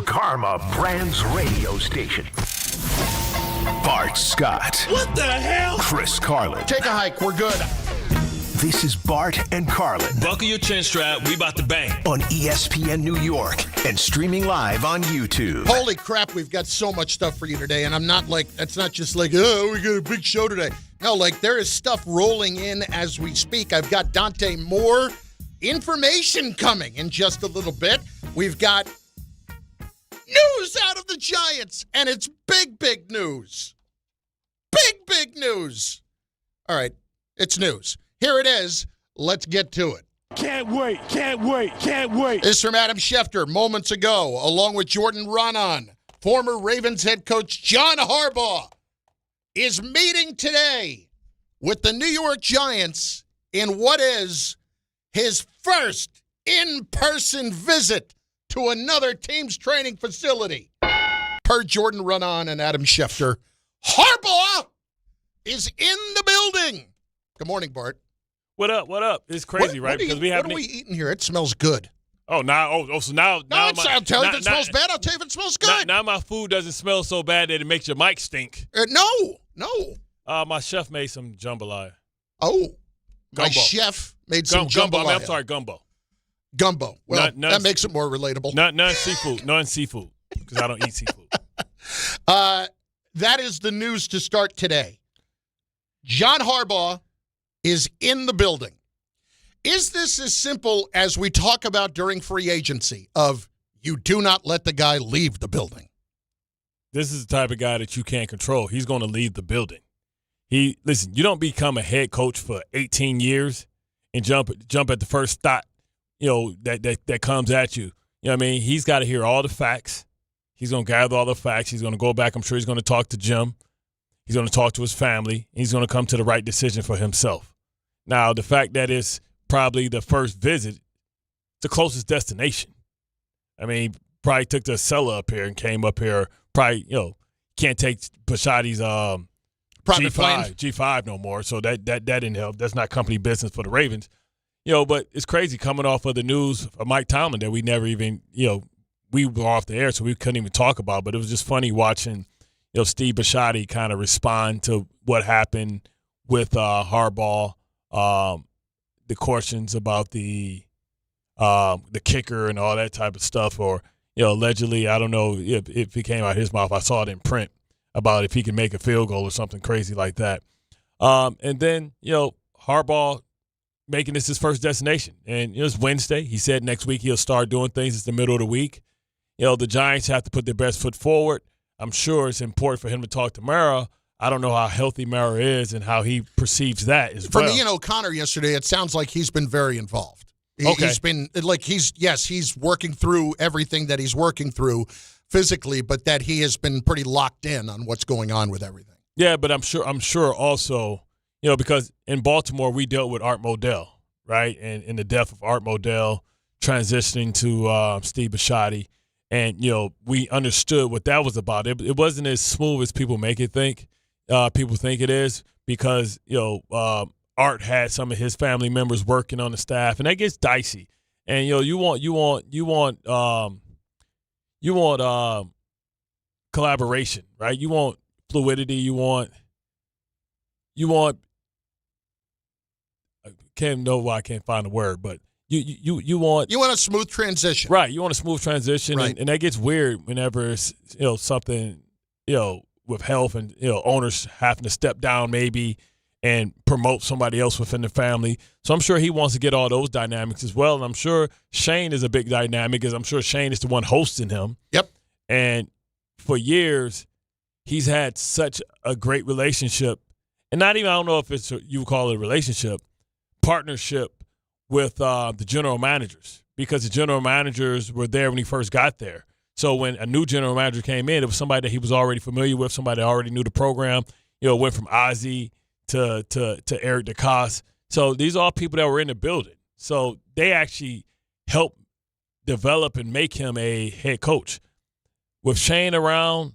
Karma Brands radio station. Bart Scott. What the hell? Chris Carlin. Take a hike. We're good. This is Bart and Carlin. Buckle your chin strap. We about to bang. On ESPN New York and streaming live on YouTube. Holy crap, we've got so much stuff for you today. And I'm not like, it's not just like, oh, we got a big show today. No, like there is stuff rolling in as we speak. I've got Dante more information coming in just a little bit. We've got news out of the Giants, and it's big, big news. Big, big news. All right, it's news. Here it is. Let's get to it. Can't wait, can't wait, can't wait. This is from Adam Schefter moments ago, along with Jordan Raanan. Former Ravens head coach John Harbaugh is meeting today with the New York Giants in what is his first in-person visit to another team's training facility. Per Jordan Raanan and Adam Schefter, Harbaugh is in the building. Good morning, Bart. What up, what up? It's crazy, right? Because what are we eating here? It smells good. Oh, now, so now. No, I'll tell you if it smells bad. I'll tell you if it smells good. Now my food doesn't smell so bad that it makes your mic stink. No. My chef made some jambalaya. Oh, Gumbo. My chef made some gumbo. jambalaya. I'm sorry, gumbo. Gumbo. Well, none, that makes it more relatable. None seafood, because I don't eat seafood. That is the news to start today. John Harbaugh is in the building. Is this as simple as we talk about during free agency of you do not let the guy leave the building? This is the type of guy that you can't control. He's going to leave the building. Listen, you don't become a head coach for 18 years and jump at the first thought, that comes at you. You know what I mean? He's got to hear all the facts. He's going to gather all the facts. He's going to go back. I'm sure he's going to talk to Jim. He's going to talk to his family. He's going to come to the right decision for himself. Now, the fact that it's probably the first visit, the closest destination. I mean, probably took the cellar up here and came up here. Probably, can't take Bisciotti's G5 no more. So that didn't help. That's not company business for the Ravens. But it's crazy coming off of the news of Mike Tomlin that we never even, we were off the air, so we couldn't even talk about. But it was just funny watching, Steve Bisciotti kind of respond to what happened with Harbaugh, the questions about the kicker and all that type of stuff, or allegedly, I don't know if it came out of his mouth. I saw it in print about if he can make a field goal or something crazy like that. And then Harbaugh making this his first destination, and it's Wednesday. He said next week he'll start doing things. It's the middle of the week. The Giants have to put their best foot forward. I'm sure it's important for him to talk to Mara. I don't know how healthy Mara is and how he perceives that as well. From Ian O'Connor yesterday, it sounds like he's been very involved. He's been like he's working through everything that he's working through physically, but that he has been pretty locked in on what's going on with everything. Yeah, but I'm sure also, because in Baltimore we dealt with Art Modell, right, and in the death of Art Modell, transitioning to Steve Bisciotti. And, we understood what that was about. It wasn't as smooth as people make it think. People think it is because, Art had some of his family members working on the staff, and that gets dicey. And, you want collaboration, right? You want fluidity. You want I can't know why I can't find the word, but You want a smooth transition, right? You want a smooth transition, right. and that gets weird whenever it's something with health and owners having to step down maybe and promote somebody else within the family. So I'm sure he wants to get all those dynamics as well, and I'm sure Shane is a big dynamic because I'm sure Shane is the one hosting him. Yep. And for years, he's had such a great relationship, and not even I don't know if you would call it a relationship, partnership with the general managers, because the general managers were there when he first got there. So when a new general manager came in, it was somebody that he was already familiar with, somebody that already knew the program. Went from Ozzie to Eric DeCoste. So these are all people that were in the building. So they actually helped develop and make him a head coach. With Shane around,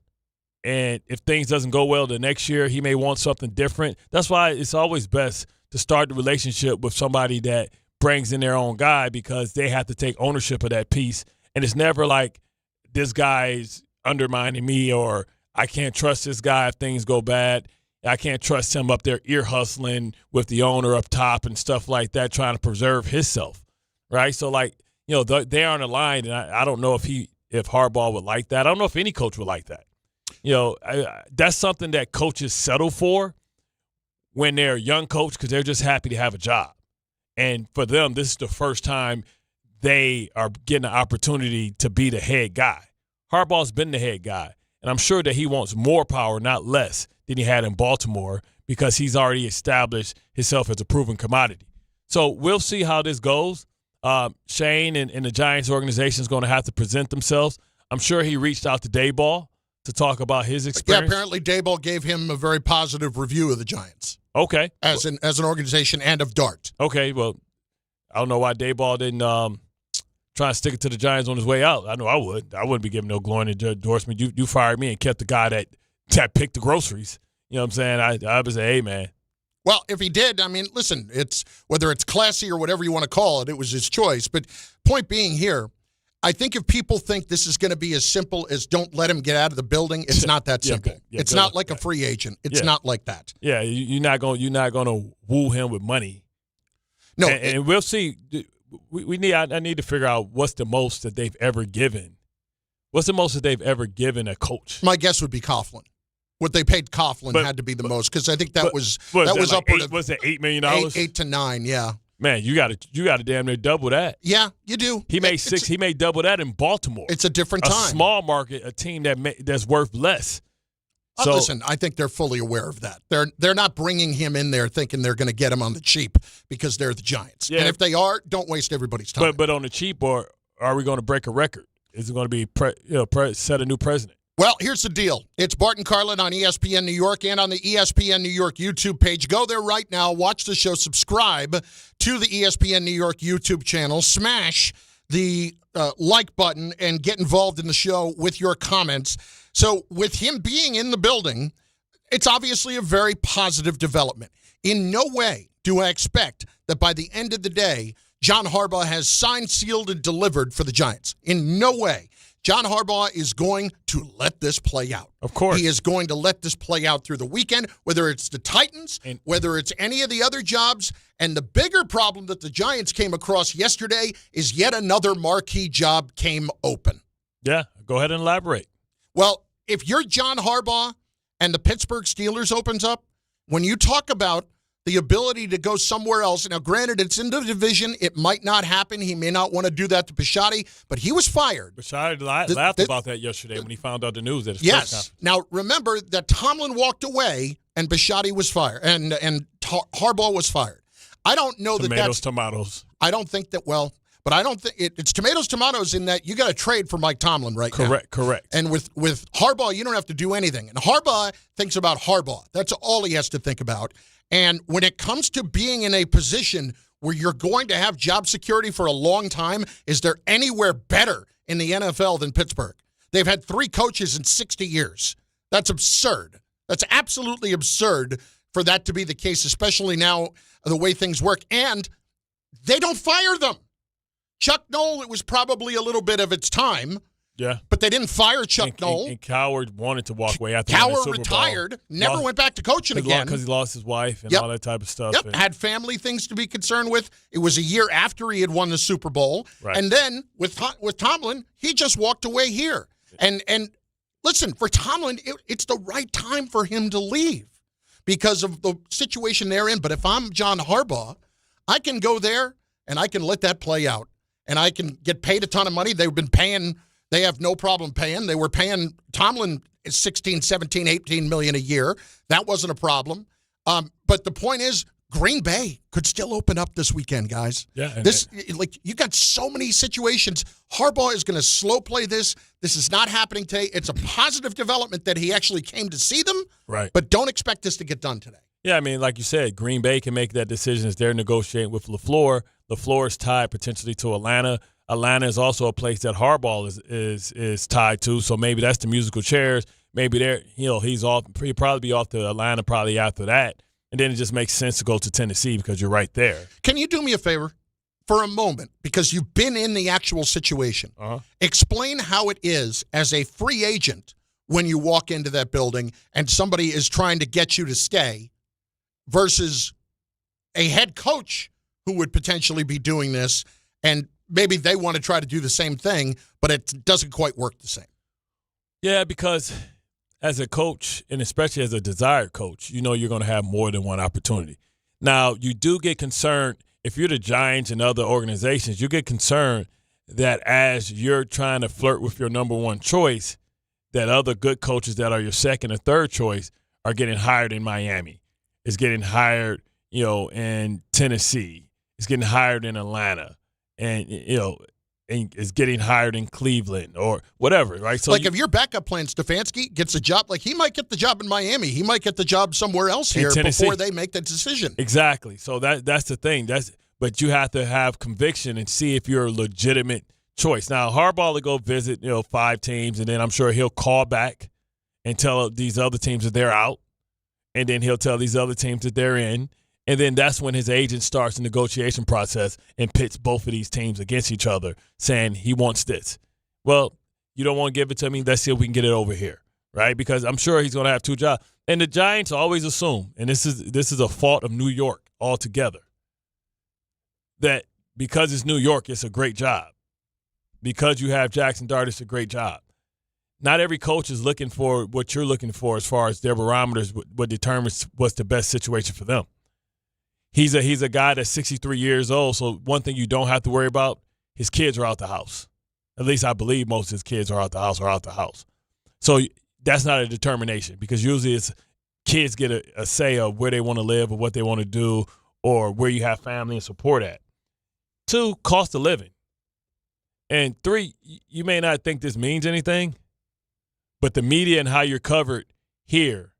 and if things doesn't go well the next year, he may want something different. That's why it's always best to start the relationship with somebody that brings in their own guy, because they have to take ownership of that piece. And it's never like this guy's undermining me, or I can't trust this guy if things go bad. I can't trust him up there ear hustling with the owner up top and stuff like that, trying to preserve himself, right? So, like, they aren't aligned, and I don't know if Harbaugh would like that. I don't know if any coach would like that. That's something that coaches settle for when they're a young coach because they're just happy to have a job. And for them, this is the first time they are getting an opportunity to be the head guy. Harbaugh's been the head guy, and I'm sure that he wants more power, not less, than he had in Baltimore because he's already established himself as a proven commodity. So we'll see how this goes. Shane and the Giants organization is going to have to present themselves. I'm sure he reached out to Daboll to talk about his experience. Yeah, apparently Daboll gave him a very positive review of the Giants. Okay. As an organization and of Dart. Okay, well, I don't know why Daboll didn't try and stick it to the Giants on his way out. I know I would. I wouldn't be giving no glowing endorsement. You fired me and kept the guy that picked the groceries. You know what I'm saying? I would say, hey, man. Well, if he did, I mean, listen, it's whether it's classy or whatever you want to call it, it was his choice. But point being here, I think if people think this is going to be as simple as don't let him get out of the building, it's not that simple. It's not like a free agent. It's not like that. Yeah, you're not going to woo him with money. No, and we'll see. I need to figure out what's the most that they've ever given. What's the most that they've ever given a coach? My guess would be Coughlin. What they paid Coughlin had to be the most because I think that was upward of was it $8 million? 8 to 9, yeah. Man, you got to damn near double that. Yeah, you do. He made six. He made double that in Baltimore. It's a different time. A small market, a team that's worth less. So listen, I think they're fully aware of that. They're not bringing him in there thinking they're going to get him on the cheap because they're the Giants. Yeah. And if they are, don't waste everybody's time. But on the cheap, or are we going to break a record? Is it going to be set a new president? Well, here's the deal. It's Bart Carlin on ESPN New York and on the ESPN New York YouTube page. Go there right now. Watch the show. Subscribe to the ESPN New York YouTube channel. Smash the like button and get involved in the show with your comments. So with him being in the building, it's obviously a very positive development. In no way do I expect that by the end of the day, John Harbaugh has signed, sealed, and delivered for the Giants. In no way. John Harbaugh is going to let this play out. Of course. He is going to let this play out through the weekend, whether it's the Titans, whether it's any of the other jobs. And the bigger problem that the Giants came across yesterday is yet another marquee job came open. Yeah, go ahead and elaborate. Well, if you're John Harbaugh and the Pittsburgh Steelers opens up, when you talk about the ability to go somewhere else. Now, granted, it's in the division. It might not happen. He may not want to do that to Bisciotti, but he was fired. Bisciotti laughed about that yesterday when he found out the news at his press conference. Now, remember that Tomlin walked away and Bisciotti was fired, and Harbaugh was fired. I don't know tomatoes. I don't think that, but I don't think it's tomatoes in that you got to trade for Mike Tomlin right now. Correct. And with Harbaugh, you don't have to do anything. And Harbaugh thinks about Harbaugh. That's all he has to think about. And when it comes to being in a position where you're going to have job security for a long time, is there anywhere better in the NFL than Pittsburgh? They've had 3 coaches in 60 years. That's absurd. That's absolutely absurd for that to be the case, especially now the way things work. And they don't fire them. Chuck Noll, it was probably a little bit of its time. Yeah. But they didn't fire Chuck Noll. And Coward wanted to walk away after Coward retired, never went back to coaching again. Because he lost his wife and all that type of stuff. Yep, had family things to be concerned with. It was a year after he had won the Super Bowl. Right. And then with Tomlin, he just walked away here. And listen, for Tomlin, it's the right time for him to leave because of the situation they're in. But if I'm John Harbaugh, I can go there and I can let that play out. And I can get paid a ton of money. They've been paying. They have no problem paying. They were paying Tomlin 16, 17, 18 million a year. That wasn't a problem. But the point is, Green Bay could still open up this weekend, guys. Yeah. You got so many situations. Harbaugh is going to slow play this. This is not happening today. It's a positive development that he actually came to see them. Right. But don't expect this to get done today. Yeah, I mean, like you said, Green Bay can make that decision as they're negotiating with LaFleur. LaFleur is tied potentially to Atlanta. Atlanta is also a place that Harbaugh is tied to, so maybe that's the musical chairs. Maybe he's off. He'll probably be off to Atlanta probably after that, and then it just makes sense to go to Tennessee because you're right there. Can you do me a favor? for a moment, because you've been in the actual situation. Explain how it is as a free agent when you walk into that building and somebody is trying to get you to stay versus a head coach who would potentially be doing this, and maybe they want to try to do the same thing, but it doesn't quite work the same. Yeah, because as a coach, and especially as a desired coach, you know you're going to have more than one opportunity. Now, you do get concerned if you're the Giants and other organizations, you get concerned that as you're trying to flirt with your number one choice, that other good coaches that are your second or third choice are getting hired in Miami, is getting hired, in Tennessee, is getting hired in Atlanta, and and is getting hired in Cleveland or whatever, right? So if your backup plan Stefanski gets a job, he might get the job in Miami, he might get the job somewhere else here before they make the decision. Exactly. So that's the thing. But you have to have conviction and see if you're a legitimate choice. Now, Harbaugh will go visit 5 teams, and then I'm sure he'll call back and tell these other teams that they're out, and then he'll tell these other teams that they're in. And then that's when his agent starts the negotiation process and pits both of these teams against each other, saying he wants this. Well, you don't want to give it to me. Let's see if we can get it over here, right? Because I'm sure he's going to have 2 jobs. And the Giants always assume, and this is a fault of New York altogether, that because it's New York, it's a great job. Because you have Jackson Dart, it's a great job. Not every coach is looking for what you're looking for as far as their barometers, what determines what's the best situation for them. He's a guy that's 63 years old, so one thing you don't have to worry about, his kids are out the house. At least I believe most of his kids are out the house. So that's not a determination, because usually it's kids get a say of where they want to live or what they want to do or where you have family and support at. 2, cost of living. And 3, you may not think this means anything, but the media and how you're covered here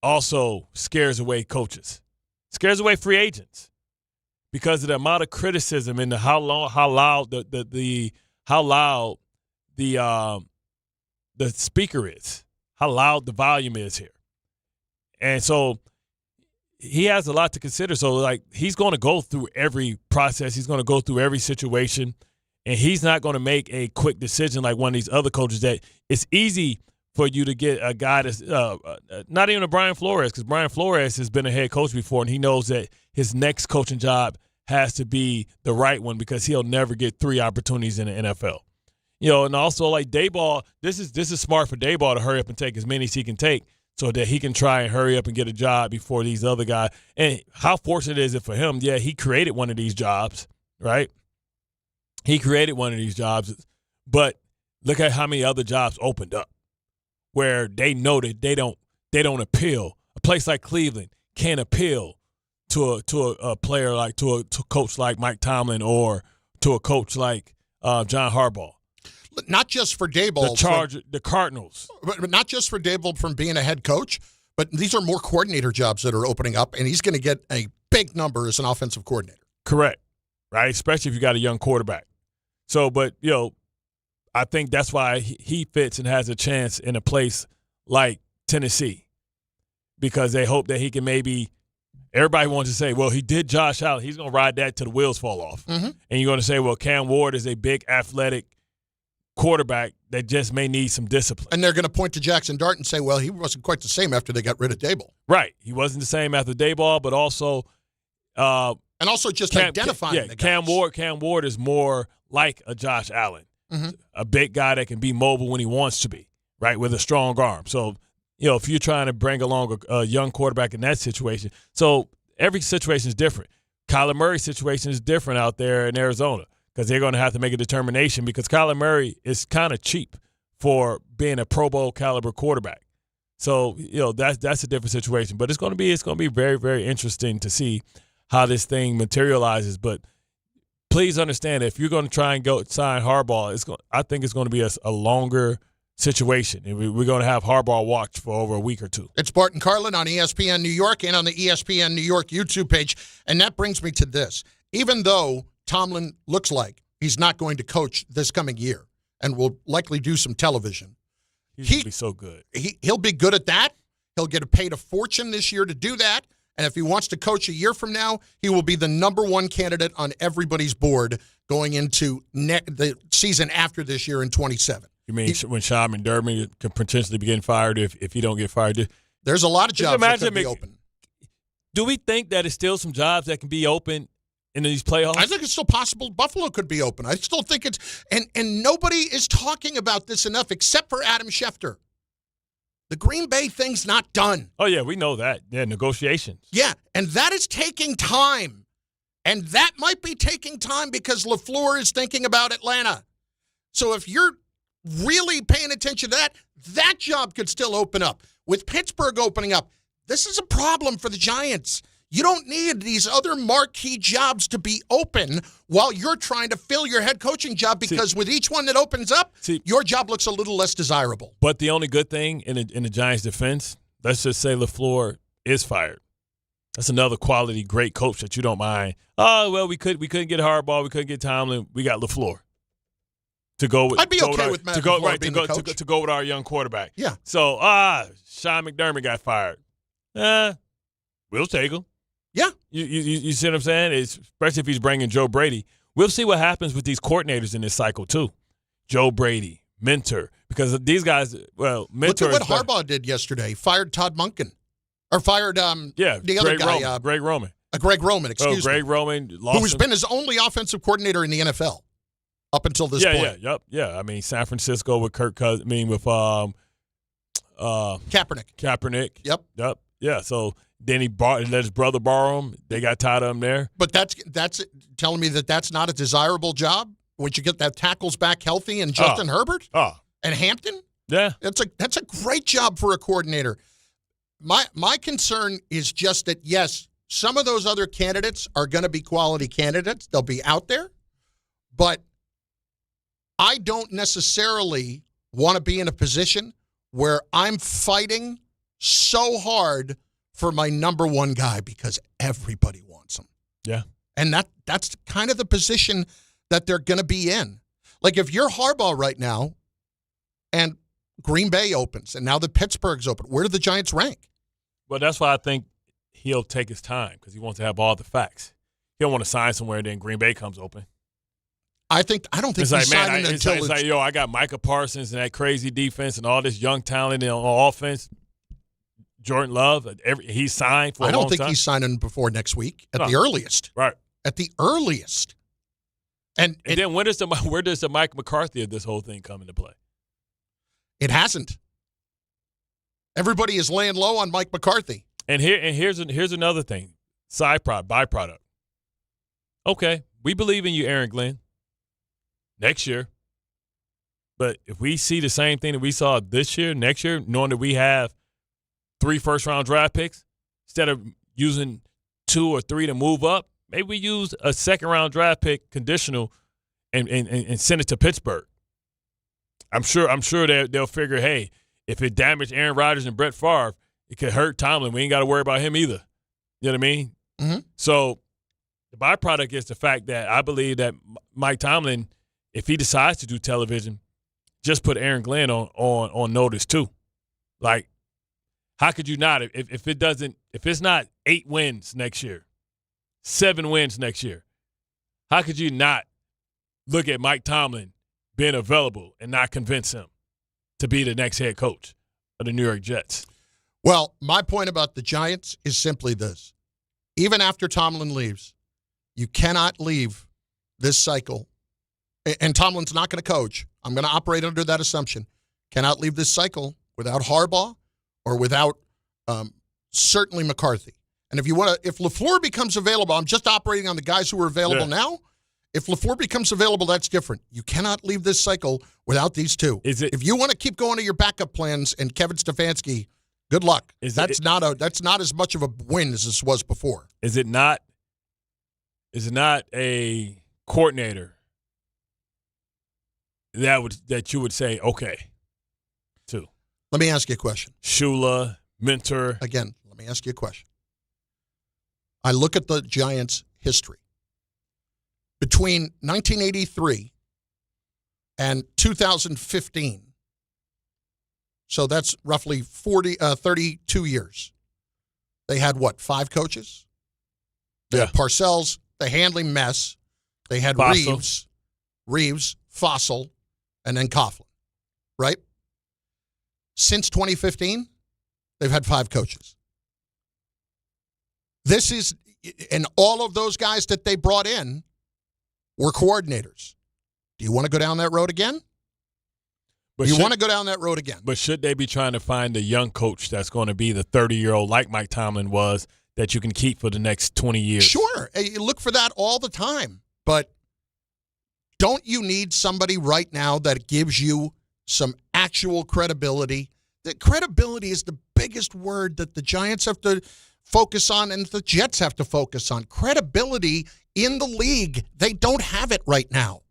also scares away coaches. Scares away free agents because of the amount of criticism and how loud the speaker is, how loud the volume is here. And so he has a lot to consider. So he's going to go through every process. He's going to go through every situation, and he's not going to make a quick decision like one of these other coaches that it's easy for you to get a guy that's not even a Brian Flores, because Brian Flores has been a head coach before, and he knows that his next coaching job has to be the right one because he'll never get 3 opportunities in the NFL. And also Daboll, this is smart for Daboll to hurry up and take as many as he can take so that he can try and hurry up and get a job before these other guys. And how fortunate is it for him? Yeah, he created one of these jobs, right? He created one of these jobs, but look at how many other jobs opened up where they know that they don't appeal. A place like Cleveland can't appeal to a player to a coach like Mike Tomlin or to a coach like John Harbaugh. Not just for Daboll. The Cardinals. But not just for Daboll from being a head coach, but these are more coordinator jobs that are opening up, and he's going to get a big number as an offensive coordinator. Correct. Right? Especially if you got a young quarterback. So, but, I think that's why he fits and has a chance in a place like Tennessee, because they hope that he can maybe – everybody wants to say, well, he did Josh Allen. He's going to ride that till the wheels fall off. Mm-hmm. And you're going to say, well, Cam Ward is a big athletic quarterback that just may need some discipline. And they're going to point to Jackson Dart and say, well, he wasn't quite the same after they got rid of Daboll. Right. He wasn't the same after Daboll, but also and also just identifying the guys. Cam Ward is more like a Josh Allen. Mm-hmm. A big guy that can be mobile when he wants to be, right, with a strong arm. So, if you're trying to bring along a young quarterback in that situation, so every situation is different. Kyler Murray's situation is different out there in Arizona because they're going to have to make a determination because Kyler Murray is kind of cheap for being a Pro Bowl caliber quarterback. So, that's a different situation. But it's going to be very, very interesting to see how this thing materializes. But please understand that if you're going to try and go sign Harbaugh, I think it's going to be a longer situation. We're going to have Harbaugh watch for over a week or 2. It's Bart Carlin on ESPN New York and on the ESPN New York YouTube page. And that brings me to this. Even though Tomlin looks like he's not going to coach this coming year and will likely do some television, he'll be so good. He'll be good at that. He'll get paid a fortune this year to do that. And if he wants to coach a year from now, he will be the number one candidate on everybody's board going into the season after this year in 27. You mean when Sean McDermott could potentially be getting fired if he don't get fired? There's a lot of jobs that could be open. Do we think that it's still some jobs that can be open in these playoffs? I think it's still possible. Buffalo could be open. I still think it's and nobody is talking about this enough except for Adam Schefter. The Green Bay thing's not done. Oh, yeah, we know that. Yeah, negotiations. Yeah, and that is taking time. And that might be taking time because LaFleur is thinking about Atlanta. So if you're really paying attention to that job could still open up. With Pittsburgh opening up, this is a problem for the Giants. You don't need these other marquee jobs to be open while you're trying to fill your head coaching job because with each one that opens up, your job looks a little less desirable. But the only good thing in the Giants' defense, let's just say LaFleur is fired. That's another quality, great coach that you don't mind. Oh, well, we couldn't get Harbaugh, we couldn't get Tomlin, we got LaFleur to go with. I'd be okay with Matt LaFleur being the coach. To go with our young quarterback. Yeah. So, Sean McDermott got fired. We'll take him. Yeah. You see what I'm saying? Especially if he's bringing Joe Brady. We'll see what happens with these coordinators in this cycle, too. Joe Brady, mentor. Because these guys, mentor. Look at what Harbaugh did yesterday. Fired Todd Monken. Or fired the other guy. Greg Roman. Greg Roman, excuse me. Greg Roman. Who's been his only offensive coordinator in the NFL up until this point. Yeah. I mean, San Francisco with Kirk Cousins. I mean, with Kaepernick. Yep. Yeah, so then he let his brother borrow him. They got tired of him there. But that's telling me that's not a desirable job once you get that tackles back healthy and Justin Herbert and Hampton. Yeah, that's a great job for a coordinator. My concern is just that yes, some of those other candidates are going to be quality candidates. They'll be out there, but I don't necessarily want to be in a position where I'm fighting so hard for my number one guy because everybody wants him. Yeah. And that's kind of the position that they're going to be in. Like if you're Harbaugh right now and Green Bay opens and now the Pittsburgh's open, where do the Giants rank? Well, that's why I think he'll take his time because he wants to have all the facts. He don't want to sign somewhere and then Green Bay comes open. I don't think he's signing until it's like, I got Micah Parsons and that crazy defense and all this young talent on offense. Jordan Love, he's signed for a long time. I don't think he's signing before next week at the earliest. Right. At the earliest. And then where does the Mike McCarthy of this whole thing come into play? It hasn't. Everybody is laying low on Mike McCarthy. And here's another thing. Byproduct. Okay, we believe in you, Aaron Glenn. Next year. But if we see the same thing that we saw this year, next year, knowing that we have 3 first-round draft picks, instead of using 2 or 3 to move up, maybe we use a second-round draft pick conditional and send it to Pittsburgh. I'm sure they'll figure, hey, if it damaged Aaron Rodgers and Brett Favre, it could hurt Tomlin. We ain't got to worry about him either. You know what I mean? Mm-hmm. So the byproduct is the fact that I believe that Mike Tomlin, if he decides to do television, just put Aaron Glenn on notice too. Like, how could you not? If it's not 8 wins next year, 7 wins next year, how could you not look at Mike Tomlin being available and not convince him to be the next head coach of the New York Jets? Well, my point about the Giants is simply this. Even after Tomlin leaves, you cannot leave this cycle, and Tomlin's not going to coach. I'm going to operate under that assumption. Cannot leave this cycle without Harbaugh or without certainly McCarthy. And if LaFleur becomes available, I'm just operating on the guys who are available now. If LaFleur becomes available, that's different. You cannot leave this cycle without these two. If you want to keep going to your backup plans and Kevin Stefanski, good luck. That's not as much of a win as this was before. Is it not a coordinator that you would say, okay, to? Let me ask you a question. Shula, mentor. Again, let me ask you a question. I look at the Giants' history. Between 1983 and 2015, so that's roughly 32 years. they had, 5 coaches? They had Parcells, the handling mess. They had Fossil. Reeves, Fossil, and then Coughlin, right? Since 2015, they've had 5 coaches. And all of those guys that they brought in were coordinators. Do you want to go down that road again? But should they be trying to find a young coach that's going to be the 30-year-old like Mike Tomlin was that you can keep for the next 20 years? Sure. You look for that all the time. But don't you need somebody right now that gives you some actual credibility? The credibility is the biggest word that the Giants have to focus on and the Jets have to focus on. Credibility in the league. They don't have it right now.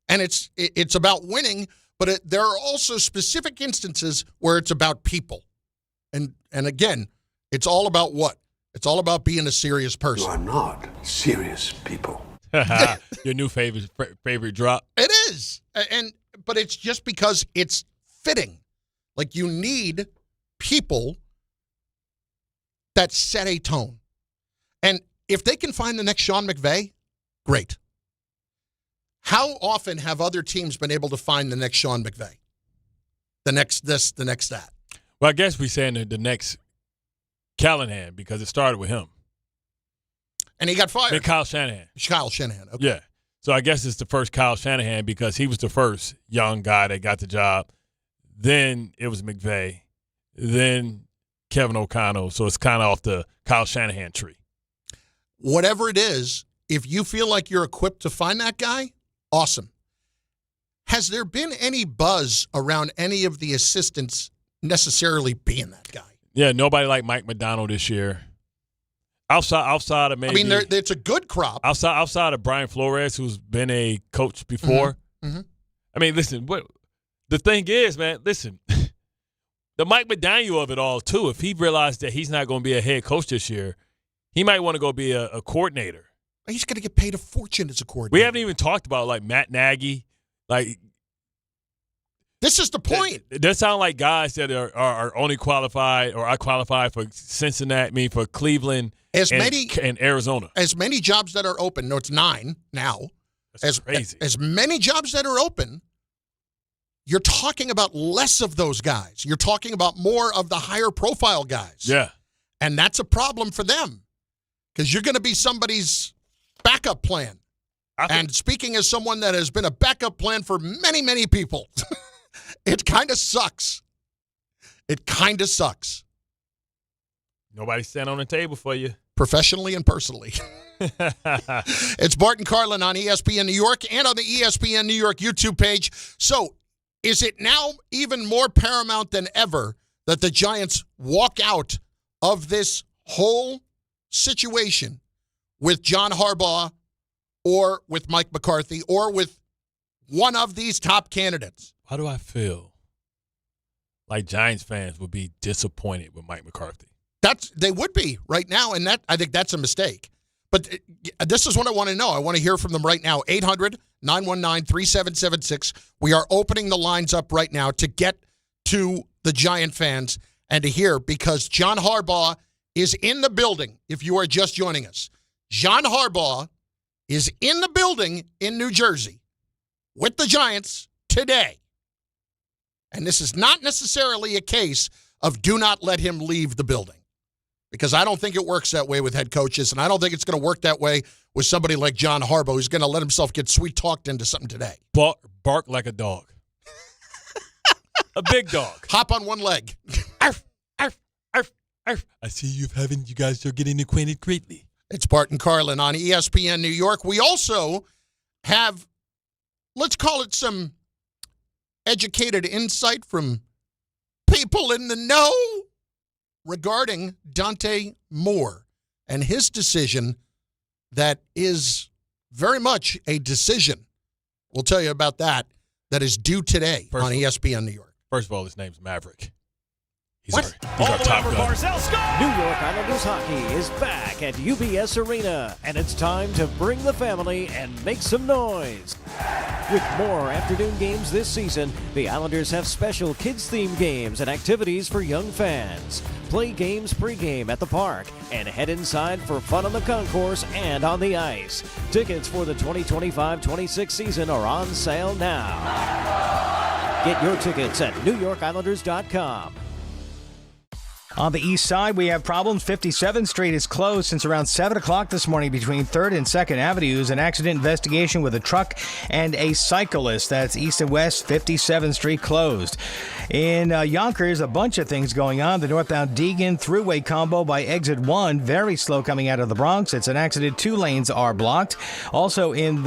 And it's about winning, but there are also specific instances where it's about people. And again, it's all about what? It's all about being a serious person. You are not serious people. Your new favorite drop. It is. But it's just because it's fitting. Like, you need people that set a tone. And if they can find the next Sean McVay, great. How often have other teams been able to find the next Sean McVay? The next this, the next that. Well, I guess we're saying the next Callahan because it started with him. And he got fired. Then Kyle Shanahan. Okay. Yeah. So I guess it's the first Kyle Shanahan because he was the first young guy that got the job. Then it was McVay. Then Kevin O'Connell. So it's kind of off the Kyle Shanahan tree. Whatever it is, if you feel like you're equipped to find that guy, awesome. Has there been any buzz around any of the assistants necessarily being that guy? Yeah, nobody like Mike McDonald this year. Outside of maybe. I mean, it's a good crop. Outside of Brian Flores, who's been a coach before. Mm-hmm. I mean, listen. The thing is, man. Listen, the Mike McDaniel of it all too. If he realized that he's not going to be a head coach this year, he might want to go be a coordinator. He's going to get paid a fortune as a coordinator. We haven't even talked about like Matt Nagy. Like, this is the point. They sound like guys that are only qualified or are qualified for Cincinnati, for Cleveland, and Arizona. As many jobs that are open. No, it's 9 now. That's crazy. As many jobs that are open, you're talking about less of those guys. You're talking about more of the higher profile guys. Yeah. And that's a problem for them because you're going to be somebody's backup plan. And speaking as someone that has been a backup plan for many, many people, it kind of sucks. It kind of sucks. Nobody's standing on the table for you. Professionally and personally. It's Bart Carlin on ESPN New York and on the ESPN New York YouTube page. So is it now even more paramount than ever that the Giants walk out of this whole situation with John Harbaugh or with Mike McCarthy or with one of these top candidates? Why do I feel like Giants fans would be disappointed with Mike McCarthy? They would be right now, and I think that's a mistake. But this is what I want to know. I want to hear from them right now. 800-919-3776. We are opening the lines up right now to get to the Giant fans and to hear, because John Harbaugh is in the building, if you are just joining us. John Harbaugh is in the building in New Jersey with the Giants today. And this is not necessarily a case of do not let him leave the building, because I don't think it works that way with head coaches, and I don't think it's going to work that way with somebody like John Harbaugh who's going to let himself get sweet-talked into something today. Bark like a dog. A big dog. Hop on one leg. Arf, arf, arf, arf. I see you guys are getting acquainted greatly. It's Bart Carlin on ESPN New York. We also have, let's call it, some educated insight from people in the know regarding Dante Moore and his decision that is very much a decision. We'll tell you about that is due today on ESPN New York. First of all, his name's Maverick. He's our top gun. New York Islanders hockey is back at UBS Arena, and it's time to bring the family and make some noise. With more afternoon games this season, the Islanders have special kids-themed games and activities for young fans. Play games pregame at the park and head inside for fun on the concourse and on the ice. Tickets for the 2025-26 season are on sale now. Get your tickets at NewYorkIslanders.com. On the east side, we have problems. 57th Street is closed since around 7 o'clock this morning between 3rd and 2nd Avenues. An accident investigation with a truck and a cyclist. That's east and west, 57th Street closed. In Yonkers, a bunch of things going on. The northbound Deegan Thruway combo by exit 1, very slow coming out of the Bronx. It's an accident. 2 lanes are blocked. Also in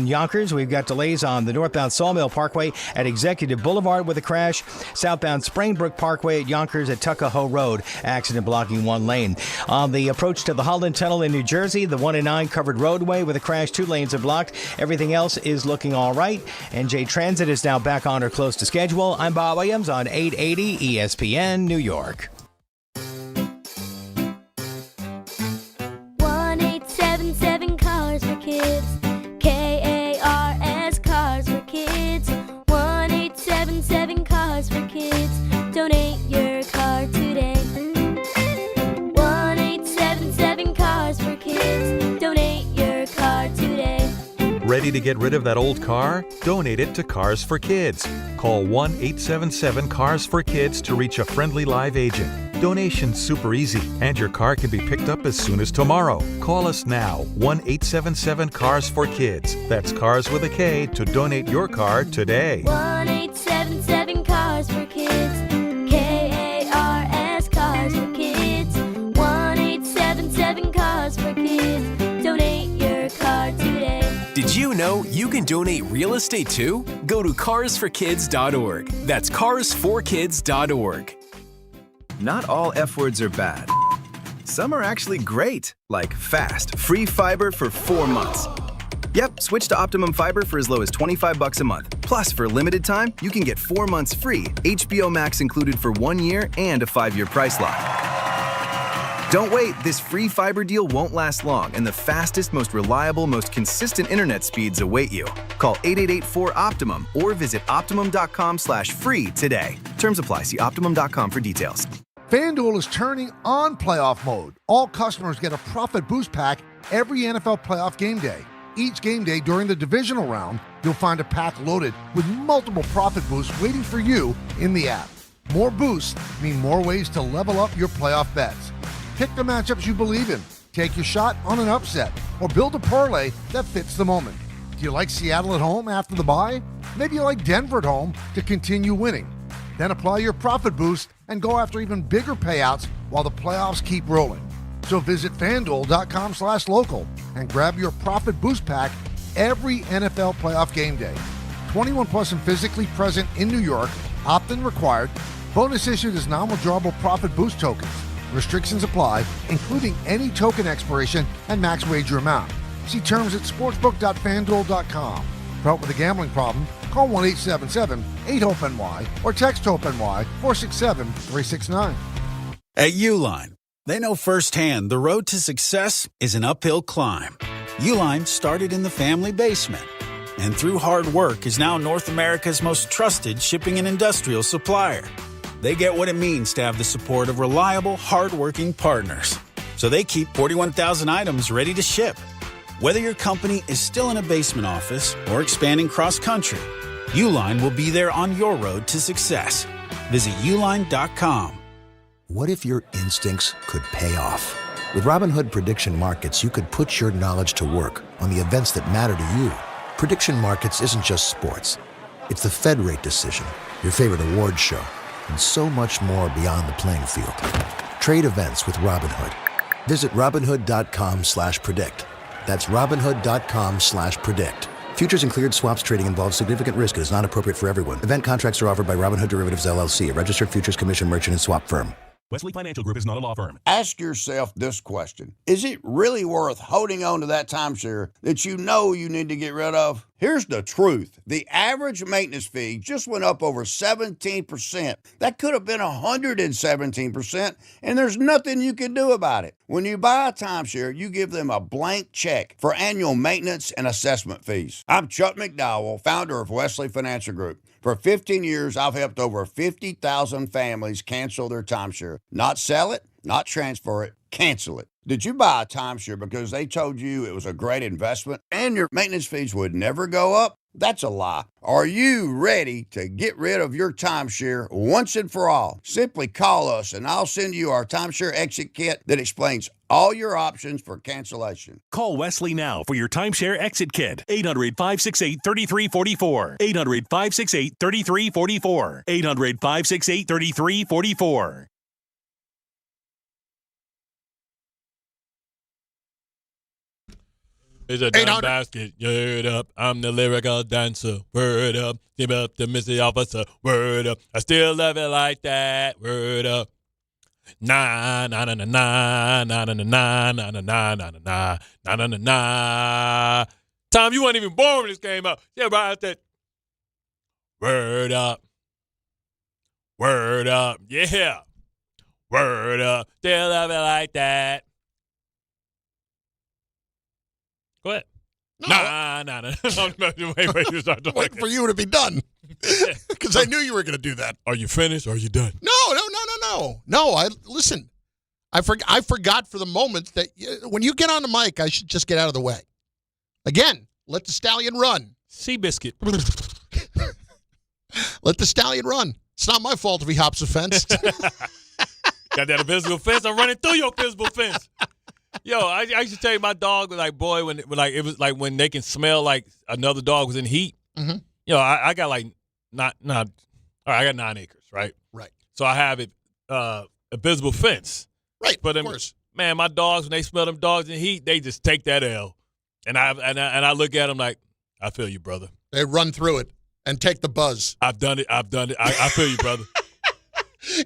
Yonkers, we've got delays on the northbound Sawmill Parkway at Executive Boulevard with a crash. Southbound Springbrook Parkway at Yonkers at Tuckahoe Road. Accident blocking 1 lane. On the approach to the Holland Tunnel in New Jersey, the 1 and 9 covered roadway with a crash. 2 lanes are blocked. Everything else is looking all right. NJ Transit is now back on or close to schedule. I'm Bob Williams on 880 ESPN New York. 1877 Cars for Kids. KARS Cars for Kids. 1877 Cars for Kids. Donate your car today. 1877 Cars for Kids. Donate your car today. Ready to get rid of that old car? Donate it to Cars for Kids. Call 1-877-CARS-FOR-KIDS to reach a friendly live agent. Donation's super easy, and your car can be picked up as soon as tomorrow. Call us now, 1-877-CARS-FOR-KIDS. That's Cars with a K to donate your car today. 1877 Cars for Kids. KARS Cars for Kids. 1877 Cars for Kids. Donate your car today. Did you know you can donate real estate too? Go to carsforkids.org. That's carsforkids.org. Not all F words are bad. Some are actually great, like fast, free fiber for 4 months. Yep, switch to Optimum Fiber for as low as $25 a month. Plus, for a limited time, you can get 4 months free, HBO Max included for 1 year, and a 5-year price lock. Don't wait, this free fiber deal won't last long, and the fastest, most reliable, most consistent internet speeds await you. Call 888-4OPTIMUM or visit Optimum.com/free today. Terms apply. See Optimum.com for details. FanDuel is turning on playoff mode. All customers get a profit boost pack every NFL playoff game day. Each game day during the divisional round, you'll find a pack loaded with multiple profit boosts waiting for you in the app. More boosts mean more ways to level up your playoff bets. Pick the matchups you believe in, take your shot on an upset, or build a parlay that fits the moment. Do you like Seattle at home after the bye? Maybe you like Denver at home to continue winning. Then apply your profit boost and go after even bigger payouts while the playoffs keep rolling. So visit FanDuel.com/local and grab your profit boost pack every NFL playoff game day. 21 plus and physically present in New York. Opt-in required. Bonus issued as non-withdrawable profit boost tokens. Restrictions apply, including any token expiration and max wager amount. See terms at sportsbook.fanduel.com. For help with a gambling problem, call 1-877-8-HOPE-NY or text HOPE-NY 467-369. At Uline, they know firsthand the road to success is an uphill climb. Uline started in the family basement, and through hard work is now North America's most trusted shipping and industrial supplier. They get what it means to have the support of reliable, hard-working partners. So they keep 41,000 items ready to ship. Whether your company is still in a basement office or expanding cross-country, Uline will be there on your road to success. Visit uline.com. What if your instincts could pay off? With Robinhood Prediction Markets, you could put your knowledge to work on the events that matter to you. Prediction Markets isn't just sports. It's the Fed rate decision, your favorite award show, and so much more beyond the playing field. Trade events with Robinhood. Visit Robinhood.com/predict. That's Robinhood.com/predict. Futures and cleared swaps trading involves significant risk and is not appropriate for everyone. Event contracts are offered by Robinhood Derivatives LLC, a registered futures commission merchant and swap firm. Wesley Financial Group is not a law firm. Ask yourself this question. Is it really worth holding on to that timeshare that you know you need to get rid of? Here's the truth. The average maintenance fee just went up over 17%. That could have been 117%, and there's nothing you can do about it. When you buy a timeshare, you give them a blank check for annual maintenance and assessment fees. I'm Chuck McDowell, founder of Wesley Financial Group. For 15 years, I've helped over 50,000 families cancel their timeshare. Not sell it, not transfer it, cancel it. Did you buy a timeshare because they told you it was a great investment and your maintenance fees would never go up? That's a lie. Are you ready to get rid of your timeshare once and for all? Simply call us and I'll send you our timeshare exit kit that explains all your options for cancellation. Call Wesley now for your timeshare exit kit. 800-568-3344. 800-568-3344. 800-568-3344. It's a dime basket. Word up. I'm the lyrical dancer. Word up. Give up the Missy officer. Word up. I still love it like that. Word up. Na na na na na na na na na na na na na na na na na. Tom, you weren't even born when this came out. Yeah, right. That. Word up. Word up. Yeah. Word up. Still love it like that. Go ahead. No. Nah. Waiting for you to be done. Because I knew you were going to do that. Are you finished or are you done? No. Listen, I forgot for the moment that when you get on the mic, I should just get out of the way. Again, let the stallion run. Seabiscuit. Let the stallion run. It's not my fault if he hops a fence. Got that invisible fence? I'm running through your invisible fence. Yo, I used to tell you my dog was like, boy, when it was like when they can smell like another dog was in heat. Mm-hmm. You know, I got like I got 9 acres, right? Right. So I have it a visible fence. Right. But of course. Man, my dogs when they smell them dogs in heat, they just take that L. And I look at them like, I feel you, brother. They run through it and take the buzz. I've done it. I feel you, brother.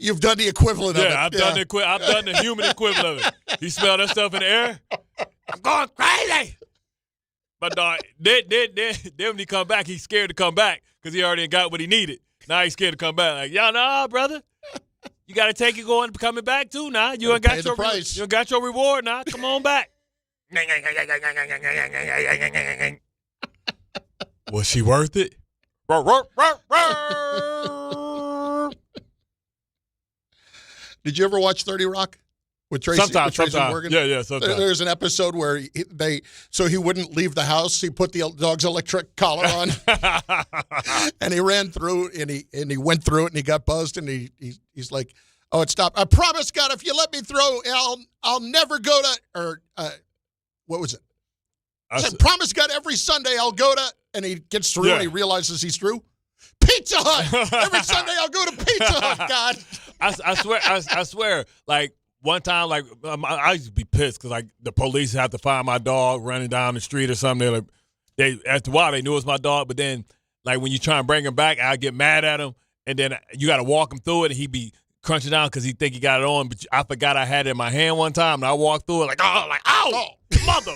You've done the equivalent of it. I've done the human equivalent of it. He smelled that stuff in the air. I'm going crazy. My dog, then when he come back, he's scared to come back because he already got what he needed. Now he's scared to come back. Like, y'all know, brother. You got to take it coming back too now. You ain't got your price. You got your reward now. Come on back. Was she worth it? Did you ever watch 30 Rock with Tracy? Sometimes. Morgan? Yeah. Sometimes. There's an episode where so he wouldn't leave the house. He put the dog's electric collar on, and he ran through, and he went through it, and he got buzzed, and he's like, "Oh, it stopped. I promise, God, if you let me through, I'll never go to what was it? I said, promise, God, every Sunday I'll go to." And he gets through, and he realizes he's through. Pizza Hut. Every Sunday I'll go to Pizza Hut. God. I swear, like one time, like I used to be pissed because like the police had to find my dog running down the street or something. After a while they knew it was my dog, but then like when you try and bring him back, I get mad at him, and then you got to walk him through it, and he be crunching down because he think he got it on, but I forgot I had it in my hand one time, and I walked through it ow, mother.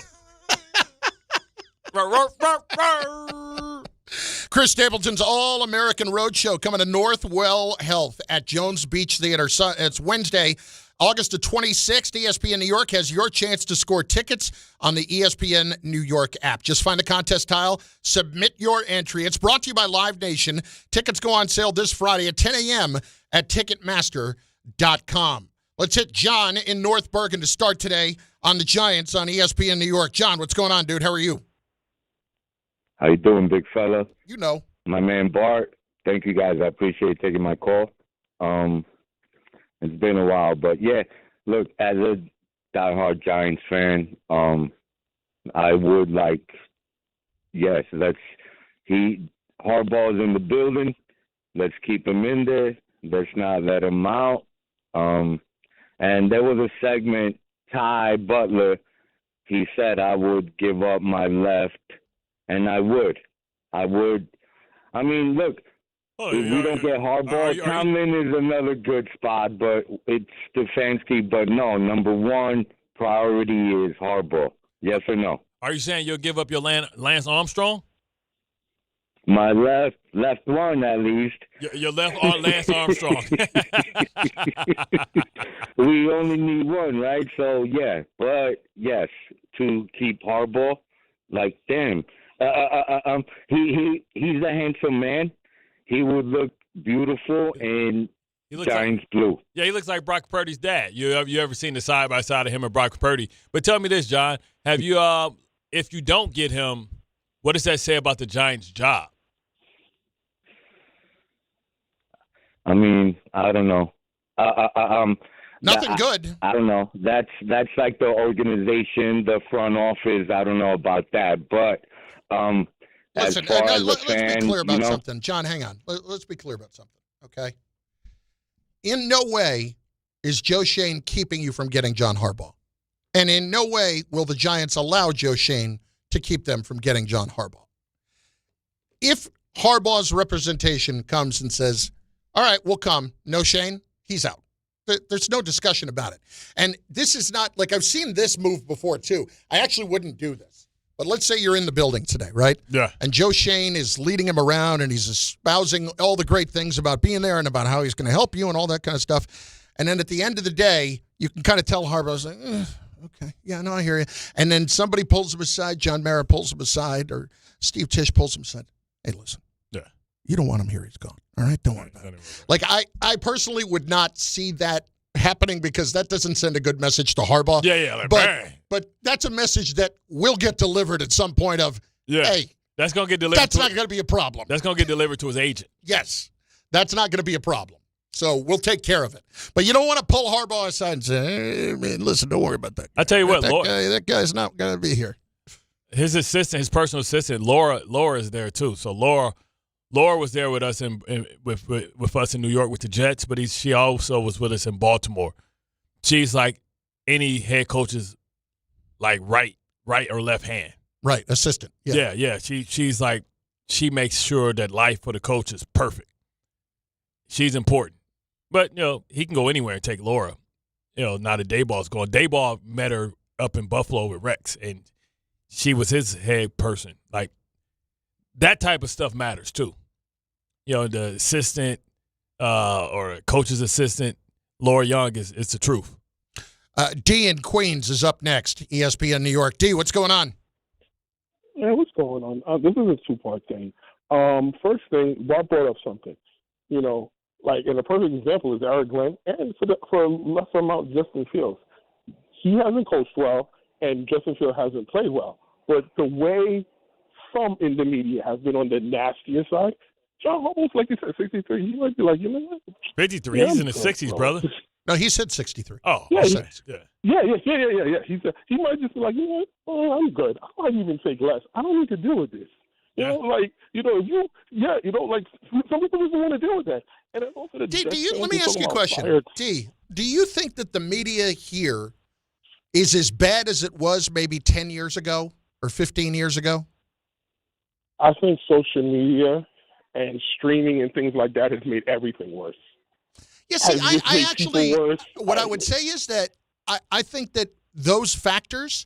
Chris Stapleton's All-American Roadshow coming to Northwell Health at Jones Beach Theater. It's Wednesday, August the 26th. ESPN New York has your chance to score tickets on the ESPN New York app. Just find the contest tile, submit your entry. It's brought to you by Live Nation. Tickets go on sale this Friday at 10 a.m. at Ticketmaster.com. Let's hit John in North Bergen to start today on the Giants on ESPN New York. John, what's going on, dude? How are you? How you doing, big fella? You know. My man Bart. Thank you, guys. I appreciate taking my call. It's been a while, but yeah, look, as a diehard Giants fan, I would Harbaugh's in the building. Let's keep him in there. Let's not let him out. And there was a segment, Ty Butler, he said I would give up my left. And I would. I mean, look, If we don't get Harbaugh, Tomlin is another good spot, but it's Stefanski. But no, number one priority is Harbaugh. Yes or no? Are you saying you'll give up your Lance Armstrong? My left one at least. Your left Lance Armstrong. We only need one, right? So yeah, but yes, to keep Harbaugh, like damn, he's a handsome man. He would look beautiful in Giants blue. Yeah, he looks like Brock Purdy's dad. You ever seen the side by side of him and Brock Purdy? But tell me this, John, have you if you don't get him, what does that say about the Giants' job? I mean, I don't know. Nothing good. I don't know. That's like the organization, the front office. I don't know about that, but listen. as far as Let's a fan, be clear about you know, something, John. Hang on. Let's be clear about something. Okay. In no way is Joe Schoen keeping you from getting John Harbaugh, and in no way will the Giants allow Joe Schoen to keep them from getting John Harbaugh. If Harbaugh's representation comes and says, all right, we'll come. No Shane, he's out. There's no discussion about it. And this is not, like, I've seen this move before, too. I actually wouldn't do this. But let's say you're in the building today, right? Yeah. And Joe Schoen is leading him around, and he's espousing all the great things about being there and about how he's going to help you and all that kind of stuff. And then at the end of the day, you can kind of tell Harbaugh's like, okay, yeah, no, I hear you. And then somebody pulls him aside, John Mara pulls him aside, or Steve Tisch pulls him aside. Hey, listen. Yeah. You don't want him here. He's gone. All right? Don't worry about it. Like, I personally would not see that happening because that doesn't send a good message to Harbaugh. Yeah, like, bang. But that's a message that will get delivered at some point of, hey, that's going to get delivered. That's not going to be a problem. That's going to get delivered to his agent. Yes. That's not going to be a problem. So we'll take care of it. But you don't want to pull Harbaugh aside and say, hey, man, listen, don't worry about that. I tell you what, that guy's not going to be here. His assistant, his personal assistant, Laura is there too. So Laura was there with us with us in New York with the Jets, but she also was with us in Baltimore. She's like any head coach's like right or left hand. Right, assistant. Yeah. She's like, she makes sure that life for the coach is perfect. She's important. But, he can go anywhere and take Laura. Now that Dayball's going. Dayball met her up in Buffalo with Rex, and she was his head person. Like, that type of stuff matters too. The assistant or coach's assistant, Laura Young, is the truth. D in Queens is up next, ESPN New York. D, what's going on? Yeah, what's going on? This is a two-part thing. First thing, Bart brought up something. And a perfect example is Eric Glenn, and for a lesser amount, Justin Fields. He hasn't coached well, and Justin Fields hasn't played well. But the way some in the media has been on the nastier side, John Harbaugh's, like you said, 63. He might be like, 53. He's in the 60s, brother. No, he said 63. Oh, yeah. Yeah. He might just be like, I'm good. I might even take less. I don't need to deal with this. Some people just don't want to deal with that. And also let me ask you a question. D, do you think that the media here is as bad as it was maybe 10 years ago or 15 years ago? I think social media and streaming and things like that has made everything worse. Yeah, see, I actually, what I would say is that I think that those factors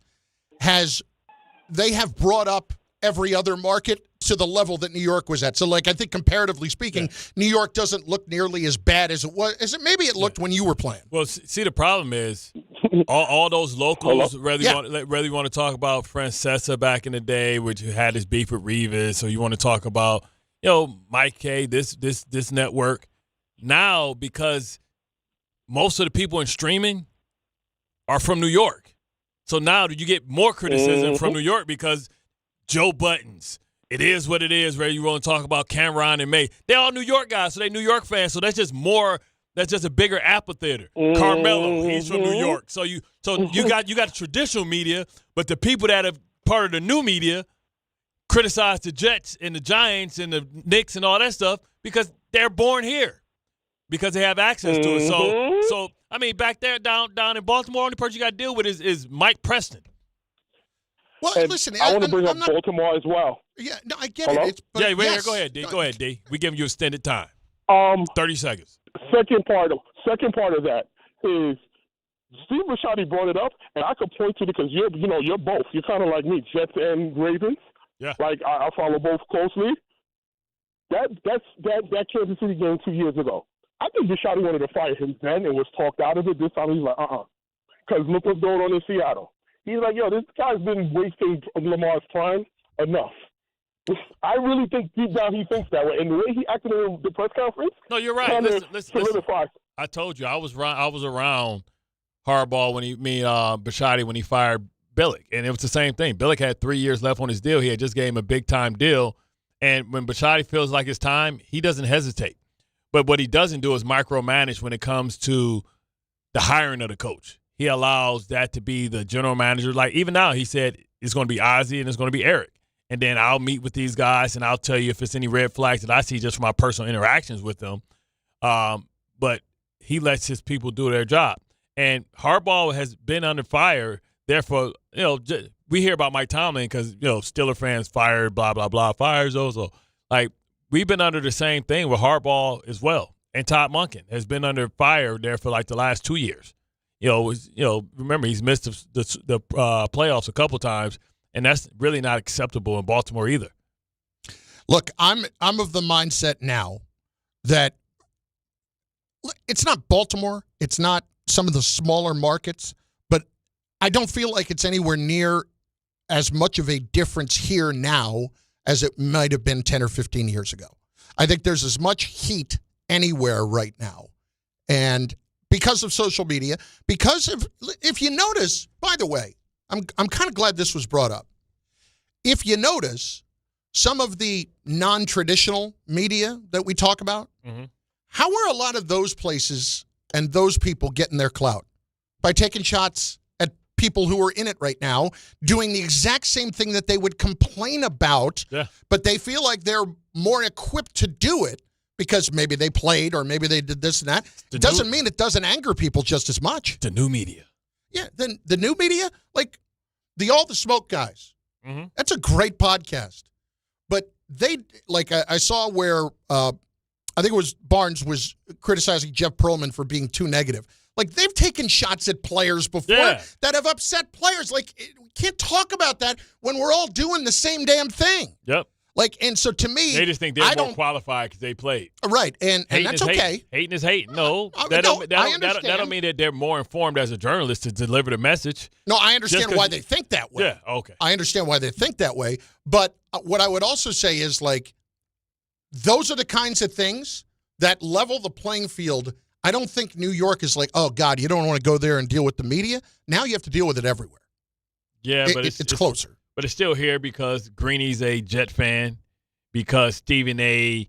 they have brought up every other market to the level that New York was at. So, I think comparatively speaking, New York doesn't look nearly as bad as it was. Maybe it looked when you were playing. Well, see, the problem is all those locals, whether you want to talk about Francesa back in the day, which had his beef with Revis, or you want to talk about, Mike K, this network. Now, because most of the people in streaming are from New York. So now you get more criticism from New York because Joe Buttons, it is what it is, where you want to talk about Cameron and May. They're all New York guys, so they're New York fans. So that's just a bigger amphitheater. Carmelo, he's from New York. So you got the traditional media, but the people that are part of the new media criticize the Jets and the Giants and the Knicks and all that stuff because they're born here, because they have access to it. So I mean, back there down in Baltimore, only person you got to deal with is Mike Preston. Well, and listen, I want to bring I'm up not- Baltimore as well. Yeah, no, I get Hello? it. But Yeah, wait, yes. go ahead, D. Go ahead, D. We giving you extended time. 30 seconds. Second part of that is Steve Bisciotti brought it up, and I could point to it because you're both. You're kind of like me, Jets and Ravens. Yeah. Like I follow both closely. That Kansas City game 2 years ago. I think Bisciotti wanted to fire him then and was talked out of it. This time he's like, because look what's going on in Seattle. He's like, yo, this guy's been wasting Lamar's prime enough. I really think deep down he thinks that way, and the way he acted in the press conference. No, you're right. Listen. Solidified. I told you I was around Harbaugh when Bisciotti when he fired Billick, and it was the same thing. Billick had 3 years left on his deal. He had just gave him a big time deal, and when Bisciotti feels like it's time, he doesn't hesitate. But what he doesn't do is micromanage when it comes to the hiring of the coach. He allows that to be the general manager. Like even now, he said it's going to be Ozzie and it's going to be Eric. And then I'll meet with these guys and I'll tell you if it's any red flags that I see just from my personal interactions with them. But he lets his people do their job. And Harbaugh has been under fire. Therefore, we hear about Mike Tomlin because, Steeler fans fired, blah, blah, blah, fires those. Like, we've been under the same thing with Harbaugh as well. And Todd Monken has been under fire there for like the last 2 years. Remember, he's missed the playoffs a couple times, and that's really not acceptable in Baltimore either. Look, I'm of the mindset now that it's not Baltimore, it's not some of the smaller markets, but I don't feel like it's anywhere near as much of a difference here now as it might have been 10 or 15 years ago. I think there's as much heat anywhere right now. And because of social media, because of, if you notice, by the way, I'm kind of glad this was brought up. If you notice, some of the non-traditional media that we talk about, how are a lot of those places and those people getting their clout? By taking shots at people who are in it right now, doing the exact same thing that they would complain about, but they feel like they're more equipped to do it because maybe they played or maybe they did this and that. It doesn't mean it doesn't anger people just as much. The new media. Yeah, then the new media, like the All the Smoke guys. That's a great podcast. But they, like I saw where I think it was Barnes was criticizing Jeff Pearlman for being too negative. Like, they've taken shots at players before that have upset players. Like, we can't talk about that when we're all doing the same damn thing. Yep. Like, and so to me, they just think they're more qualified because they played. Right, and that's okay. Hating is hating. No, that don't mean that they're more informed as a journalist to deliver the message. No, I understand why they think that way. Yeah, okay. I understand why they think that way. But what I would also say is, like, those are the kinds of things that level the playing field. I don't think New York is like, oh, God, you don't want to go there and deal with the media. Now you have to deal with it everywhere. Yeah, but it's closer. But it's still here because Greeny's a Jet fan, because Stephen A.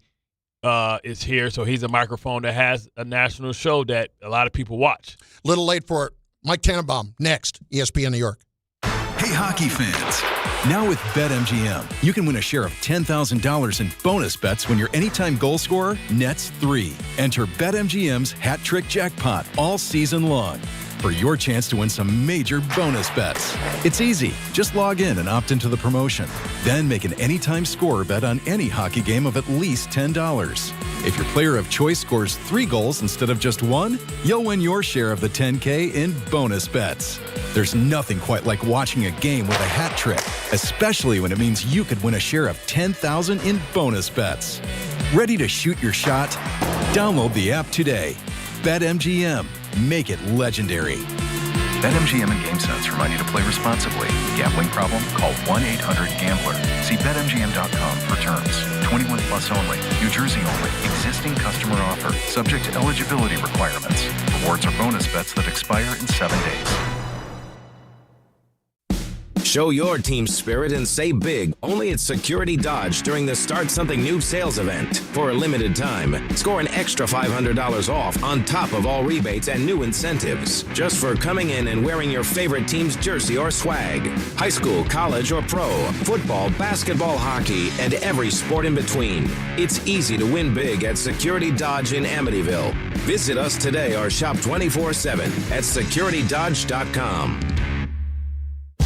Is here, so he's a microphone that has a national show that a lot of people watch. Little late for it. Mike Tannenbaum, next, ESPN New York. Hey, hockey fans. Now with BetMGM, you can win a share of $10,000 in bonus bets when your anytime goal scorer nets 3. Enter BetMGM's Hat Trick Jackpot all season long for your chance to win some major bonus bets. It's easy. Just log in and opt into the promotion. Then make an anytime scorer bet on any hockey game of at least $10. If your player of choice scores 3 goals instead of just 1, you'll win your share of the $10K in bonus bets. There's nothing quite like watching a game with a hat trick, especially when it means you could win a share of $10,000 in bonus bets. Ready to shoot your shot? Download the app today. BetMGM. Make it legendary. BetMGM and GameSense remind you to play responsibly. Gambling problem? Call 1-800-GAMBLER. See BetMGM.com for terms. 21 plus only. New Jersey only. Existing customer offer. Subject to eligibility requirements. Rewards are bonus bets that expire in 7 days. Show your team spirit and save big only at Security Dodge during the Start Something New sales event. For a limited time, score an extra $500 off on top of all rebates and new incentives, just for coming in and wearing your favorite team's jersey or swag. High school, college, or pro, football, basketball, hockey, and every sport in between. It's easy to win big at Security Dodge in Amityville. Visit us today or shop 24/7 at securitydodge.com.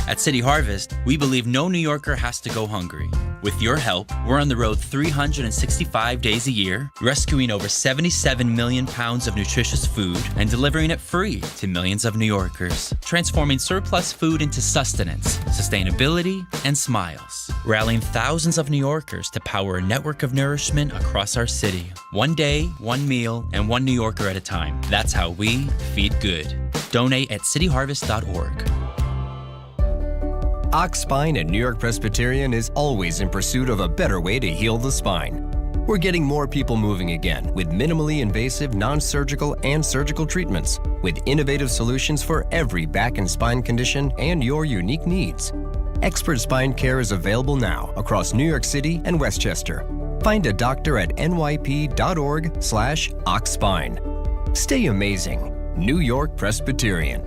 At City Harvest, we believe no New Yorker has to go hungry. With your help, we're on the road 365 days a year, rescuing over 77 million pounds of nutritious food and delivering it free to millions of New Yorkers, transforming surplus food into sustenance, sustainability, and smiles, rallying thousands of New Yorkers to power a network of nourishment across our city. One day, one meal, and one New Yorker at a time. That's how we feed good. Donate at cityharvest.org. Ox Spine and New York Presbyterian is always in pursuit of a better way to heal the spine. We're getting more people moving again with minimally invasive, non-surgical, and surgical treatments with innovative solutions for every back and spine condition and your unique needs. Expert spine care is available now across New York City and Westchester. Find a doctor at nyp.org/oxspine. Stay amazing. New York Presbyterian.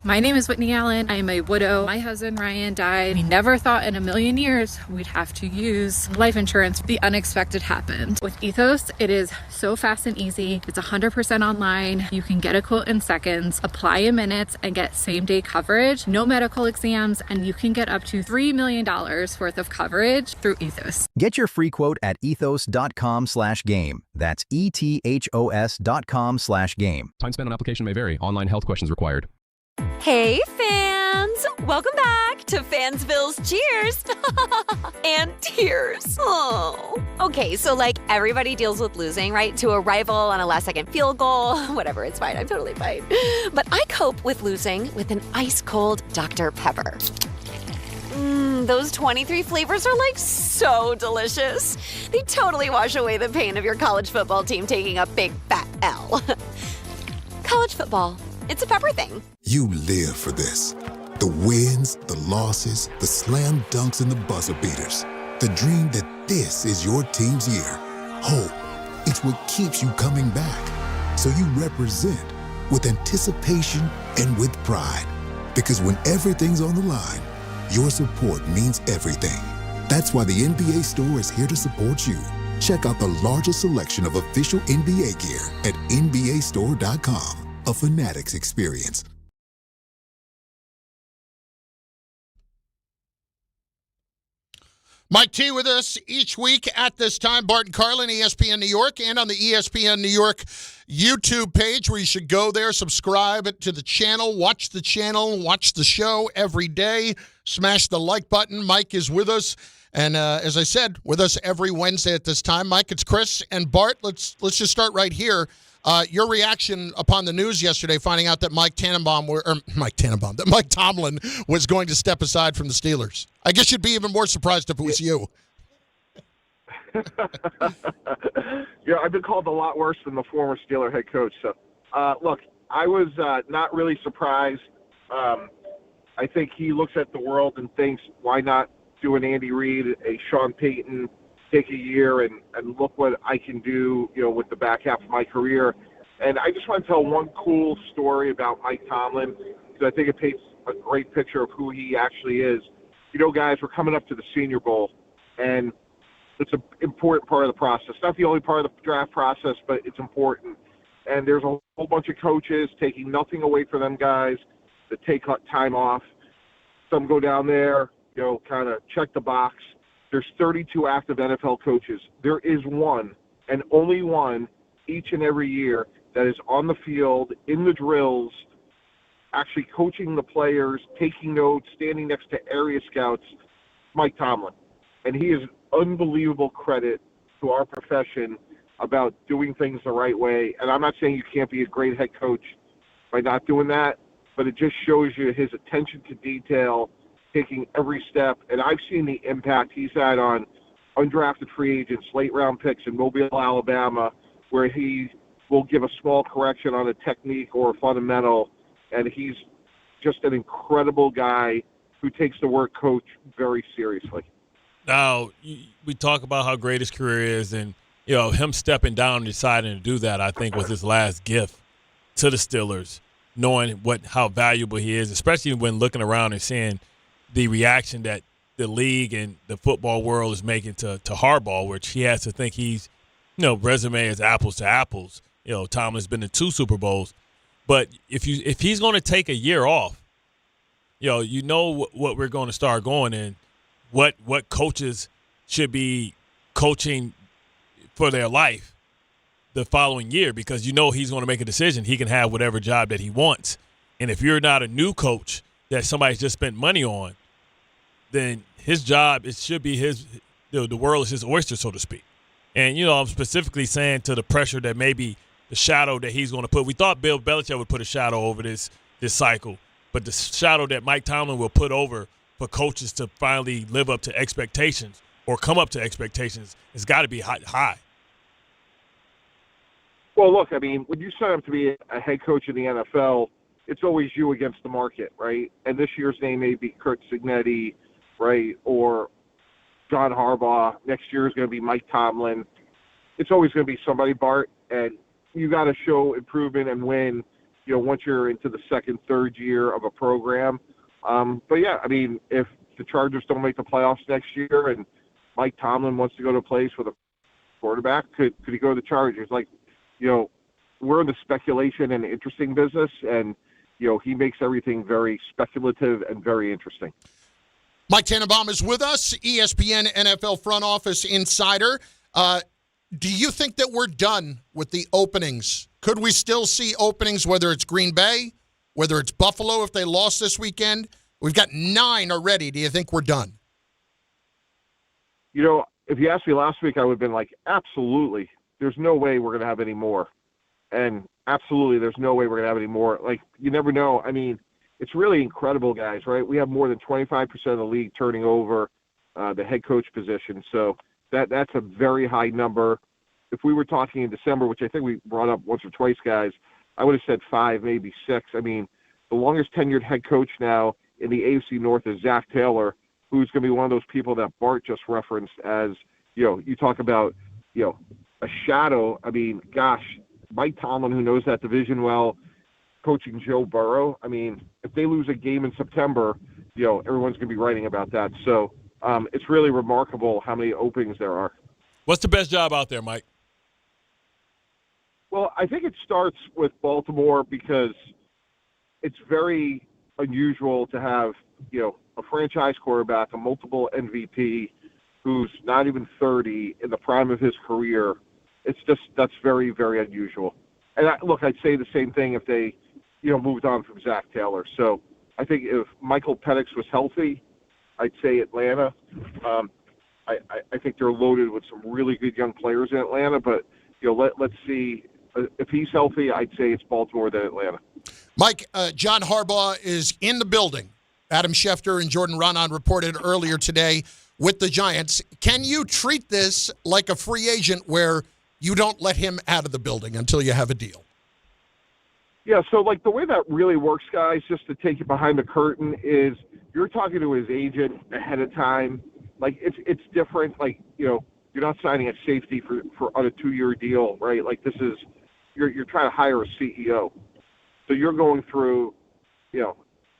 My name is Whitney Allen. I am a widow. My husband, Ryan, died. We never thought in a million years we'd have to use life insurance. The unexpected happened. With Ethos, it is so fast and easy. It's 100% online. You can get a quote in seconds, apply in minutes, and get same-day coverage. No medical exams, and you can get up to $3 million worth of coverage through Ethos. Get your free quote at ethos.com/game. That's ETHOS.com/game. Time spent on application may vary. Online health questions required. Hey, fans! Welcome back to Fansville's Cheers and Tears. Oh. Okay, so like everybody deals with losing, right? To a rival on a last-second field goal. Whatever, it's fine. I'm totally fine. But I cope with losing with an ice-cold Dr. Pepper. Those 23 flavors are like so delicious. They totally wash away the pain of your college football team taking a big fat L. College football. It's a Pepper thing. You live for this. The wins, the losses, the slam dunks, and the buzzer beaters. The dream that this is your team's year. Hope. It's what keeps you coming back. So you represent with anticipation and with pride. Because when everything's on the line, your support means everything. That's why the NBA Store is here to support you. Check out the largest selection of official NBA gear at NBAstore.com. A Fanatics experience. Mike T with us each week at this time. Bart Carlin, ESPN New York, and on the ESPN New York YouTube page, where you should go there, subscribe to the channel, watch the show every day. Smash the like button. Mike is with us, and as I said, with us every Wednesday at this time. Mike, it's Chris and Bart. Let's just start right here. Your reaction upon the news yesterday, finding out that Mike Tomlin was going to step aside from the Steelers. I guess you'd be even more surprised if it was you. Yeah, I've been called a lot worse than the former Steeler head coach. So, look, I was not really surprised. I think he looks at the world and thinks, why not do an Andy Reid, a Sean Payton, take a year and look what I can do, with the back half of my career. And I just want to tell one cool story about Mike Tomlin, because I think it paints a great picture of who he actually is. Guys, we're coming up to the Senior Bowl, and it's an important part of the process. Not the only part of the draft process, but it's important. And there's a whole bunch of coaches taking nothing away from them guys that take time off. Some go down there, kind of check the box. There's 32 active NFL coaches. There is one, and only one, each and every year that is on the field, in the drills, actually coaching the players, taking notes, standing next to area scouts, Mike Tomlin. And he is unbelievable credit to our profession about doing things the right way. And I'm not saying you can't be a great head coach by not doing that, but it just shows you his attention to detail, taking every step. And I've seen the impact he's had on undrafted free agents, late round picks in Mobile, Alabama, where he will give a small correction on a technique or a fundamental. And he's just an incredible guy who takes the word coach very seriously. Now, we talk about how great his career is, and, him stepping down and deciding to do that, I think, was his last gift to the Steelers, knowing how valuable he is, especially when looking around and seeing the reaction that the league and the football world is making to Harbaugh, which he has to think he's, resume is apples to apples. Tomlin's been in 2 Super Bowls. But if he's going to take a year off, you know what we're going to start going in, what coaches should be coaching for their life the following year, because you know he's going to make a decision. He can have whatever job that he wants. And if you're not a new coach that somebody's just spent money on, then his job, it should be his – the world is his oyster, so to speak. And, I'm specifically saying to the pressure that maybe the shadow that he's going to put – we thought Bill Belichick would put a shadow over this cycle, but the shadow that Mike Tomlin will put over for coaches to finally live up to expectations or come up to expectations has got to be high. Well, look, I mean, when you sign up to be a head coach in the NFL, it's always you against the market, right? And this year's name may be Kurt Signetti, right, or John Harbaugh. Next year is going to be Mike Tomlin. It's always going to be somebody, Bart, and you got to show improvement and win, once you're into the second, third year of a program. But, yeah, I mean, if the Chargers don't make the playoffs next year and Mike Tomlin wants to go to a place with a quarterback, could he go to the Chargers? Like, we're in the speculation and interesting business, and, he makes everything very speculative and very interesting. Mike Tannenbaum is with us, ESPN NFL front office insider. Do you think that we're done with the openings? Could we still see openings, whether it's Green Bay, whether it's Buffalo if they lost this weekend? We've got 9 already. Do you think we're done? If you asked me last week, I would have been like, absolutely. There's no way we're going to have any more. And absolutely, there's no way we're going to have any more. Like, you never know. I mean, it's really incredible, guys, right? We have more than 25% of the league turning over the head coach position. So that's a very high number. If we were talking in December, which I think we brought up once or twice, guys, I would have said 5, maybe 6. I mean, the longest tenured head coach now in the AFC North is Zach Taylor, who's going to be one of those people that Bart just referenced as, you talk about, a shadow. I mean, gosh, Mike Tomlin, who knows that division well, coaching Joe Burrow. I mean, if they lose a game in September, everyone's going to be writing about that. So it's really remarkable how many openings there are. What's the best job out there, Mike? Well, I think it starts with Baltimore because it's very unusual to have, a franchise quarterback, a multiple MVP, who's not even 30 in the prime of his career. That's very, very unusual. And I'd say the same thing if they, moved on from Zach Taylor. So I think if Michael Penix was healthy, I'd say Atlanta. I think they're loaded with some really good young players in Atlanta, but let's see. If he's healthy, I'd say it's Baltimore than Atlanta. Mike, John Harbaugh is in the building. Adam Schefter and Jordan Raanan reported earlier today with the Giants. Can you treat this like a free agent where you don't let him out of the building until you have a deal? Yeah, so the way that really works, guys, just to take you behind the curtain, is you're talking to his agent ahead of time. It's different. You're not signing a safety for on a 2-year deal, right? This is you're trying to hire a CEO. So you're going through,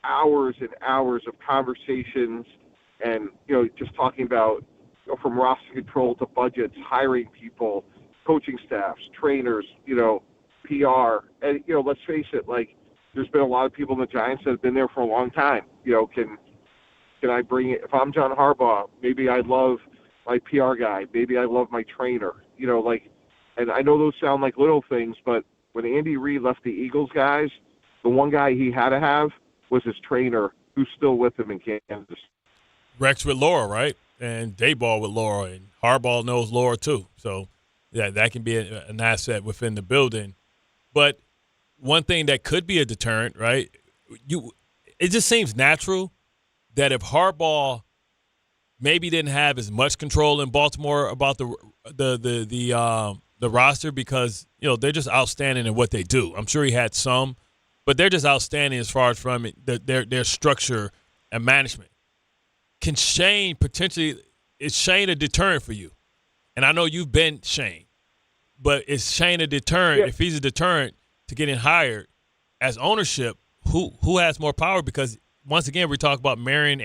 hours and hours of conversations and, just talking about from roster control to budgets, hiring people, coaching staffs, trainers, PR. And, let's face it, there's been a lot of people in the Giants that have been there for a long time. Can I bring it? If I'm John Harbaugh, maybe I love my PR guy. Maybe I love my trainer. And I know those sound like little things, but when Andy Reid left the Eagles, guys, the one guy he had to have was his trainer, who's still with him in Kansas. Rex with Laura, right? And Dayball with Laura, and Harbaugh knows Laura too. So, yeah, that can be an asset within the building. But one thing that could be a deterrent, right? It just seems natural that if Harbaugh maybe didn't have as much control in Baltimore about the roster, because they're just outstanding in what they do. I'm sure he had some, but they're just outstanding as far as from their structure and management. Can Shane is Shane a deterrent for you? And I know you've been Shane, but is Shane a deterrent? Yeah. If he's a deterrent to getting hired as ownership, who has more power? Because once again, we talk about marrying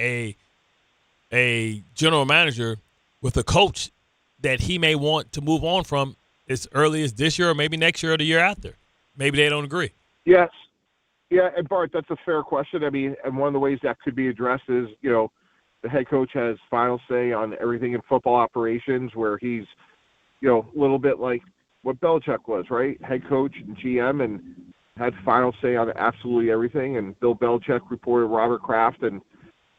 a general manager with a coach that he may want to move on from as early as this year or maybe next year or the year after. Maybe they don't agree. Yes. Yeah, and Bart, that's a fair question. I mean, and one of the ways that could be addressed is, the head coach has final say on everything in football operations, where he's, a little bit like what Belichick was, right? Head coach and GM, and had final say on absolutely everything. And Bill Belichick reported Robert Kraft, and,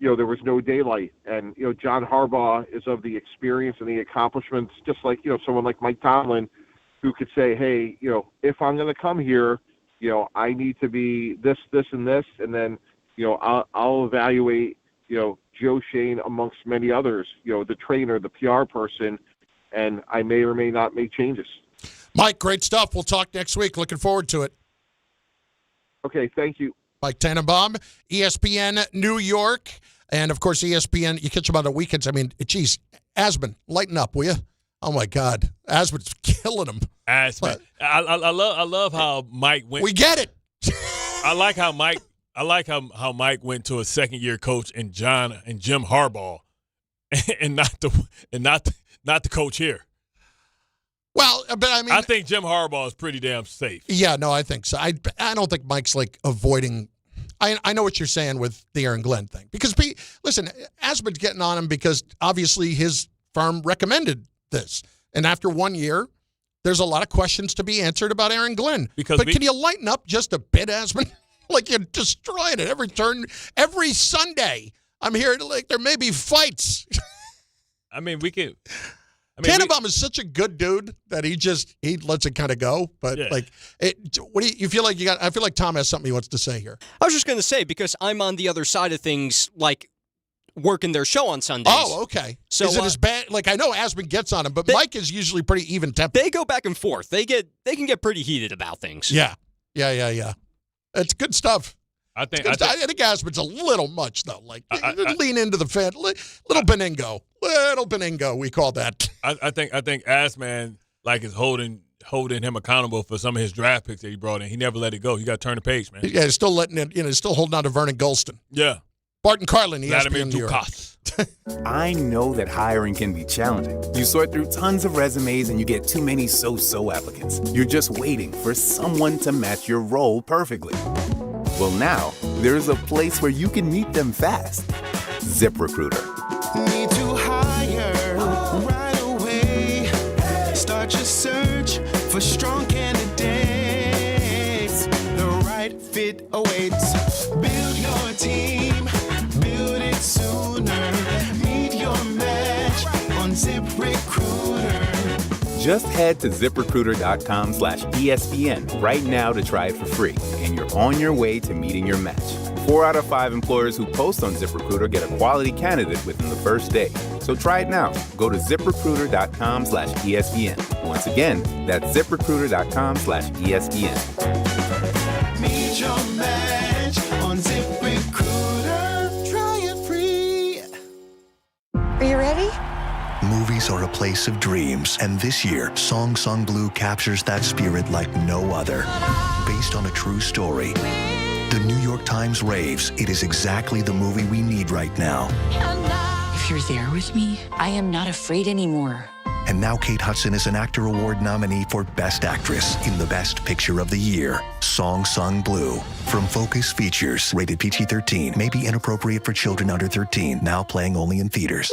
there was no daylight. And, John Harbaugh is of the experience and the accomplishments, just like, someone like Mike Tomlin, who could say, hey, if I'm going to come here, I need to be this, and this, and then, I'll evaluate, Joe Shane amongst many others, the trainer, the PR person, and I may or may not make changes. Mike, great stuff. We'll talk next week. Looking forward to it. Okay, thank you. Mike Tannenbaum, ESPN New York, and, of course, ESPN, you catch him on the weekends. I mean, geez, Asman, lighten up, will you? Oh, my God. Asman's killing him. Asman. I love how Mike went. We get it. I like how Mike went to a second-year coach in Jim Harbaugh, and not the coach here. Well, but I mean, I think Jim Harbaugh is pretty damn safe. Yeah, no, I think so. I don't think Mike's like avoiding. I know what you're saying with the Aaron Glenn thing, because listen, Asman's getting on him because obviously his firm recommended this, and after 1 year, there's a lot of questions to be answered about Aaron Glenn. But can you lighten up just a bit, Asman? Like, you're destroying it every turn, every Sunday. I'm here to, like, there may be fights. I mean, we could. Tannenbaum is such a good dude that he lets it kind of go. But what do you feel like you got? I feel like Tom has something he wants to say here. I was just going to say, because I'm on the other side of things, like working their show on Sundays. Oh, okay. So is it as bad? Like, I know Asman gets on him, but Mike is usually pretty even tempered. They go back and forth. They can get pretty heated about things. Yeah. It's good stuff. I think Asman's a little much, though. Like, lean into the fan. Little Beningo, we call that. I think Asman, like, is holding him accountable for some of his draft picks that he brought in. He never let it go. You got to turn the page, man. Yeah, he's still letting it. He's still holding on to Vernon Golston. Yeah. Bart Carlin, ESPN New York. I know that hiring can be challenging. You sort through tons of resumes and you get too many so-so applicants. You're just waiting for someone to match your role perfectly. Well, now, there's a place where you can meet them fast. ZipRecruiter. Need to hire right away. Start your search for strong candidates. The right fit awaits. Build your team. Build it sooner. Meet your match on ZipRecruiter. Just head to ZipRecruiter.com/ESPN right now to try it for free, and you're on your way to meeting your match. 4 out of 5 employers who post on ZipRecruiter get a quality candidate within the first day. So try it now. Go to ZipRecruiter.com/ESPN. Once again, that's ZipRecruiter.com/ESPN. Meet your match on ZipRecruiter. Try it free. Are you ready? Movies are a place of dreams, and this year, Song Sung Blue captures that spirit like no other. Based on a true story, the New York Times raves it is exactly the movie we need right now. If you're there with me, I am not afraid anymore. And now Kate Hudson is an Actor Award nominee for Best Actress in the Best Picture of the Year, Song Sung Blue. From Focus Features, rated PG-13, may be inappropriate for children under 13, now playing only in theaters.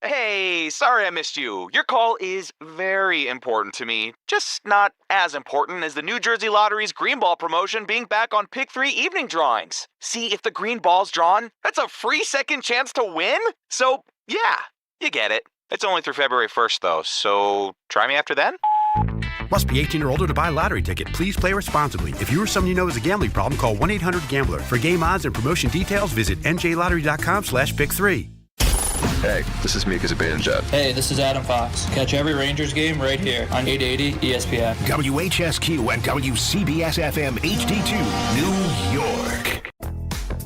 Hey, sorry I missed you. Your call is very important to me. Just not as important as the New Jersey Lottery's Green Ball promotion being back on Pick 3 evening drawings. See, if the green ball's drawn, that's a free second chance to win? So, yeah, you get it. It's only through February 1st, though, so try me after then? Must be 18 or older to buy a lottery ticket. Please play responsibly. If you or someone you know has a gambling problem, call 1-800-GAMBLER. For game odds and promotion details, visit njlottery.com/pick3. Hey, this is Mika Zibanejad. Hey, this is Adam Fox. Catch every Rangers game right here on 880 ESPN. WHSQ and WCBS-FM HD2, New York.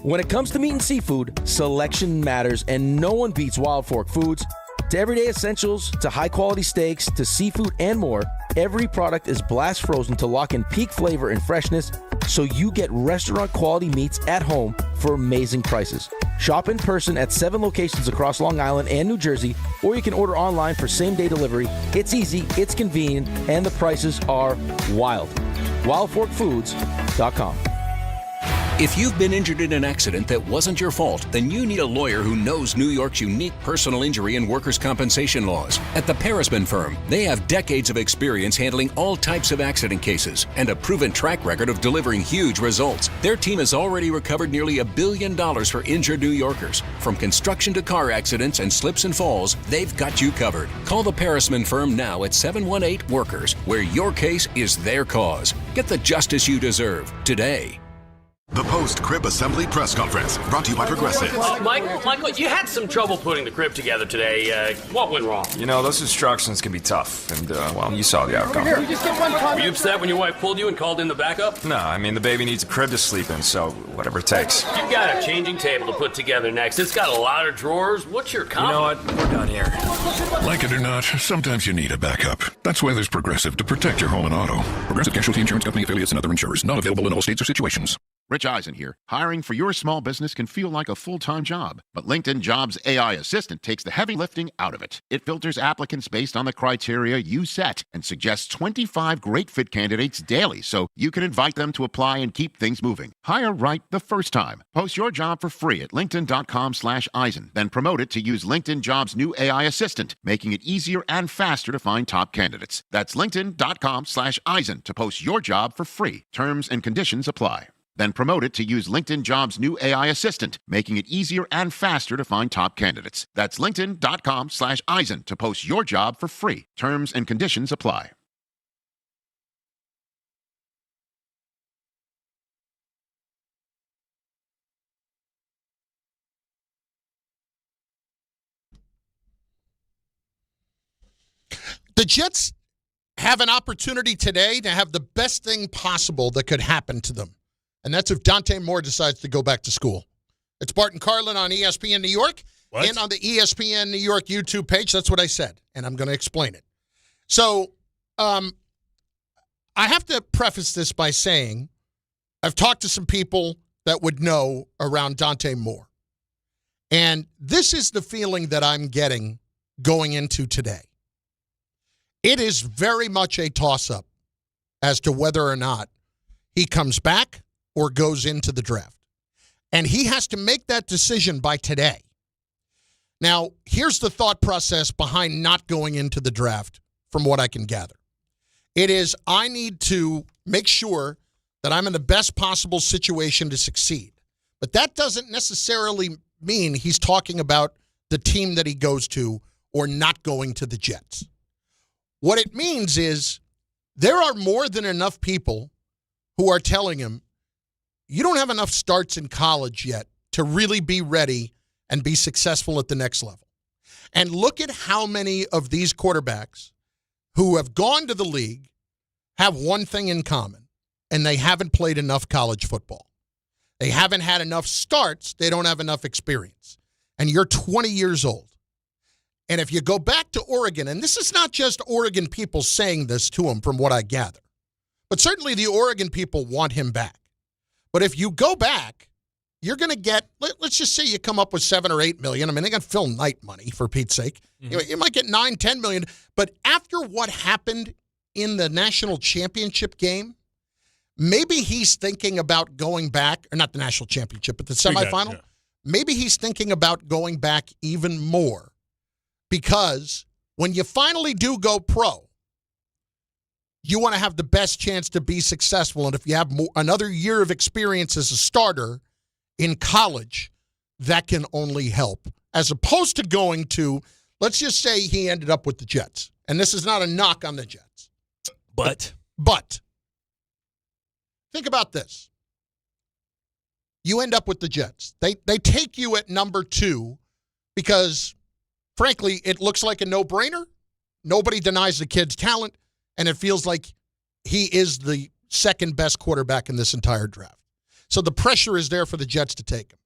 When it comes to meat and seafood, selection matters, and no one beats Wild Fork Foods. To everyday essentials, to high-quality steaks, to seafood and more, every product is blast frozen to lock in peak flavor and freshness, so you get restaurant-quality meats at home for amazing prices. Shop in person at 7 locations across Long Island and New Jersey, or you can order online for same-day delivery. It's easy, it's convenient, and the prices are wild. WildForkFoods.com. If you've been injured in an accident that wasn't your fault, then you need a lawyer who knows New York's unique personal injury and workers' compensation laws. At the Parisman Firm, they have decades of experience handling all types of accident cases and a proven track record of delivering huge results. Their team has already recovered nearly $1 billion for injured New Yorkers. From construction to car accidents and slips and falls, they've got you covered. Call the Parisman Firm now at 718-WORKERS, where your case is their cause. Get the justice you deserve today. The post-crib assembly press conference, brought to you by Progressive. Michael, you had some trouble putting the crib together today. What went wrong? You know, those instructions can be tough, and, well, you saw the outcome. Were you upset when your wife pulled you and called in the backup? No, I mean, the baby needs a crib to sleep in, so whatever it takes. You've got a changing table to put together next. It's got a lot of drawers. What's your comment? You know what? We're done here. Like it or not, sometimes you need a backup. That's why there's Progressive to protect your home and auto. Progressive Casualty Insurance Company affiliates and other insurers. Not available in all states or situations. Rich Eisen here. Hiring for your small business can feel like a full-time job, but LinkedIn Jobs AI Assistant takes the heavy lifting out of it. It filters applicants based on the criteria you set and suggests 25 great fit candidates daily, so you can invite them to apply and keep things moving. Hire right the first time. Post your job for free at linkedin.com/Eisen, then promote it to use LinkedIn Jobs' new AI Assistant, making it easier and faster to find top candidates. That's linkedin.com/Eisen to post your job for free. Terms and conditions apply. Then promote it to use LinkedIn Jobs' new AI Assistant, making it easier and faster to find top candidates. That's linkedin.com/Eisen to post your job for free. Terms and conditions apply. The Jets have an opportunity today to have the best thing possible that could happen to them. And that's if Dante Moore decides to go back to school. It's Bart Carlin on ESPN New York and on the ESPN New York YouTube page. That's what I said, and I'm going to explain it. So I have to preface this by saying I've talked to some people that would know around Dante Moore. And this is the feeling that I'm getting going into today. It is very much a toss-up as to whether or not he comes back or goes into the draft. And he has to make that decision by today. Now, here's the thought process behind not going into the draft from what I can gather. It is, I need to make sure that I'm in the best possible situation to succeed. But that doesn't necessarily mean he's talking about the team that he goes to or not going to the Jets. What it means is there are more than enough people who are telling him, you don't have enough starts in college yet to really be ready and be successful at the next level. And look at how many of these quarterbacks who have gone to the league have one thing in common, and they haven't played enough college football. They haven't had enough starts. They don't have enough experience. And you're 20 years old. And if you go back to Oregon, and this is not just Oregon people saying this to him from what I gather, but certainly the Oregon people want him back. But if you go back, you're going to get, let's just say you come up with $7 or $8 million. I mean, they got Phil Knight money, for Pete's sake. Mm-hmm. You might get $9, $10 million. But after what happened in the national championship game, maybe he's thinking about going back, or not the national championship, but the semifinal. Yeah. Maybe he's thinking about going back even more. Because when you finally do go pro, you want to have the best chance to be successful. And if you have another year of experience as a starter in college, that can only help. As opposed to going to, let's just say he ended up with the Jets. And this is not a knock on the Jets. But think about this. You end up with the Jets. They take you at number 2 because, frankly, it looks like a no-brainer. Nobody denies the kid's talent. And it feels like he is the second best quarterback in this entire draft. So the pressure is there for the Jets to take him.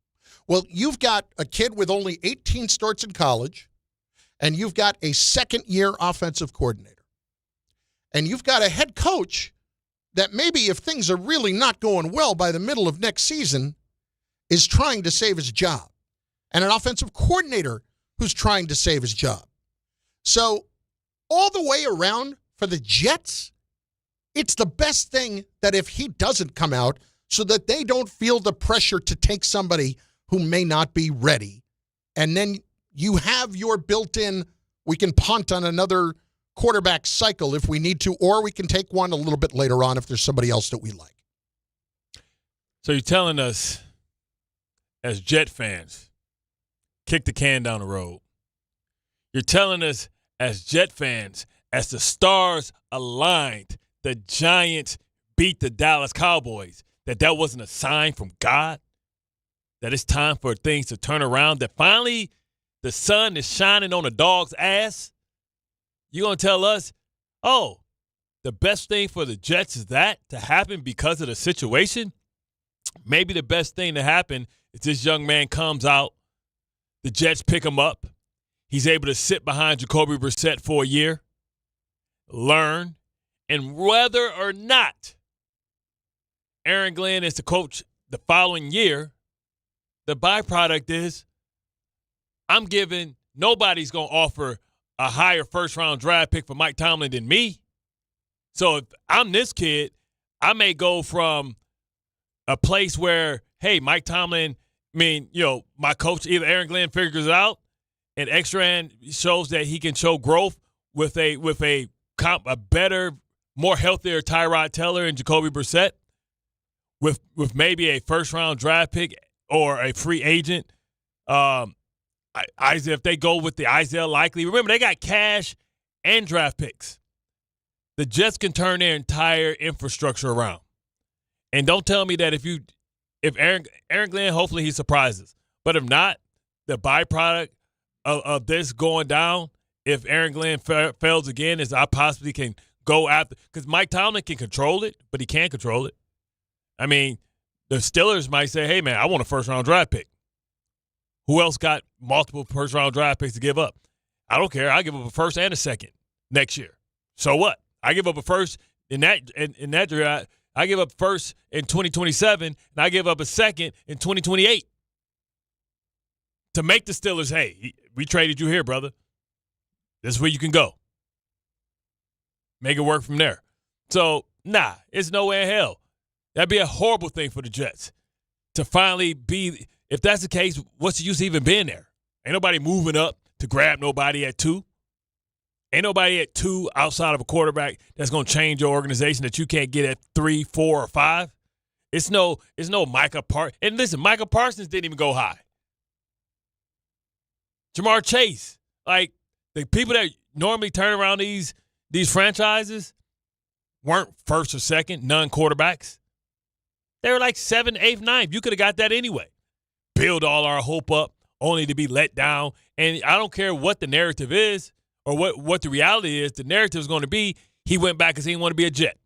Well, you've got a kid with only 18 starts in college, and you've got a second-year offensive coordinator. And you've got a head coach that maybe if things are really not going well by the middle of next season is trying to save his job. And an offensive coordinator who's trying to save his job. So all the way around, for the Jets, it's the best thing that if he doesn't come out, so that they don't feel the pressure to take somebody who may not be ready. And then you have your built-in, we can punt on another quarterback cycle if we need to, or we can take one a little bit later on if there's somebody else that we like. So you're telling us, as Jet fans, kick the can down the road. You're telling us, as Jet fans, as the stars aligned, the Giants beat the Dallas Cowboys, that wasn't a sign from God, that it's time for things to turn around, that finally the sun is shining on a dog's ass? You're going to tell us, oh, the best thing for the Jets is that to happen because of the situation? Maybe the best thing to happen is this young man comes out, the Jets pick him up, he's able to sit behind Jacoby Brissett for a year, learn, and whether or not Aaron Glenn is the coach the following year, the byproduct is nobody's going to offer a higher first-round draft pick for Mike Tomlin than me. So if I'm this kid, I may go from a place where, hey, Mike Tomlin, my coach, either Aaron Glenn figures it out and X-Ran shows that he can show growth with a better, more healthier Tyrod Taylor and Jacoby Brissett, with maybe a first-round draft pick or a free agent. If they go with the Isaiah Likely, remember, they got cash and draft picks. The Jets can turn their entire infrastructure around. And don't tell me that if Aaron Glenn, hopefully he surprises. But if not, the byproduct of this going down, if Aaron Glenn fails again, is I possibly can go after, because Mike Tomlin can control it, but he can't control it. I mean, the Steelers might say, hey, man, I want a first-round draft pick. Who else got multiple first-round draft picks to give up? I don't care. I give up a first and a second next year. So what? I give up a first in that draft. I give up first in 2027, and I give up a second in 2028 to make the Steelers, hey, we traded you here, brother. This is where you can go. Make it work from there. So, it's no way in hell. That'd be a horrible thing for the Jets to finally be. If that's the case, what's the use of even being there? Ain't nobody moving up to grab nobody at 2. Ain't nobody at 2 outside of a quarterback that's going to change your organization that you can't get at 3, 4, or 5. It's no Micah Parsons. And listen, Micah Parsons didn't even go high. Jamar Chase, like the people that normally turn around these franchises weren't first or second, none quarterbacks. They were like 7th, 8th, 9th. You could have got that anyway. Build all our hope up only to be let down. And I don't care what the narrative is or what the reality is. The narrative is going to be he went back because he didn't want to be a Jet,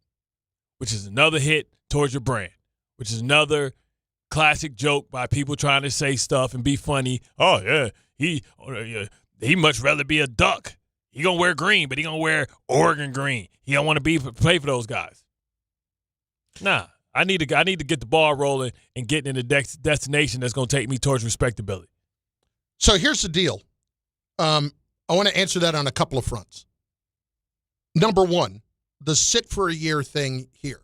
which is another hit towards your brand, which is another classic joke by people trying to say stuff and be funny. Oh, yeah, he much rather be a Duck. He going to wear green, but he going to wear Oregon green. He don't want to play for those guys. Nah. I need to get the ball rolling and get in the destination that's going to take me towards respectability. So here's the deal. I want to answer that on a couple of fronts. Number one, the sit for a year thing here.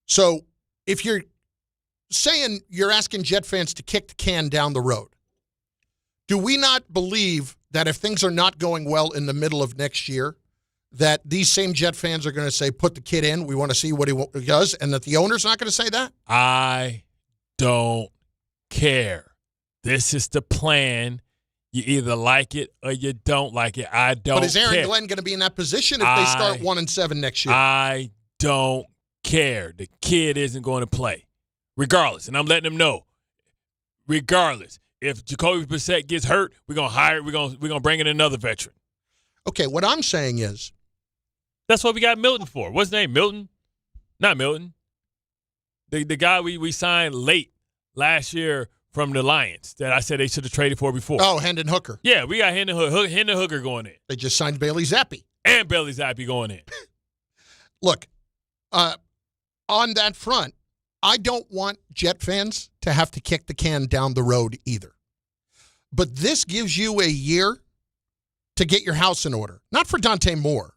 So if you're saying you're asking Jet fans to kick the can down the road, do we not believe that if things are not going well in the middle of next year, that these same Jet fans are going to say, put the kid in, we want to see what he does, and that the owner's not going to say that? I don't care. This is the plan. You either like it or you don't like it. I don't care. But is Aaron Glenn going to be in that position if they start 1-7 next year? I don't care. The kid isn't going to play. Regardless, and I'm letting him know. Regardless, if Jacoby Brissett gets hurt, we're going to hire, we're going to bring in another veteran. Okay, what I'm saying is, that's what we got Milton for. What's his name? Milton? Not Milton. The guy we signed late last year from the Lions that I said they should have traded for before. Oh, Hendon Hooker. Yeah, we got Hendon Hooker going in. They just signed Bailey Zappi. And Bailey Zappi going in. Look, on that front, I don't want Jet fans to have to kick the can down the road either. But this gives you a year to get your house in order. Not for Dante Moore.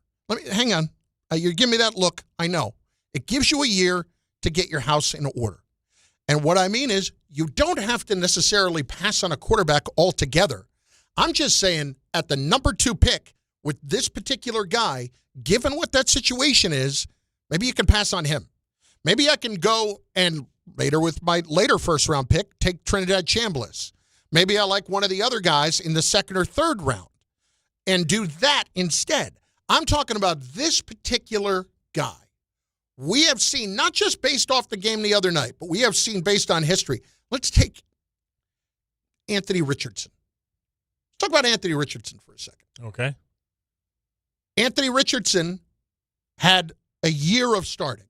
Hang on. You give me that look. I know. It gives you a year to get your house in order. And what I mean is you don't have to necessarily pass on a quarterback altogether. I'm just saying at the number 2 pick with this particular guy, given what that situation is, maybe you can pass on him. Maybe I can go and later with my later first-round pick, take Trinidad Chambliss. Maybe I like one of the other guys in the second or third round and do that instead. I'm talking about this particular guy. We have seen, not just based off the game the other night, but we have seen based on history. Let's take Anthony Richardson. Let's talk about Anthony Richardson for a second. Okay. Anthony Richardson had a year of starting,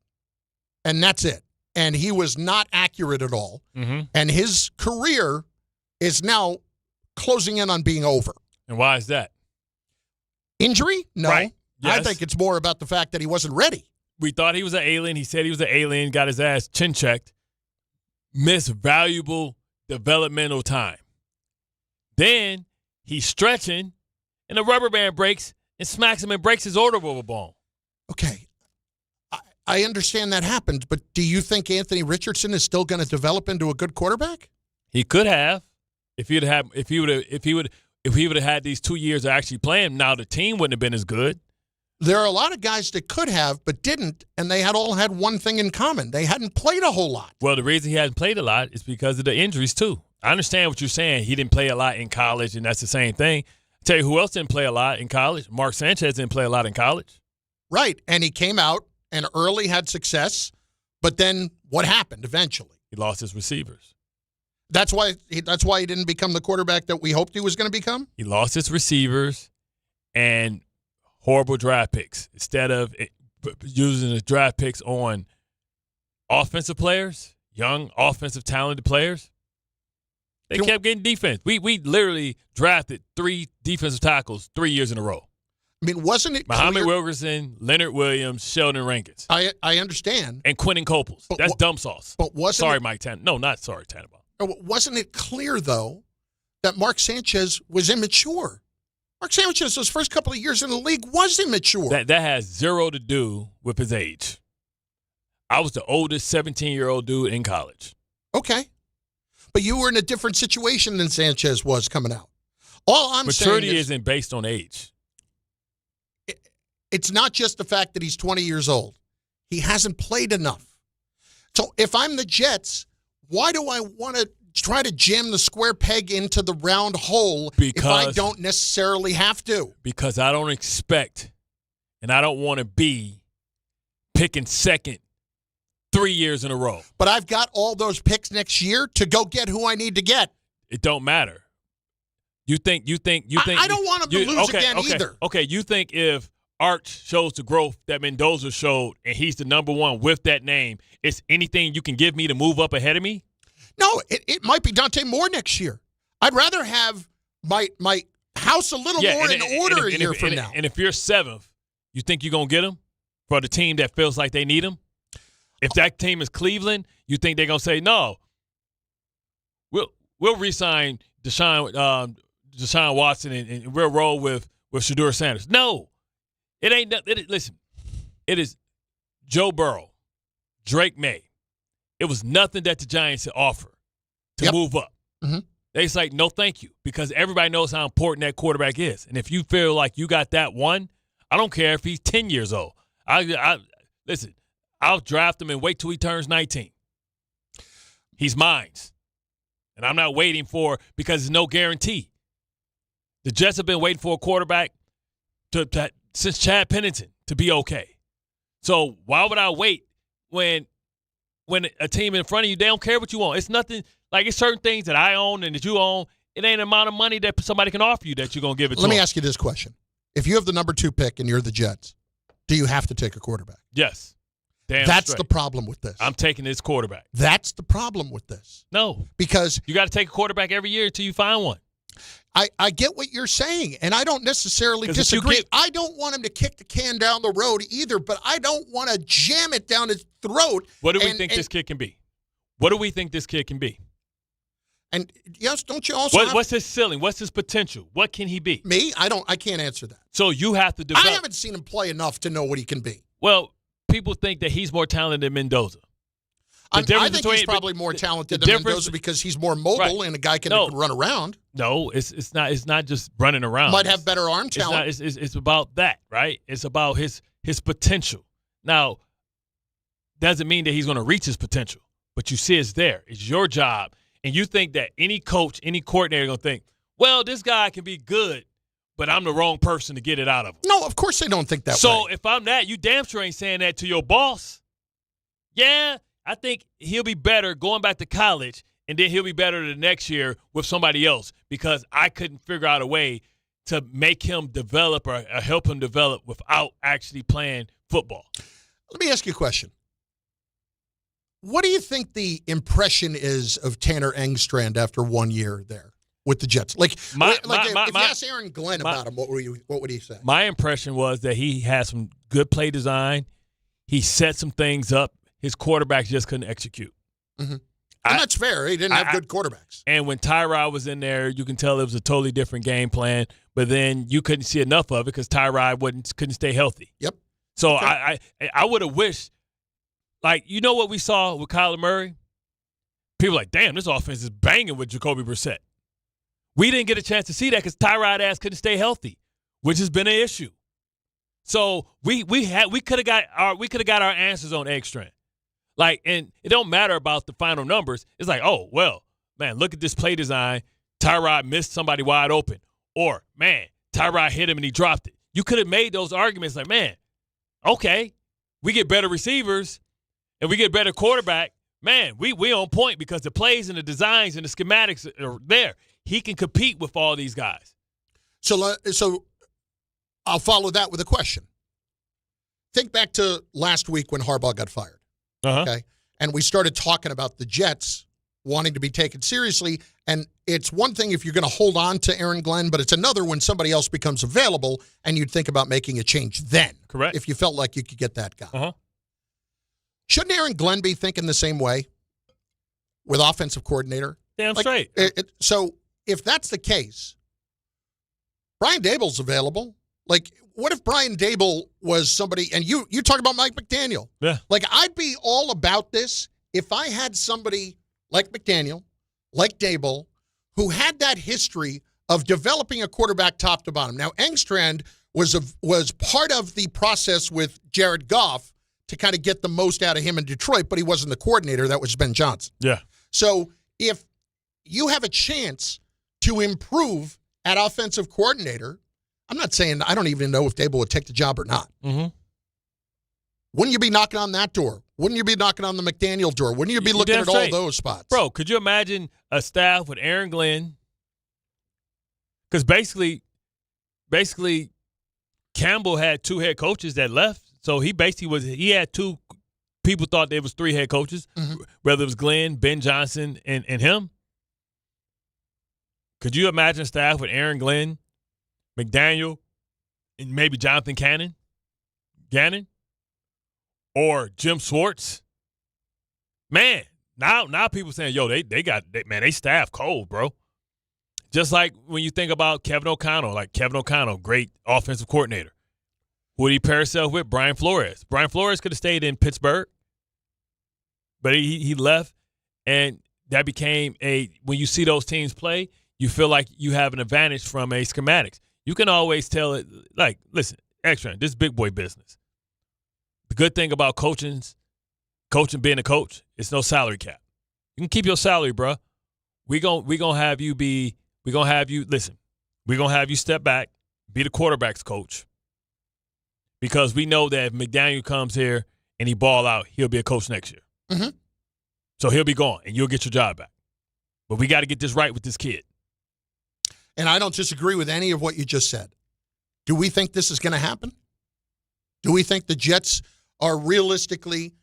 and that's it. And he was not accurate at all. Mm-hmm. And his career is now closing in on being over. And why is that? Injury? No. Right. Yes. I think it's more about the fact that he wasn't ready. We thought he was an alien. He said he was an alien, got his ass chin checked, missed valuable developmental time. Then he's stretching, and the rubber band breaks and smacks him and breaks his orbital bone. Okay. I understand that happened, but do you think Anthony Richardson is still going to develop into a good quarterback? He could have if he would have had these 2 years of actually playing. Now the team wouldn't have been as good. There are a lot of guys that could have but didn't, and they all had one thing in common. They hadn't played a whole lot. Well, the reason he hasn't played a lot is because of the injuries, too. I understand what you're saying. He didn't play a lot in college, and that's the same thing. I'll tell you who else didn't play a lot in college. Mark Sanchez didn't play a lot in college. Right, and he came out and early had success, but then what happened eventually? He lost his receivers. That's why he didn't become the quarterback that we hoped he was going to become? He lost his receivers and horrible draft picks. Instead of using the draft picks on offensive players, young offensive talented players, they kept getting defense. We literally drafted 3 defensive tackles 3 years in a row. I mean, wasn't it Muhammad clear? Wilkerson, Leonard Williams, Sheldon Rankins. I understand. And Quentin Coples. That's dumb sauce. But wasn't sorry, it, Mike Tannenbaum. No, not sorry, Tannenbaum. Wasn't it clear, though, that Mark Sanchez was immature? Mark Sanchez, those first couple of years in the league, was immature. That has zero to do with his age. I was the oldest 17-year-old dude in college. Okay. But you were in a different situation than Sanchez was coming out. All I'm saying is maturity isn't based on age. It's not just the fact that he's 20 years old. He hasn't played enough. So if I'm the Jets, why do I want to try to jam the square peg into the round hole if I don't necessarily have to? Because I don't expect and I don't want to be picking second 3 years in a row. But I've got all those picks next year to go get who I need to get. It don't matter. You think I don't want him to lose again either. Okay, you think if Arch shows the growth that Mendoza showed and he's the number one with that name, it's anything you can give me to move up ahead of me? No, it might be Dante Moore next year. I'd rather have my house a little more in order a year from now. And if you're 7th, you think you're going to get him for the team that feels like they need him? If that team is Cleveland, you think they're going to say, no, we'll re-sign Deshaun Watson and we'll roll with Shedeur Sanders. No. It ain't – listen, it is Joe Burrow, Drake May. It was nothing that the Giants had offered to move up. Mm-hmm. They say, no, thank you, because everybody knows how important that quarterback is. And if you feel like you got that one, I don't care if he's 10 years old. Listen, I'll draft him and wait till he turns 19. He's mine. And I'm not waiting because there's no guarantee. The Jets have been waiting for a quarterback since Chad Pennington to be okay. So why would I wait when a team in front of you, they don't care what you want? It's nothing like it's certain things that I own and that you own. It ain't the amount of money that somebody can offer you that you're going to give it to them. Let me ask you this question. If you have the number 2 pick and you're the Jets, do you have to take a quarterback? Yes. That's the problem with this. I'm taking this quarterback. That's the problem with this. No. Because you got to take a quarterback every year until you find one. I get what you're saying, and I don't necessarily disagree. I don't want him to kick the can down the road either, but I don't want to jam it down his throat. What do we think this kid can be? What do we think this kid can be? And yes, don't you also what's his ceiling? What's his potential? What can he be? Me? I can't answer that. So you have to develop. I haven't seen him play enough to know what he can be. Well, people think that he's more talented than Mendoza. I think he's probably more talented than Mendoza because he's more mobile and a guy can run around. No, it's not just running around. Might have better arm talent. It's about that, right? It's about his potential. Now, doesn't mean that he's going to reach his potential, but you see it's there. It's your job. And you think that any coach, any coordinator is going to think, well, this guy can be good, but I'm the wrong person to get it out of him. No, of course they don't think that way. So if I'm that, you damn sure ain't saying that to your boss. Yeah, I think he'll be better going back to college, and then he'll be better the next year with somebody else because I couldn't figure out a way to make him develop or help him develop without actually playing football. Let me ask you a question. What do you think the impression is of Tanner Engstrand after 1 year there with the Jets? If you ask Aaron Glenn about him, what would he say? My impression was that he had some good play design. He set some things up. His quarterbacks just couldn't execute. Mm-hmm. And that's fair. He didn't have good quarterbacks. And when Tyrod was in there, you can tell it was a totally different game plan. But then you couldn't see enough of it because Tyrod couldn't stay healthy. Yep. So okay. I would have wished, you know what we saw with Kyler Murray? People are like, damn, this offense is banging with Jacoby Brissett. We didn't get a chance to see that because Tyrod ass couldn't stay healthy, which has been an issue. So we could have got our answers on Engstrand. And it don't matter about the final numbers. It's like, oh, well, man, look at this play design. Tyrod missed somebody wide open. Or, man, Tyrod hit him and he dropped it. You could have made those arguments like, man, okay, we get better receivers and we get better quarterback. Man, we on point because the plays and the designs and the schematics are there. He can compete with all these guys. So I'll follow that with a question. Think back to last week when Harbaugh got fired. Uh-huh. Okay. And we started talking about the Jets wanting to be taken seriously. And it's one thing if you're going to hold on to Aaron Glenn, but it's another when somebody else becomes available and you'd think about making a change then. Correct. If you felt like you could get that guy. Uh-huh. Shouldn't Aaron Glenn be thinking the same way with offensive coordinator? Damn straight. So if that's the case, Brian Daboll's available. What if Brian Daboll was somebody, and you talk about Mike McDaniel. Yeah. I'd be all about this if I had somebody like McDaniel, like Daboll, who had that history of developing a quarterback top to bottom. Now, Engstrand was part of the process with Jared Goff to kind of get the most out of him in Detroit, but he wasn't the coordinator. That was Ben Johnson. Yeah. So if you have a chance to improve at offensive coordinator, I'm not saying I don't even know if Daboll would take the job or not. Mm-hmm. Wouldn't you be knocking on that door? Wouldn't you be knocking on the McDaniel door? Wouldn't you be looking at all those spots? Bro, could you imagine a staff with Aaron Glenn? Because basically Campbell had two head coaches that left. So he had two people thought there was three head coaches, whether it was Glenn, Ben Johnson, and him. Could you imagine a staff with Aaron Glenn, McDaniel, and maybe Jonathan Gannon, or Jim Schwartz? Man, now people saying, yo, they staff cold, bro. Just like when you think about Kevin O'Connell, great offensive coordinator. Who did he pair himself with? Brian Flores. Brian Flores could have stayed in Pittsburgh, but he left, and that became when you see those teams play, you feel like you have an advantage from a schematics. You can always tell it, listen, Engstrand, this is big boy business. The good thing about coaching being a coach, it's no salary cap. You can keep your salary, bro. We're gonna have you step back, be the quarterback's coach. Because we know that if McDaniel comes here and he ball out, he'll be a coach next year. Mm-hmm. So he'll be gone, and you'll get your job back. But we got to get this right with this kid. And I don't disagree with any of what you just said. Do we think this is going to happen? Do we think the Jets are realistically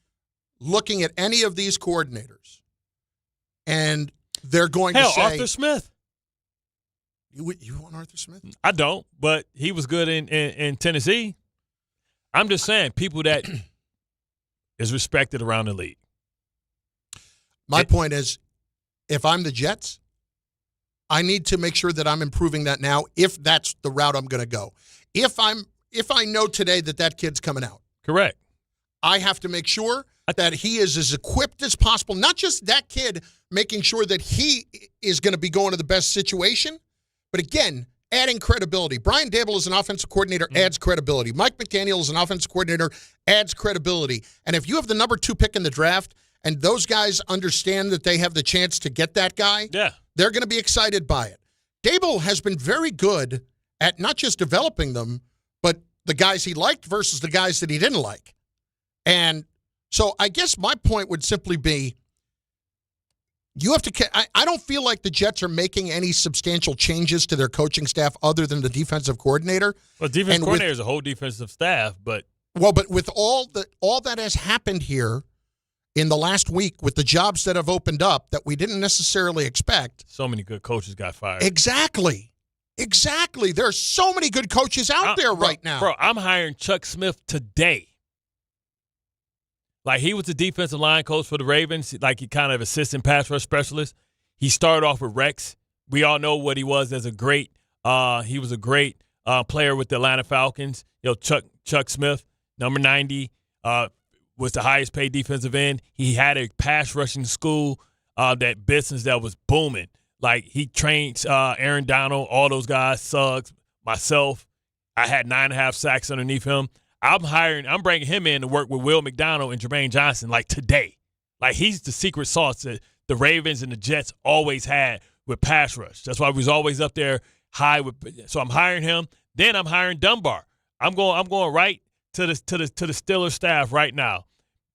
looking at any of these coordinators and they're going to say... Arthur Smith. You want Arthur Smith? I don't, but he was good in Tennessee. I'm just saying, people that is respected around the league. My point is, if I'm the Jets, I need to make sure that I'm improving that now if that's the route I'm going to go. If I know today that kid's coming out. Correct. I have to make sure that he is as equipped as possible. Not just that kid, making sure that he is going to be going to the best situation, but again, adding credibility. Brian Daboll as an offensive coordinator adds credibility. Mike McDaniel as an offensive coordinator adds credibility. And if you have the number 2 pick in the draft and those guys understand that they have the chance to get that guy, they're going to be excited by it. Daboll has been very good at not just developing them, but the guys he liked versus the guys that he didn't like. And so I guess my point would simply be, you have to. I don't feel like the Jets are making any substantial changes to their coaching staff other than the defensive coordinator. Well, defensive coordinator is a whole defensive staff, but with all that has happened here in the last week with the jobs that have opened up that we didn't necessarily expect. So many good coaches got fired. Exactly. There are so many good coaches out there right now. Bro, I'm hiring Chuck Smith today. Like, he was the defensive line coach for the Ravens, like he kind of assistant pass rush specialist. He started off with Rex. We all know what he was as a great he was a great player with the Atlanta Falcons. Chuck Smith, number 90, was the highest paid defensive end. He had a pass rushing school, that business that was booming. Like, he trained Aaron Donald, all those guys, Suggs, myself. I had 9.5 sacks underneath him. I'm bringing him in to work with Will McDonald and Jermaine Johnson, like, today. Like, he's the secret sauce that the Ravens and the Jets always had with pass rush. That's why we was always up there high with. So I'm hiring him. Then I'm hiring Dunbar. I'm going right to the Steelers staff right now.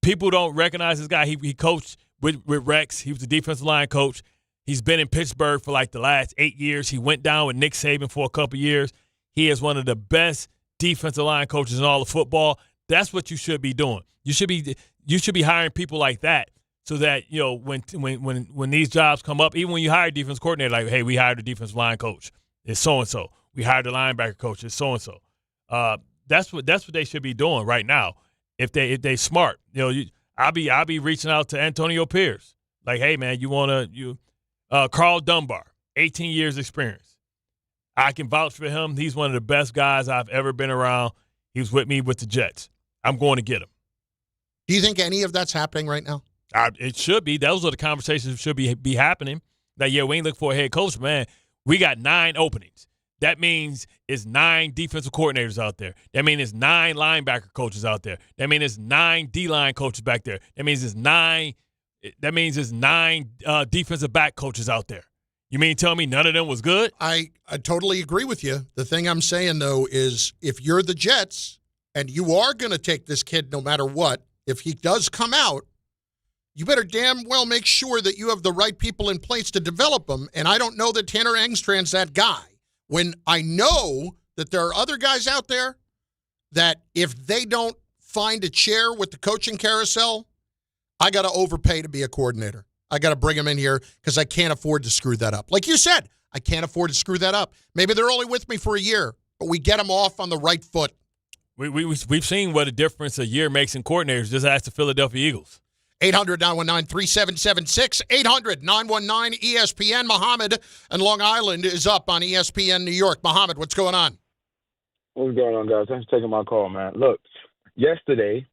People don't recognize this guy. He coached with Rex. He was the defensive line coach. He's been in Pittsburgh for like the last 8 years. He went down with Nick Saban for a couple years. He is one of the best defensive line coaches in all of football. That's what you should be doing. You should be hiring people like that, so that, you know, when these jobs come up, even when you hire a defense coordinator, like, hey, we hired a defensive line coach, it's so and so. We hired a linebacker coach, it's so and so. That's what they should be doing right now. If they smart, you know, I'll be reaching out to Antonio Pierce, like, hey man, Carl Dunbar, 18 years experience. I can vouch for him. He's one of the best guys I've ever been around. He was with me with the Jets. I'm going to get him. Do you think any of that's happening right now? It should be. Those are the conversations that should be happening. That, yeah, we ain't looking for a head coach, man. We got 9 openings. That means it's 9 defensive coordinators out there. That means it's 9 linebacker coaches out there. That means it's 9 D-line coaches back there. That means it's 9 defensive back coaches out there. You mean tell me none of them was good? I totally agree with you. The thing I'm saying, though, is if you're the Jets and you are going to take this kid no matter what, if he does come out, you better damn well make sure that you have the right people in place to develop him. And I don't know that Tanner Engstrand's that guy. When I know that there are other guys out there that if they don't find a chair with the coaching carousel, I got to overpay to be a coordinator. I got to bring them in here because I can't afford to screw that up. Like you said, I can't afford to screw that up. Maybe they're only with me for a year, but we get them off on the right foot. We've seen what a difference a year makes in coordinators. Just ask the Philadelphia Eagles. 800-919-3776, 800-919-ESPN. Muhammad in Long Island is up on ESPN New York. Muhammad, what's going on? What's going on, guys? Thanks for taking my call, man. Look, yesterday,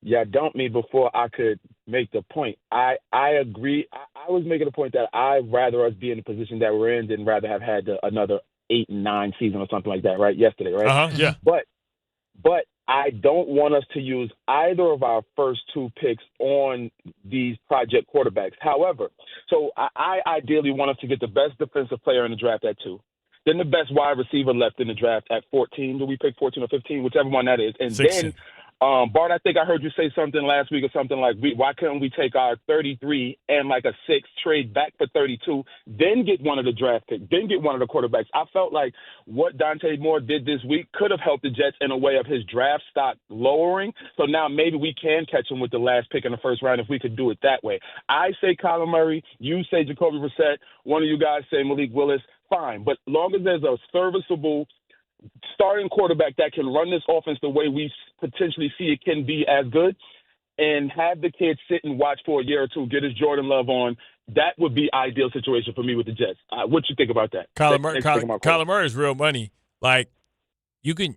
y'all dumped me before I could make the point. I agree. I was making a point that I'd rather us be in the position that we're in than rather have had another 8 and 9 season or something like that, right? Yesterday, right? Yeah. But I don't want us to use either of our first 2 picks on these project quarterbacks. However, so I ideally want us to get the best defensive player in the draft at 2. Then the best wide receiver left in the draft at 14. Do we pick 14 or 15? Whichever one that is. And 16. Then Bart, I think I heard you say something last week or something like, why couldn't we take our 33 and like a 6, trade back for 32, then get one of the draft picks, then get one of the quarterbacks? I felt like what Dante Moore did this week could have helped the Jets in a way of his draft stock lowering. So now maybe we can catch him with the last pick in the first round if we could do it that way. I say Kyler Murray, you say Jacoby Brissett, one of you guys say Malik Willis, fine. But long as there's a serviceable starting quarterback that can run this offense the way we potentially see it can be as good, and have the kid sit and watch for a year or 2, get his Jordan Love on, that would be ideal situation for me with the Jets. What you think about that? Kyler Murray is real money. Like, you can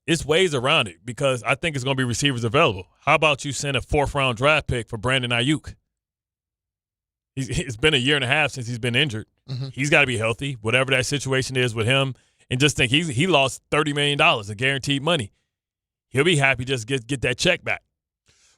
it's ways around it because I think it's going to be receivers available. How about you send a 4th-round draft pick for Brandon Ayuk? It's been a year and a half since he's been injured. Mm-hmm. He's got to be healthy, whatever that situation is with him. And just think he lost $30 million of guaranteed money. He'll be happy just get that check back.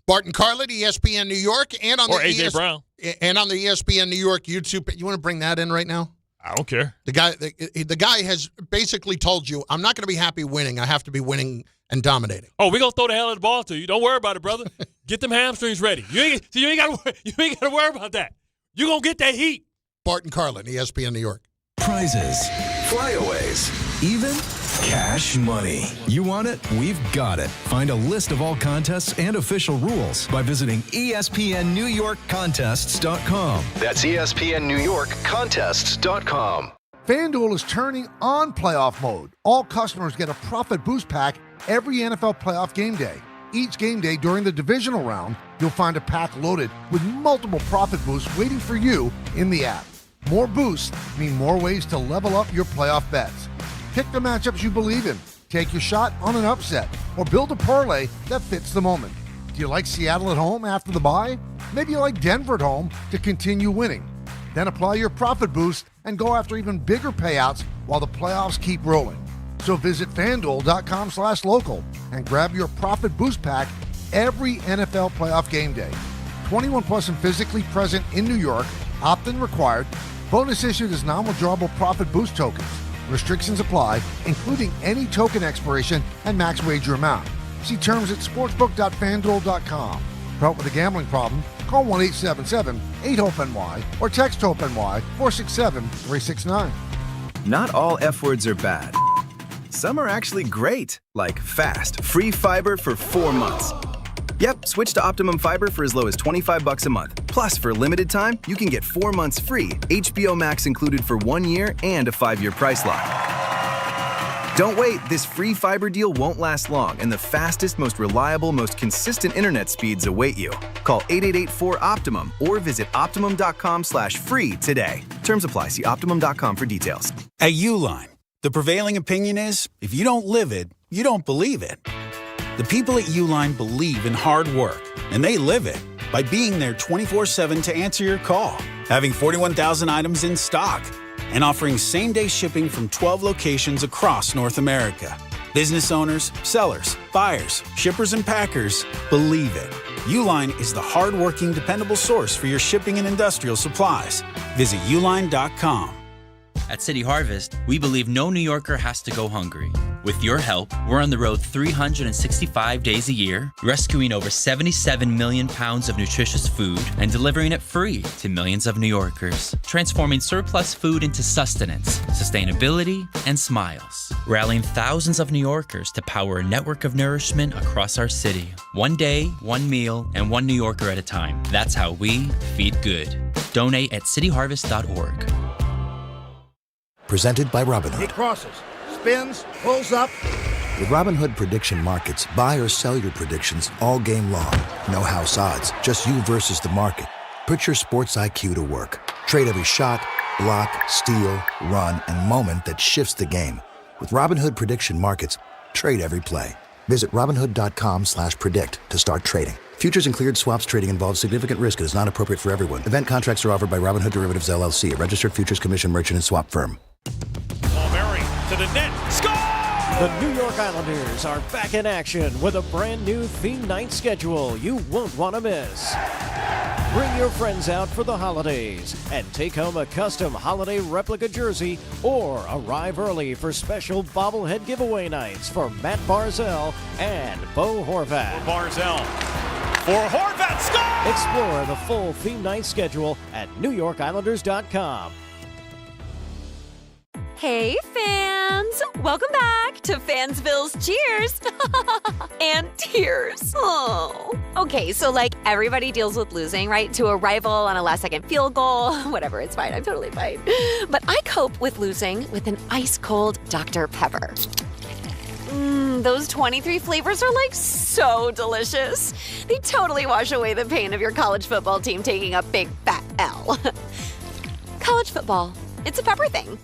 Bart Carlin, ESPN New York, and on A.J. Brown. And on the ESPN New York YouTube. You want to bring that in right now? I don't care. The guy has basically told you, I'm not going to be happy winning. I have to be winning and dominating. Oh, we're going to throw the hell of the ball to you. Don't worry about it, brother. Get them hamstrings ready. You ain't got to worry about that. You're going to get that heat. Bart Carlin, ESPN New York. Prizes, flyaways, even cash money. You want it? We've got it. Find a list of all contests and official rules by visiting ESPNNewYorkContests.com. That's ESPNNewYorkContests.com. FanDuel is turning on playoff mode. All customers get a profit boost pack every NFL playoff game day. Each game day during the divisional round, you'll find a pack loaded with multiple profit boosts waiting for you in the app. More boosts mean more ways to level up your playoff bets. Pick the matchups you believe in, take your shot on an upset, or build a parlay that fits the moment. Do you like Seattle at home after the bye? Maybe you like Denver at home to continue winning. Then apply your profit boost and go after even bigger payouts while the playoffs keep rolling. So visit FanDuel.com/local and grab your profit boost pack every NFL playoff game day. 21 plus and physically present in New York. Opt-in required. Bonus issued as non-withdrawable profit boost tokens. Restrictions apply, including any token expiration and max wager amount. See terms at sportsbook.fanduel.com. For help with a gambling problem, call 1-877-8-HOPE-NY or text HOPE-NY 467-369. Not all F words are bad. Some are actually great, like fast, free fiber for 4 months. Yep, switch to Optimum Fiber for as low as $25 a month. Plus, for a limited time, you can get 4 months free, HBO Max included for 1 year, and a 5-year price lock. Don't wait, this free fiber deal won't last long, and the fastest, most reliable, most consistent internet speeds await you. Call 888-4-OPTIMUM or visit Optimum.com/free today. Terms apply. See Optimum.com for details. At Uline, the prevailing opinion is, if you don't live it, you don't believe it. The people at Uline believe in hard work, and they live it by being there 24/7 to answer your call, having 41,000 items in stock, and offering same-day shipping from 12 locations across North America. Business owners, sellers, buyers, shippers, and packers believe it. Uline is the hard-working, dependable source for your shipping and industrial supplies. Visit uline.com. At City Harvest, we believe no New Yorker has to go hungry. With your help, we're on the road 365 days a year, rescuing over 77 million pounds of nutritious food and delivering it free to millions of New Yorkers, transforming surplus food into sustenance, sustainability, and smiles, rallying thousands of New Yorkers to power a network of nourishment across our city. 1 day, 1 meal, and 1 New Yorker at a time. That's how we feed good. Donate at cityharvest.org. Presented by Robinhood. He crosses, spins, pulls up. With Robinhood Prediction Markets, buy or sell your predictions all game long. No house odds, just you versus the market. Put your sports IQ to work. Trade every shot, block, steal, run, and moment that shifts the game. With Robinhood Prediction Markets, trade every play. Visit Robinhood.com/predict to start trading. Futures and cleared swaps trading involves significant risk and is not appropriate for everyone. Event contracts are offered by Robinhood Derivatives LLC, a registered futures commission merchant and swap firm. Murray to the net. Score! The New York Islanders are back in action with a brand new theme night schedule you won't want to miss. Bring your friends out for the holidays and take home a custom holiday replica jersey or arrive early for special bobblehead giveaway nights for Matt Barzell and Bo Horvat. Barzell for Horvat, score! Explore the full theme night schedule at NewYorkIslanders.com. Hey, fans! Welcome back to Fansville's Cheers and Tears. Oh. Okay, so everybody deals with losing, right? To a rival on a last-second field goal. Whatever, it's fine. I'm totally fine. But I cope with losing with an ice-cold Dr. Pepper. Those 23 flavors are so delicious. They totally wash away the pain of your college football team taking a big fat L. College football, it's a pepper thing.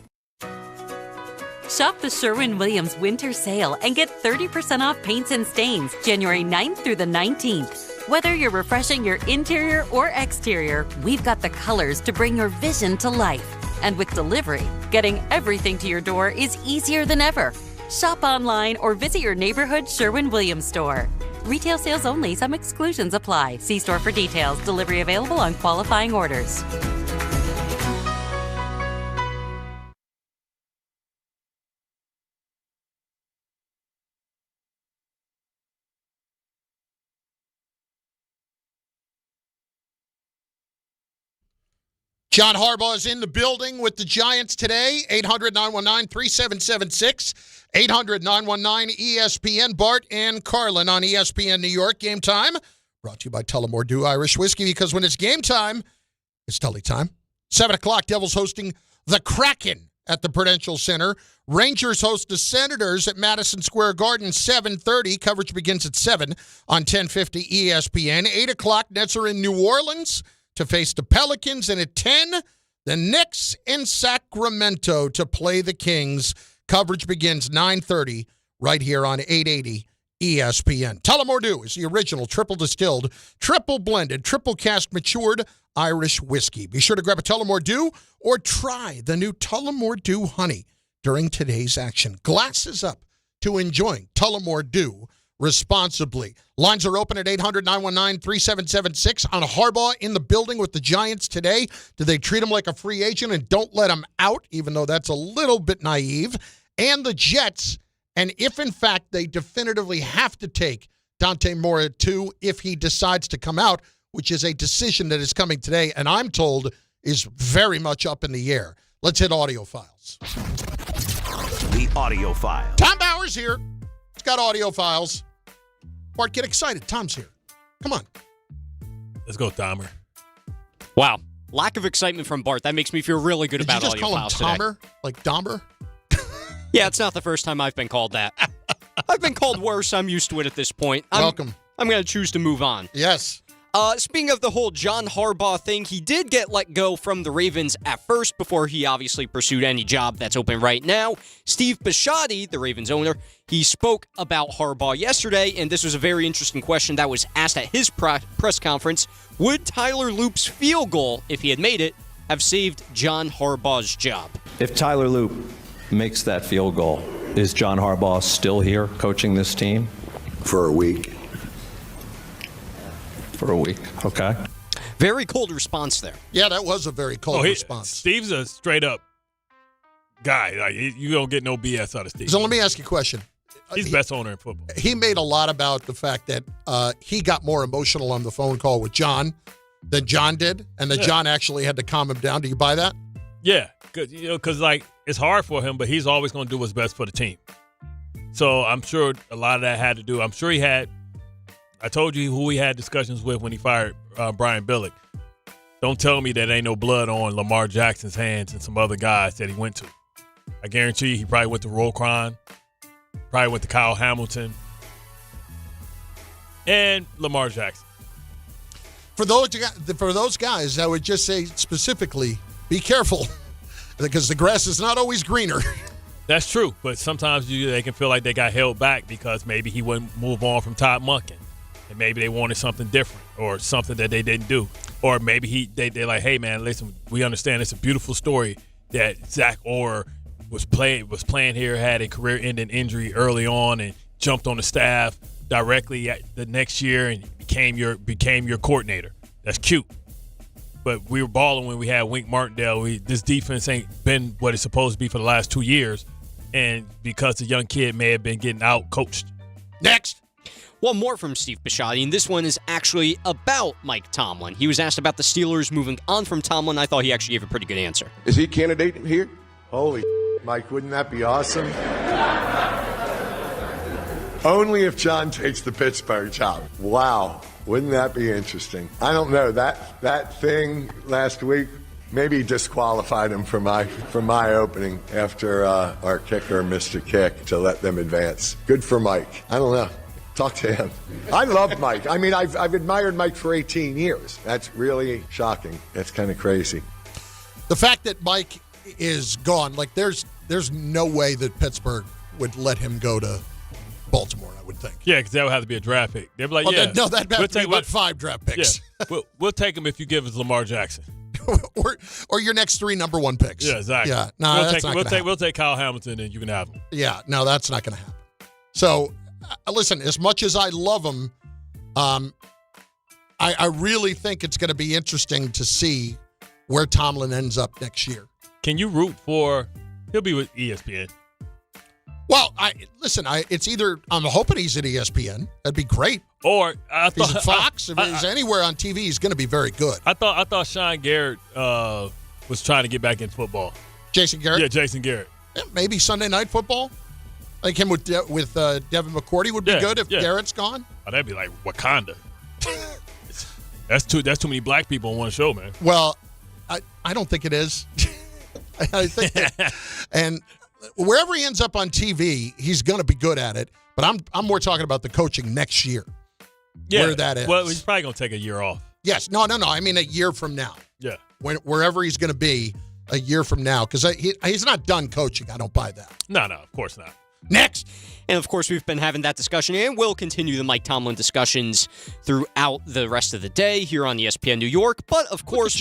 Shop the Sherwin-Williams Winter Sale and get 30% off paints and stains January 9th through the 19th. Whether you're refreshing your interior or exterior, we've got the colors to bring your vision to life. And with delivery, getting everything to your door is easier than ever. Shop online or visit your neighborhood Sherwin-Williams store. Retail sales only. Some exclusions apply. See store for details. Delivery available on qualifying orders. John Harbaugh is in the building with the Giants today. 800-919-3776. 800-919-ESPN. Bart and Carlin on ESPN New York. Game time. Brought to you by Tullamore Dew Irish Whiskey, because when it's game time, it's Tully time. 7 o'clock, Devils hosting the Kraken at the Prudential Center. Rangers host the Senators at Madison Square Garden, 7:30. Coverage begins at 7 on 1050 ESPN. 8 o'clock, Nets are in New Orleans to face the Pelicans, and at 10, the Knicks in Sacramento to play the Kings. Coverage begins 9:30 right here on 880 ESPN. Tullamore Dew is the original triple distilled, triple blended, triple cast matured Irish whiskey. Be sure to grab a Tullamore Dew or try the new Tullamore Dew Honey during today's action. Glasses up to enjoying Tullamore Dew responsibly. Lines are open at 800-919-3776 on Harbaugh in the building with the Giants today. Do they treat him like a free agent and don't let him out, even though that's a little bit naive? And the Jets, and if in fact they definitively have to take Dante Moore too, if he decides to come out, which is a decision that is coming today, and I'm told is very much up in the air. Let's hit audio files. The audio file. Tom Bauer's here. He's got audio files. Bart, get excited. Tom's here. Come on. Let's go, Tomer. Wow. Lack of excitement from Bart. That makes me feel really good about audio files today. Did you just call him Tomer? Like Dahmer? Yeah, it's not the first time I've been called that. I've been called worse. I'm used to it at this point. Welcome. I'm going to choose to move on. Yes. Speaking of the whole John Harbaugh thing, he did get let go from the Ravens at first before he obviously pursued any job that's open right now. Steve Bisciotti, the Ravens owner, he spoke about Harbaugh yesterday, and this was a very interesting question that was asked at his press conference. Would Tyler Loop's field goal, if he had made it, have saved John Harbaugh's job? If Tyler Loop makes that field goal, is John Harbaugh still here coaching this team? For a week. For a week, okay. Very cold response there. Yeah, that was a very cold response. Steve's a straight-up guy. Like, you don't get no BS out of Steve. So let me ask you a question. He's the best owner in football. He made a lot about the fact that he got more emotional on the phone call with John than John did, and that John actually had to calm him down. Do you buy that? Yeah, because like it's hard for him, but he's always going to do what's best for the team. So I'm sure a lot of that had to do. I'm sure he had. I told you who he had discussions with when he fired Brian Billick. Don't tell me that ain't no blood on Lamar Jackson's hands and some other guys that he went to. I guarantee you he probably went to Roquan, probably went to Kyle Hamilton, and Lamar Jackson. For those guys, I would just say specifically, be careful, because the grass is not always greener. That's true, but sometimes they can feel like they got held back because maybe he wouldn't move on from Todd Monken. And maybe they wanted something different or something that they didn't do. Or maybe they're like, hey, man, listen, we understand it's a beautiful story that Zach Orr was playing here, had a career-ending injury early on and jumped on the staff directly at the next year and became your coordinator. That's cute. But we were balling when we had Wink Martindale. This defense ain't been what it's supposed to be for the last 2 years. And because the young kid may have been getting out-coached. Next. One more from Steve Bisciotti, and this one is actually about Mike Tomlin. He was asked about the Steelers moving on from Tomlin. I thought he actually gave a pretty good answer. Is he a candidate here? Holy Mike, wouldn't that be awesome? Only if John takes the Pittsburgh job. Wow, wouldn't that be interesting? I don't know. That thing last week maybe disqualified him from my opening after our kicker missed a kick to let them advance. Good for Mike. I don't know. Talk to him. I love Mike. I mean, I've admired Mike for 18 years. That's really shocking. That's kind of crazy. The fact that Mike is gone, like there's there's no way that Pittsburgh would let him go to Baltimore, I would think. Yeah, because that would have to be a draft pick. They'd be like, that'd have to be about 5 draft picks. Yeah, we'll take him if you give us Lamar Jackson. or your next 3 number 1 picks. Yeah, exactly. Yeah, no, we'll take Kyle Hamilton and you can have him. Yeah, no, that's not going to happen. So, listen, as much as I love him, I really think it's going to be interesting to see where Tomlin ends up next year. Can you root for? He'll be with ESPN. Well, it's either I'm hoping he's at ESPN. That'd be great. Or if he's at Fox, if he's anywhere on TV, he's going to be very good. I thought Sean Garrett was trying to get back into football. Jason Garrett? Yeah, Jason Garrett. Yeah, maybe Sunday Night Football. Like him with Devin McCourty would be good if Garrett's gone. Oh, that'd be like Wakanda. That's too many black people on one show, man. Well, I don't think it is. I think that, and wherever he ends up on TV, he's going to be good at it. But I'm more talking about the coaching next year. Yeah, where that is. Well, he's probably going to take a year off. Yes. No. I mean, a year from now. Yeah. Wherever he's going to be a year from now. Because he's not done coaching. I don't buy that. No, of course not. Next. And, of course, we've been having that discussion, and we'll continue the Mike Tomlin discussions throughout the rest of the day here on ESPN New York. But, of course...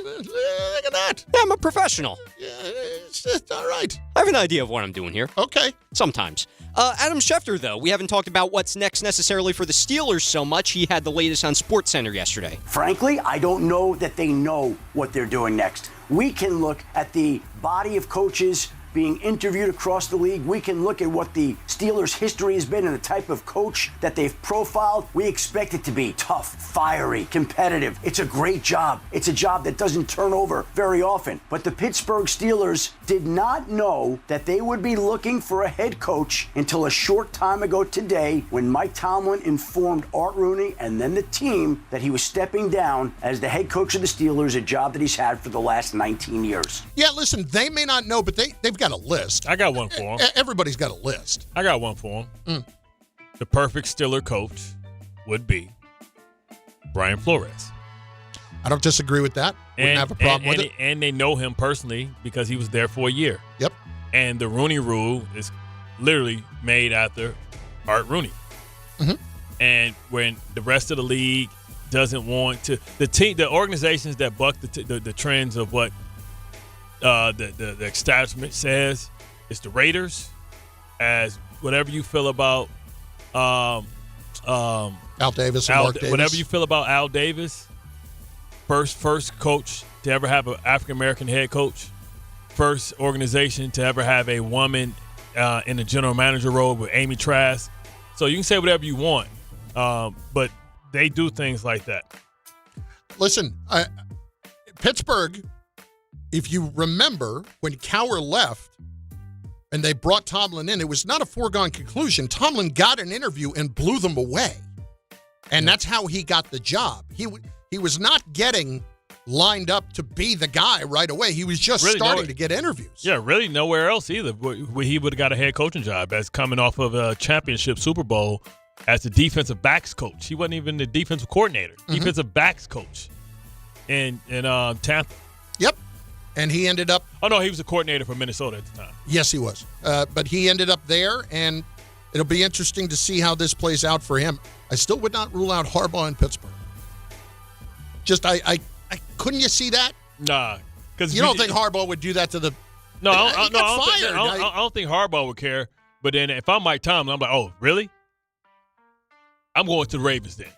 Look at that. Yeah, I'm a professional. Yeah, it's all right. I have an idea of what I'm doing here. Okay. Sometimes. Adam Schefter, though, we haven't talked about what's next necessarily for the Steelers so much. He had the latest on SportsCenter yesterday. Frankly, I don't know that they know what they're doing next. We can look at the body of coaches being interviewed across the league. We can look at what the Steelers' history has been and the type of coach that they've profiled. We expect it to be tough, fiery, competitive. It's a great job. It's a job that doesn't turn over very often. But the Pittsburgh Steelers did not know that they would be looking for a head coach until a short time ago today when Mike Tomlin informed Art Rooney and then the team that he was stepping down as the head coach of the Steelers, a job that he's had for the last 19 years. Yeah, listen, they may not know, but they've got a list. I got one for him. Everybody's got a list. I got one for him. The perfect Steeler coach would be Brian Flores. I don't disagree with that. Wouldn't have a problem with it. And they know him personally because he was there for a year. Yep. And the Rooney Rule is literally made after Art Rooney. Mm-hmm. And when the rest of the league doesn't want to, the organizations that buck the trends of what the establishment says, it's the Raiders. As whatever you feel about Al Davis and Mark Davis. Whatever you feel about Al Davis, first coach to ever have an African-American head coach, first organization to ever have a woman in the general manager role with Amy Trask. So you can say whatever you want, but they do things like that. Listen, Pittsburgh, if you remember, when Cowher left and they brought Tomlin in, it was not a foregone conclusion. Tomlin got an interview and blew them away. And that's how he got the job. He was not getting lined up to be the guy right away. He was just starting to get interviews. Yeah, really nowhere else either. He would have got a head coaching job as coming off of a championship Super Bowl as the defensive backs coach. He wasn't even the defensive coordinator. Mm-hmm. Defensive backs coach in Tampa. Yep. And he ended up... Oh, no, he was a coordinator for Minnesota at the time. Yes, he was. But he ended up there, and it'll be interesting to see how this plays out for him. I still would not rule out Harbaugh in Pittsburgh. Just, I couldn't you see that? Nah. You don't think Harbaugh would do that to the... No, I don't think Harbaugh would care. But then if I'm Mike Tomlin, I'm like, oh, really? I'm going to the Ravens then.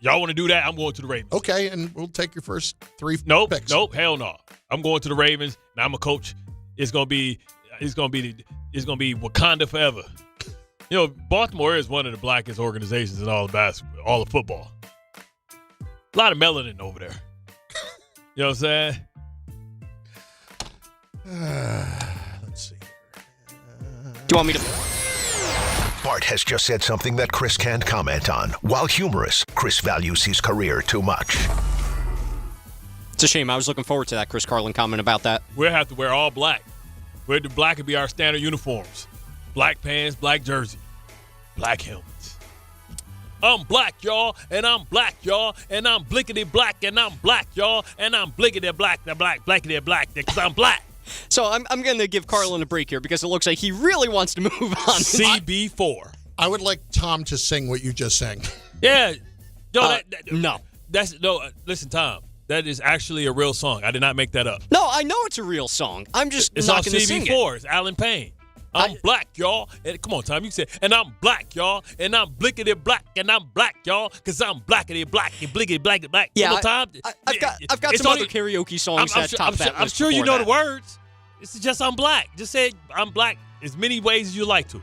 Y'all want to do that? I'm going to the Ravens. Okay, and we'll take your first 3 picks. Nope, hell no. I'm going to the Ravens, and I'm a coach. It's gonna be Wakanda forever. You know, Baltimore is one of the blackest organizations in all of football. A lot of melanin over there. You know what I'm saying? Let's see. Do you want me to... Bart has just said something that Chris can't comment on. While humorous, Chris values his career too much. It's a shame. I was looking forward to that Chris Carlin comment about that. We'll have to wear all black. Black would be our standard uniforms. Black pants, black jersey, black helmets. I'm black, y'all, and I'm black, y'all, and I'm blickety black, and I'm black, y'all, and I'm blickety black, blackety black, because I'm black. So I'm going to give Carlin a break here because it looks like he really wants to move on. CB4. I would like Tom to sing what you just sang. Yeah. No, no. Listen, Tom. That is actually a real song. I did not make that up. No, I know it's a real song. I'm just it's not going to sing it. It's on CB4. It's Alan Payne. I'm black, y'all. And come on, Tom. You can say, and I'm black, y'all. And I'm blickety black. And I'm black, y'all. Because I'm blackety black. And blickety black. Yeah, Tom. I've got some other karaoke songs that top that list. I'm sure you know the words. It's just I'm black. Just say I'm black as many ways as you like to.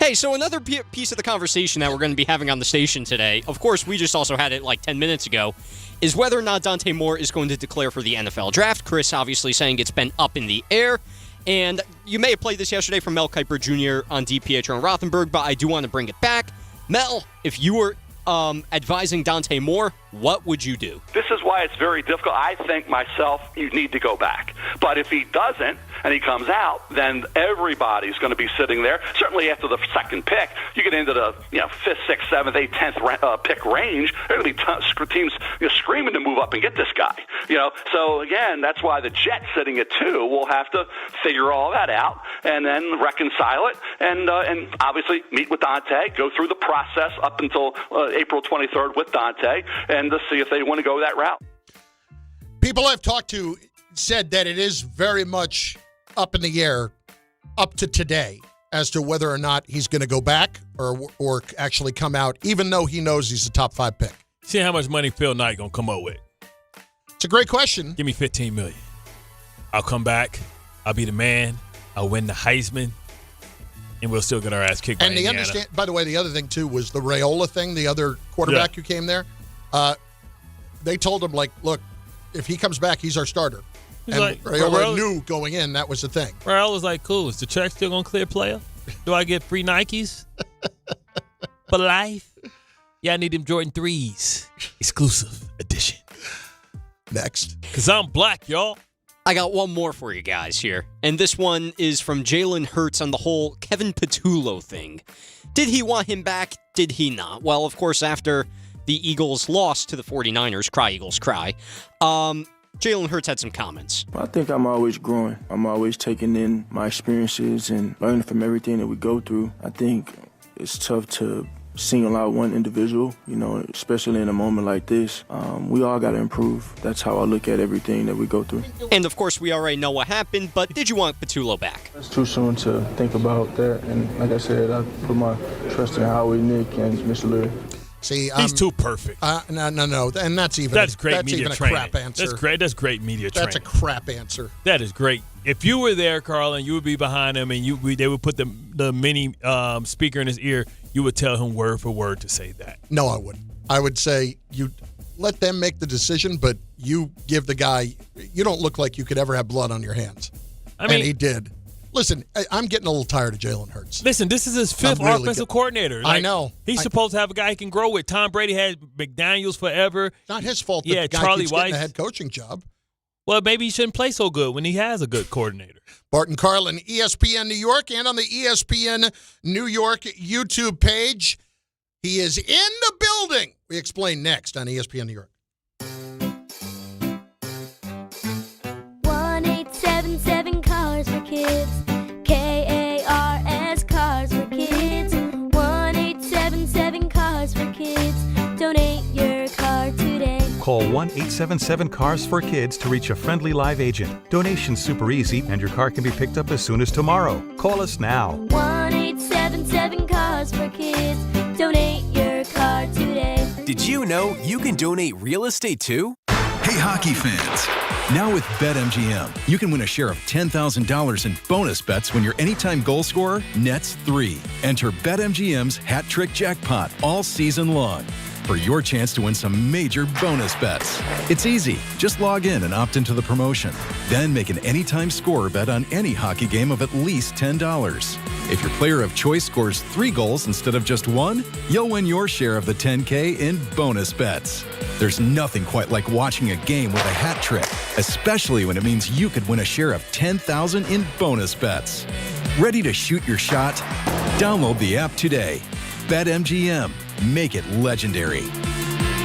Hey, so another piece of the conversation that we're going to be having on the station today, of course, we just also had it like 10 minutes ago, is whether or not Dante Moore is going to declare for the NFL draft. Chris obviously saying it's been up in the air. And you may have played this yesterday from Mel Kiper Jr. on DiPietro and Rothenberg, but I do want to bring it back. Mel, if you were advising Dante Moore, what would you do? This is why it's very difficult. I think myself, you need to go back. But if he doesn't and he comes out, then everybody's going to be sitting there. Certainly after the second pick, you get into the 5th, 6th, 7th, 8th, 10th pick range. There are going to be teams screaming to move up and get this guy. So again, that's why the Jets sitting at 2 will have to figure all that out and then reconcile it and obviously meet with Dante, go through the process up until April 23rd with Dante, and to see if they want to go that route. People I've talked to said that it is very much up in the air up to today as to whether or not he's going to go back or actually come out, even though he knows he's a top 5 pick. See how much money Phil Knight going to come up with. It's a great question. Give me $15 million. I'll come back. I'll be the man. I'll win the Heisman. And we'll still get our ass kicked by Indiana. By the way, the other thing, too, was the Raiola thing, the other quarterback who came there. They told him, look, if he comes back, he's our starter. And Raiola knew going in that was the thing. Raiola was like, cool, is the check still going to clear, player? Do I get free Nikes for life? Yeah, I need them Jordan 3s. Exclusive edition. Next. Because I'm black, y'all. I got one more for you guys here. And this one is from Jalen Hurts on the whole Kevin Patullo thing. Did he want him back? Did he not? Well, of course, after the Eagles lost to the 49ers, cry Eagles cry, Jalen Hurts had some comments. I think I'm always growing. I'm always taking in my experiences and learning from everything that we go through. I think it's tough to single out one individual, especially in a moment like this. We all got to improve. That's how I look at everything that we go through. And, of course, we already know what happened, but did you want Patullo back? It's too soon to think about that. And like I said, I put my trust in Howie, Nick, and Mr. Leary. See, he's too perfect. No, and that's great media training. A crap answer. That's great media training. That's a crap answer. That is great. If you were there, Carlin, you would be behind him, and they would put the mini speaker in his ear. You would tell him word for word to say that. No, I wouldn't. I would say you let them make the decision, but you give the guy. You don't look like you could ever have blood on your hands. And he did. Listen, I'm getting a little tired of Jalen Hurts. Listen, this is his 5th offensive coordinator. I know. He's supposed to have a guy he can grow with. Tom Brady had McDaniels forever. It's not his fault that the guy keeps getting a head coaching job. Well, maybe he shouldn't play so good when he has a good coordinator. Bart Carlin, ESPN New York, and on the ESPN New York YouTube page. He is in the building. We explain next on ESPN New York. 1877 Cars for Kids. KARS Cars for Kids. 1877 Cars for Kids. Donate your car today. Call 1-877-CARS-FOR-KIDS to reach a friendly live agent. Donation's super easy, and your car can be picked up as soon as tomorrow. Call us now. 1-877-CARS-FOR-KIDS. Donate your car today. Did you know you can donate real estate too? Hey, hockey fans. Now with BetMGM, you can win a share of $10,000 in bonus bets when your anytime goal scorer nets 3. Enter BetMGM's Hat Trick Jackpot all season long for your chance to win some major bonus bets. It's easy. Just log in and opt into the promotion. Then make an anytime scorer bet on any hockey game of at least $10. If your player of choice scores 3 goals instead of just 1, you'll win your share of the $10K in bonus bets. There's nothing quite like watching a game with a hat trick, especially when it means you could win a share of $10,000 in bonus bets. Ready to shoot your shot? Download the app today. BetMGM. Make it legendary.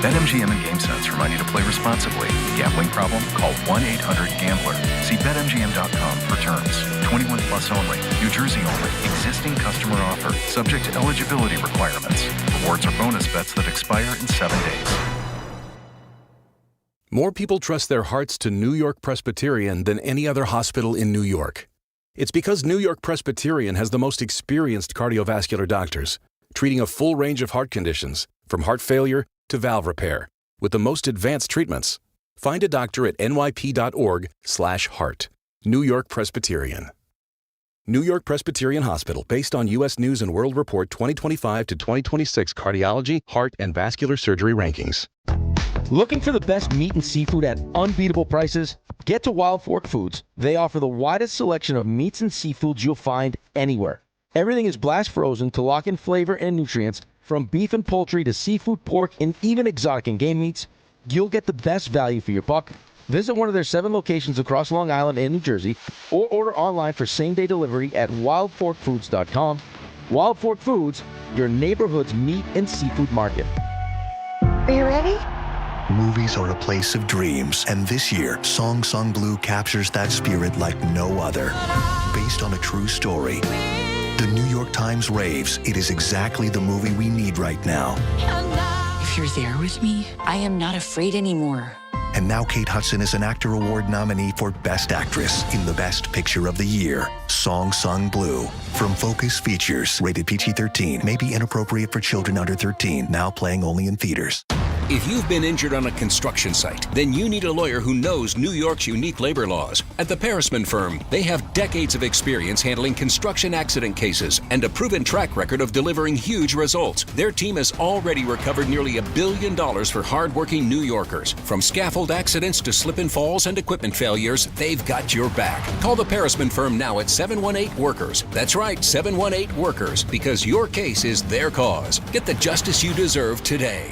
BetMGM and GameSense remind you to play responsibly. Gambling problem? Call 1-800-GAMBLER. See BetMGM.com for terms. 21 plus only. New Jersey only. Existing customer offer. Subject to eligibility requirements. Rewards are bonus bets that expire in 7 days. More people trust their hearts to New York Presbyterian than any other hospital in New York. It's because New York Presbyterian has the most experienced cardiovascular doctors, treating a full range of heart conditions, from heart failure to valve repair, with the most advanced treatments. Find a doctor at nyp.org/heart. New York Presbyterian. New York Presbyterian Hospital, based on U.S. News & World Report 2025 to 2026 cardiology, heart, and vascular surgery rankings. Looking for the best meat and seafood at unbeatable prices? Get to Wild Fork Foods. They offer the widest selection of meats and seafoods you'll find anywhere. Everything is blast frozen to lock in flavor and nutrients. From beef and poultry to seafood, pork, and even exotic and game meats, you'll get the best value for your buck. Visit one of their 7 locations across Long Island and New Jersey, or order online for same-day delivery at wildforkfoods.com. Wild Fork Foods, your neighborhood's meat and seafood market. Are you ready? Movies are a place of dreams, and this year, Song Sung Blue captures that spirit like no other. Based on a true story, the New York Times raves it is exactly the movie we need right now. If you're there with me, I am not afraid anymore. And now Kate Hudson is an Actor Award nominee for Best Actress in the Best Picture of the Year, Song Sung Blue. From Focus Features, rated PG-13, may be inappropriate for children under 13, now playing only in theaters. If you've been injured on a construction site, then you need a lawyer who knows New York's unique labor laws. At the Parisman Firm, they have decades of experience handling construction accident cases and a proven track record of delivering huge results. Their team has already recovered nearly $1 billion for hardworking New Yorkers. From scaffold accidents to slip and falls and equipment failures, they've got your back. Call the Parisman Firm now at 718-WORKERS. That's right, 718-WORKERS, because your case is their cause. Get the justice you deserve today.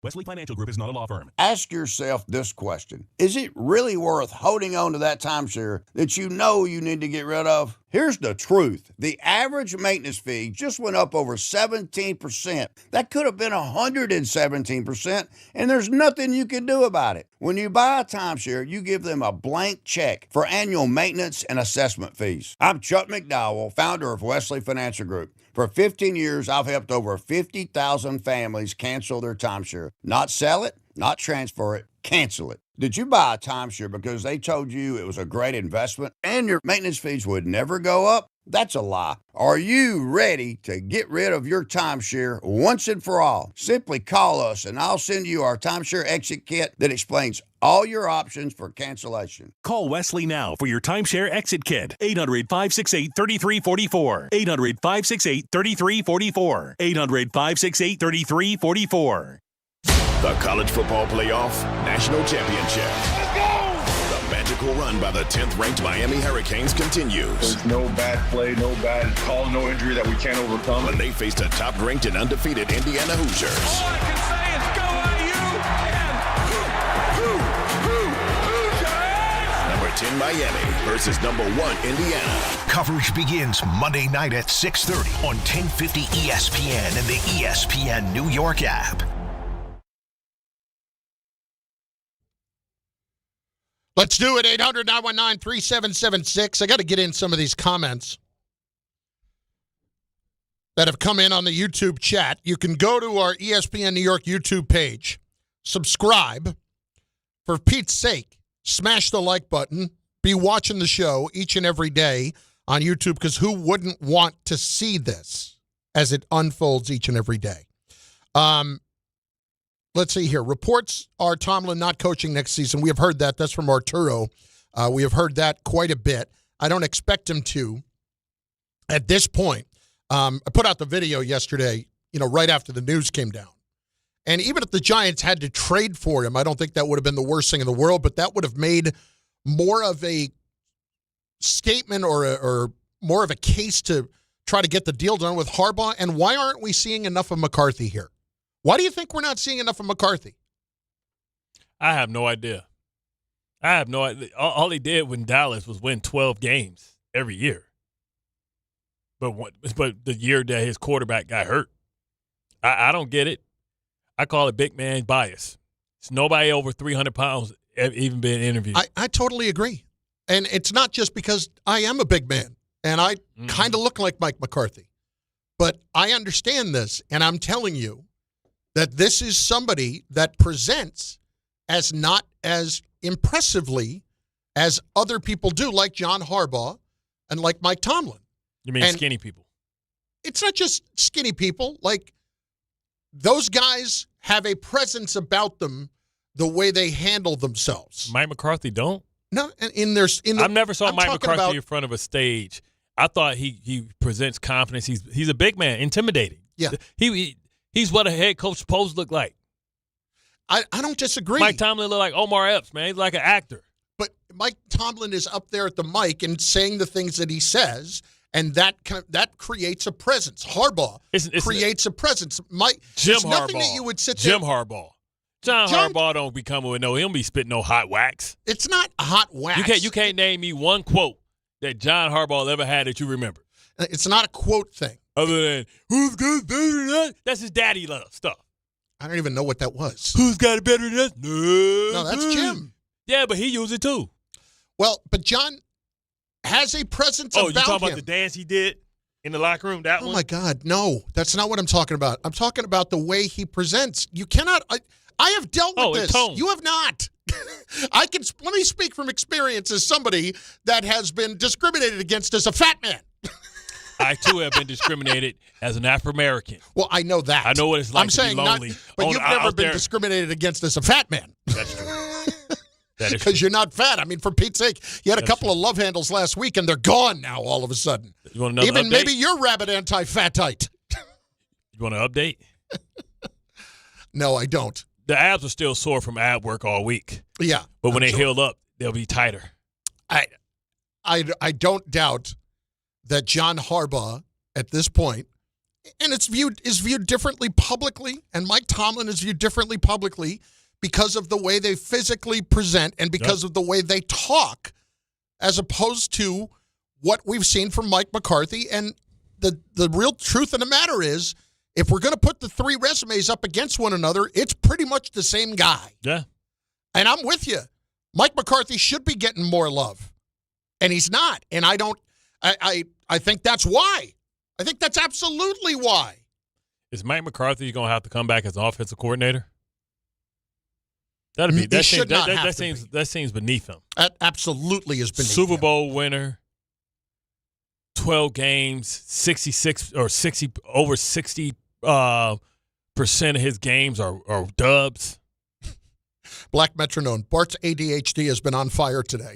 Wesley Financial Group is not a law firm. Ask yourself this question. Is it really worth holding on to that timeshare that you know you need to get rid of? Here's the truth. The average maintenance fee just went up over 17%. That could have been 117%, and there's nothing you can do about it. When you buy a timeshare, you give them a blank check for annual maintenance and assessment fees. I'm Chuck McDowell, founder of Wesley Financial Group. For 15 years, I've helped over 50,000 families cancel their timeshare. Not sell it, not transfer it, cancel it. Did you buy a timeshare because they told you it was a great investment and your maintenance fees would never go up? That's a lie. Are you ready to get rid of your timeshare once and for all? Simply call us and I'll send you our timeshare exit kit that explains all your options for cancellation. Call Wesley now for your timeshare exit kit. 800-568-3344. 800-568-3344. 800-568-3344. The College Football Playoff National Championship. Let's go! The magical run by the 10th-ranked Miami Hurricanes continues. There's no bad play, no bad call, no injury that we can't overcome. When they faced a top-ranked and undefeated Indiana Hoosiers. All I can say is go IU and Number 10 Miami versus number 1 Indiana. Coverage begins Monday night at 6:30 on 1050 ESPN and the ESPN New York app. Let's do it, 800-919-3776. I got to get in some of these comments that have come in on the YouTube chat. You can go to our ESPN New York YouTube page, subscribe. For Pete's sake, smash the like button. Be watching the show each and every day on YouTube, because who wouldn't want to see this as it unfolds each and every day? Let's see here. Reports are Tomlin not coaching next season. We have heard that. That's from Arturo. We have heard that quite a bit. I don't expect him to at this point. I put out the video yesterday, right after the news came down. And even if the Giants had to trade for him, I don't think that would have been the worst thing in the world, but that would have made more of a statement or more of a case to try to get the deal done with Harbaugh. And why aren't we seeing enough of McCarthy here? Why do you think we're not seeing enough of McCarthy? I have no idea. All he did in Dallas was win 12 games every year. But the year that his quarterback got hurt, I don't get it. I call it big man bias. It's nobody over 300 pounds even been interviewed. I totally agree. And it's not just because I am a big man and I kind of look like Mike McCarthy. But I understand this, and I'm telling you that this is somebody that presents as not as impressively as other people do, like John Harbaugh and like Mike Tomlin. You mean skinny people? It's not just skinny people. Like, those guys have a presence about them the way they handle themselves. Mike McCarthy don't? No, I've never saw Mike McCarthy in front of a stage. I thought he presents confidence. He's a big man, intimidating. Yeah. He's what a head coach supposed to look like. I don't disagree. Mike Tomlin look like Omar Epps, man. He's like an actor. But Mike Tomlin is up there at the mic and saying the things that he says, and that creates a presence. Harbaugh creates a presence. Jim Harbaugh. Nothing that you would sit there. Jim Harbaugh. John Harbaugh don't be coming with he don't be spitting no hot wax. It's not hot wax. You can't name me one quote that John Harbaugh ever had that you remember. It's not a quote thing. Other than, who's good better than us? That's his daddy love stuff. I don't even know what that was. Who's got it better than us? No, that's Jim. Yeah, but he used it too. Well, but John has a presence about him. Oh, you talking about the dance he did in the locker room? That one? Oh, my God. No, that's not what I'm talking about. I'm talking about the way he presents. You cannot I have dealt with this. Tone. You have not. Let me speak from experience as somebody that has been discriminated against as a fat man. I, too, have been discriminated as an Afro-American. Well, I know that. I know what it's like to be lonely. But you've never been discriminated against as a fat man. That's true. That is because you're not fat. I mean, for Pete's sake, you had a couple of love handles last week, and they're gone now all of a sudden. You want another Even update? maybe you're rabid anti-fatite. You want an update? No, I don't. The abs are still sore from ab work all week. Yeah. But when they heal up, they'll be tighter. I don't doubt that John Harbaugh at this point, and is viewed differently publicly, and Mike Tomlin is viewed differently publicly because of the way they physically present and because of the way they talk, as opposed to what we've seen from Mike McCarthy. And the real truth of the matter is, if we're going to put the three resumes up against one another, it's pretty much the same guy. Yeah. And I'm with you. Mike McCarthy should be getting more love, and he's not. And I think that's why. I think that's absolutely why. Is Mike McCarthy going to have to come back as an offensive coordinator? That seems beneath him. That absolutely is beneath Super him. Bowl winner, 12 games, 66 or 60 over 60% of his games are dubs. Black Metronome. Bart's ADHD has been on fire today.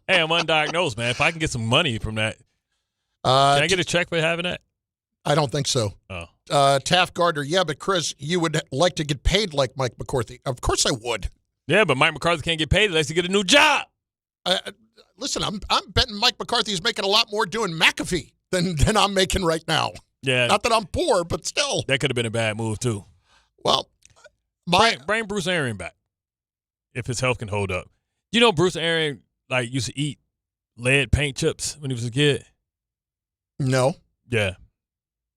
Hey, I'm undiagnosed, man. If I can get some money from that, can I get a check for having that? I don't think so. Oh. Taft Gardner, yeah, but Chris, you would like to get paid like Mike McCarthy. Of course I would. Yeah, but Mike McCarthy can't get paid unless he get a new job. Listen, I'm betting Mike McCarthy's making a lot more doing McAfee than I'm making right now. Yeah. Not that I'm poor, but still. That could have been a bad move, too. Well, bring Bruce Arians back if his health can hold up. You know Bruce Arians used to eat lead paint chips when he was a kid? No. Yeah.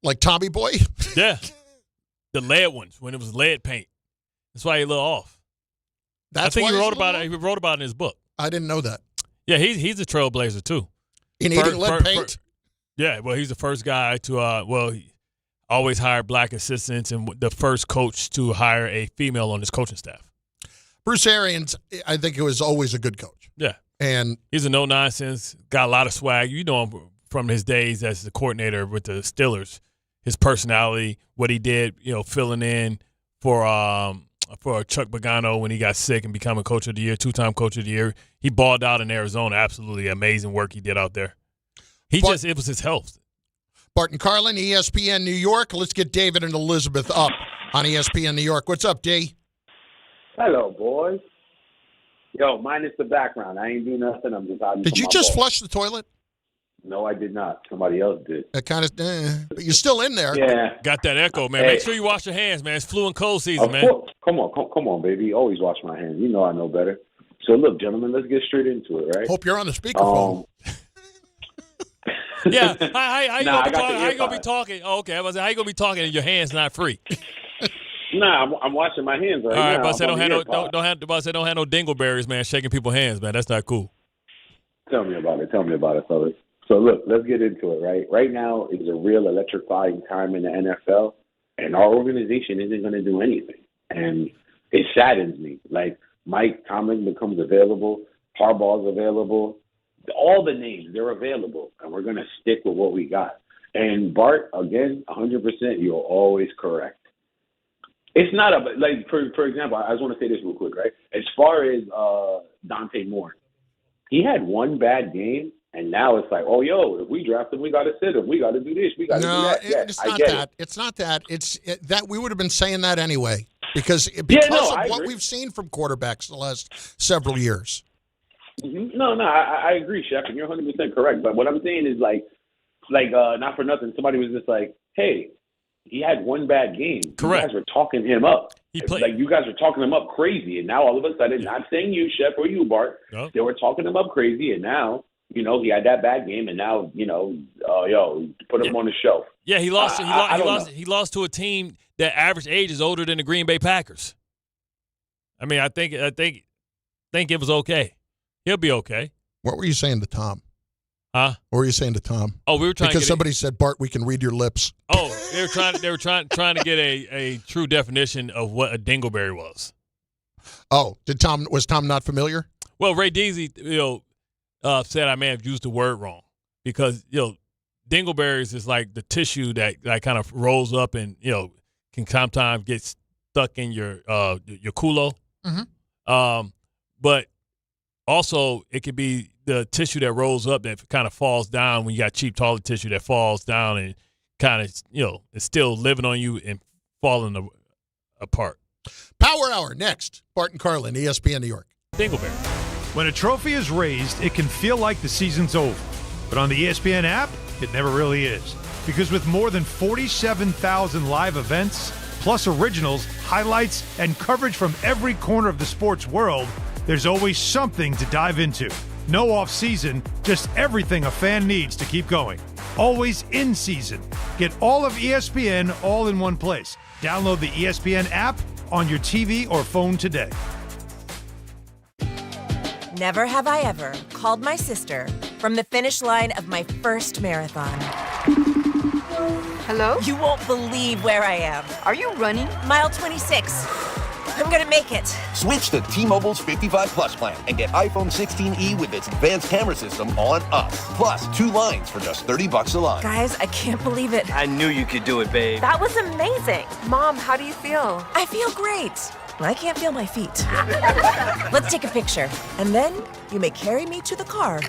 Like Tommy Boy? Yeah. The lead ones when it was lead paint. That's why he a little off. That's I think why he wrote about it. He wrote about it in his book. I didn't know that. Yeah, he's a trailblazer too. In eating lead paint? Yeah, well, he's the first guy to he always hire black assistants and the first coach to hire a female on his coaching staff. Bruce Arians, I think he was always a good coach. Yeah. And he's a no-nonsense, got a lot of swag. You know him from his days as the coordinator with the Steelers. His personality, what he did, filling in for Chuck Pagano when he got sick and becoming coach of the year, two-time coach of the year. He balled out in Arizona. Absolutely amazing work he did out there. It was his health. Bart Carlin, ESPN New York. Let's get David and Elizabeth up on ESPN New York. What's up, D? Hello, boys. Yo, minus the background. I ain't do nothing. I'm just out. Did you just flush the toilet? No, I did not. Somebody else did. That kind of, but you're still in there. Yeah. Got that echo, man. Hey. Make sure you wash your hands, man. It's flu and cold season, man. Come on, baby. Always wash my hands. You know I know better. So, look, gentlemen, let's get straight into it, right? Hope you're on the speakerphone. Yeah, how you gonna be talking? Oh, okay, I was how you gonna be talking and your hands not free? Nah, I'm washing my hands right now. All right, but don't have no dingleberries, man, shaking people's hands, man. That's not cool. Tell me about it, fellas. So look, let's get into it, right? Right now is a real electrifying time in the NFL, and our organization isn't going to do anything. And it saddens me. Like, Mike Tomlin becomes available, Harbaugh's available, all the names, they're available, and we're going to stick with what we got. And Bart, again, 100%, you're always correct. It's not for example, I just want to say this real quick, right? As far as Dante Moore, he had one bad game, and now it's like, oh, if we draft him, we got to sit him. We got to do this. We got to do that. It's not that. It's not that. It's that we would have been saying that anyway because of what we've seen from quarterbacks the last several years. Mm-hmm. No, I agree, Chef, and you're 100% correct. But what I'm saying is like not for nothing, somebody was just like, hey, he had one bad game. Correct. You guys were talking him up. You guys were talking him up crazy, and now all of a sudden, not saying you, Chef, or you, Bart, they were talking him up crazy, and now, he had that bad game, and now, put him on the shelf. Yeah, he lost. He lost to a team that average age is older than the Green Bay Packers. I mean, I think it was okay. He'll be okay. What were you saying to Tom? Huh? What were you saying to Tom? Oh, we were trying because somebody said, Bart, we can read your lips. Oh, they were trying to get a true definition of what a dingleberry was. Oh, was Tom not familiar? Well, Ray Deasy, said I may have used the word wrong because dingleberries is like the tissue that kind of rolls up and can sometimes get stuck in your culo. Mm-hmm. But also it could be the tissue that rolls up that kind of falls down when you got cheap toilet tissue that falls down and kind of is still living on you and falling apart. Power Hour next. Bart Carlin, ESPN New York. Dingleberry. When a trophy is raised, it can feel like the season's over. But on the ESPN app, it never really is. Because with more than 47,000 live events, plus originals, highlights, and coverage from every corner of the sports world, there's always something to dive into. No off-season, just everything a fan needs to keep going. Always in season. Get all of ESPN all in one place. Download the ESPN app on your TV or phone today. Never have I ever called my sister from the finish line of my first marathon. Hello? You won't believe where I am. Are you running? Mile 26. I'm gonna make it. Switch to T-Mobile's 55 Plus plan and get iPhone 16e with its advanced camera system on us. Plus, 2 lines for just $30 a line. Guys, I can't believe it. I knew you could do it, babe. That was amazing. Mom, how do you feel? I feel great. I can't feel my feet. Let's take a picture, and then you may carry me to the car.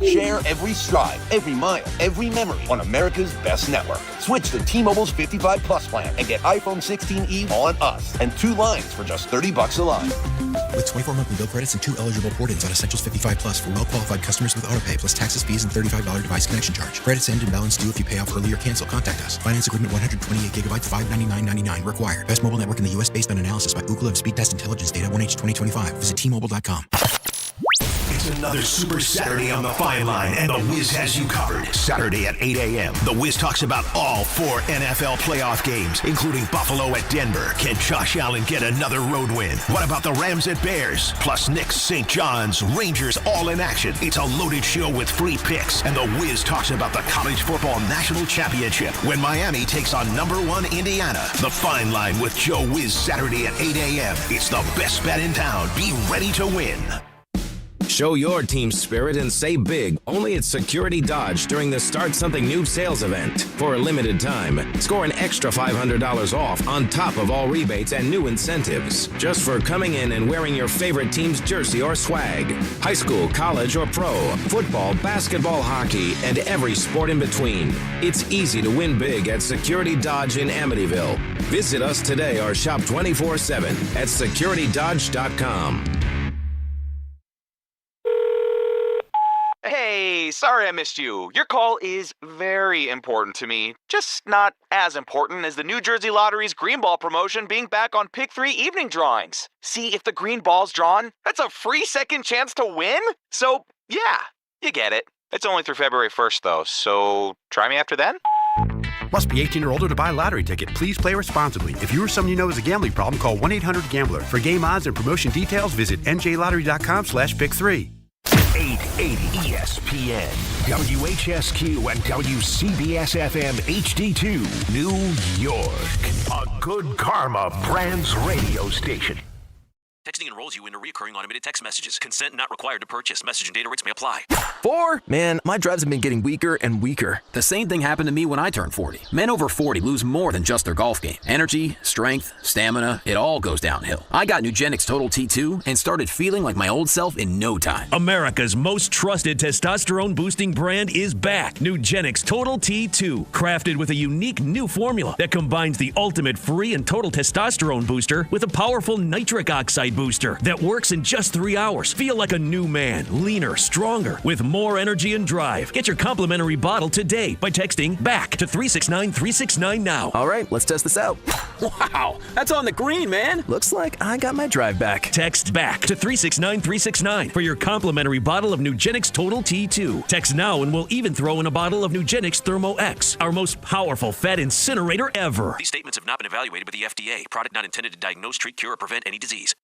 Share every stride, every mile, every memory on America's best network. Switch to T-Mobile's 55 Plus plan and get iPhone 16e on us and 2 lines for just $30 a line. With 24 monthly bill credits and 2 eligible port-ins on Essentials 55 Plus for well-qualified customers with autopay, plus taxes, fees, and $35 device connection charge. Credits end and balance due if you pay off early or cancel. Contact us. Finance agreement 128 gigabytes, $599.99 required. Best mobile network in the U.S. based on analysis by Ookla of Speed Test Intelligence Data 1H 2025. Visit T-Mobile.com. It's another Super Saturday on the Fine Line, and The Wiz has you covered. Saturday at 8 a.m., The Wiz talks about all 4 NFL playoff games, including Buffalo at Denver. Can Josh Allen get another road win? What about the Rams at Bears? Plus Knicks, St. John's, Rangers, all in action. It's a loaded show with free picks, and The Wiz talks about the College Football National Championship when Miami takes on #1 Indiana. The Fine Line with Joe Wiz, Saturday at 8 a.m. It's the best bet in town. Be ready to win. Show your team's spirit and save big only at Security Dodge during the Start Something New sales event. For a limited time, score an extra $500 off on top of all rebates and new incentives just for coming in and wearing your favorite team's jersey or swag. High school, college, or pro, football, basketball, hockey, and every sport in between. It's easy to win big at Security Dodge in Amityville. Visit us today or shop 24/7 at securitydodge.com. Hey, sorry I missed you. Your call is very important to me. Just not as important as the New Jersey Lottery's Green Ball promotion being back on Pick 3 evening drawings. See, if the green ball's drawn, that's a free second chance to win. So, yeah, you get it. It's only through February 1st, though, so try me after then? Must be 18 or older to buy a lottery ticket. Please play responsibly. If you or someone you know has a gambling problem, call 1-800-GAMBLER. For game odds and promotion details, visit njlottery.com/pick3. 880 ESPN, WHSQ, and WCBS-FM HD2, New York. A Good Karma Brands radio station. Texting enrolls you into recurring automated text messages. Consent not required to purchase. Message and data rates may apply. 4? Man, my drives have been getting weaker and weaker. The same thing happened to me when I turned 40. Men over 40 lose more than just their golf game. Energy, strength, stamina, it all goes downhill. I got Nugenix Total T2 and started feeling like my old self in no time. America's most trusted testosterone-boosting brand is back. Nugenix Total T2. Crafted with a unique new formula that combines the ultimate free and total testosterone booster with a powerful nitric oxide booster that works in just 3 hours. Feel like a new man, leaner, stronger, with more energy and drive. Get your complimentary bottle today by texting BACK to 369-369 now. All right, let's test this out. Wow, that's on the green, man. Looks like I got my drive back. Text BACK to 369-369 for your complimentary bottle of Nugenix Total T2. Text now and we'll even throw in a bottle of Nugenix Thermo X, our most powerful fat incinerator ever. These statements have not been evaluated by the FDA. Product not intended to diagnose, treat, cure, or prevent any disease.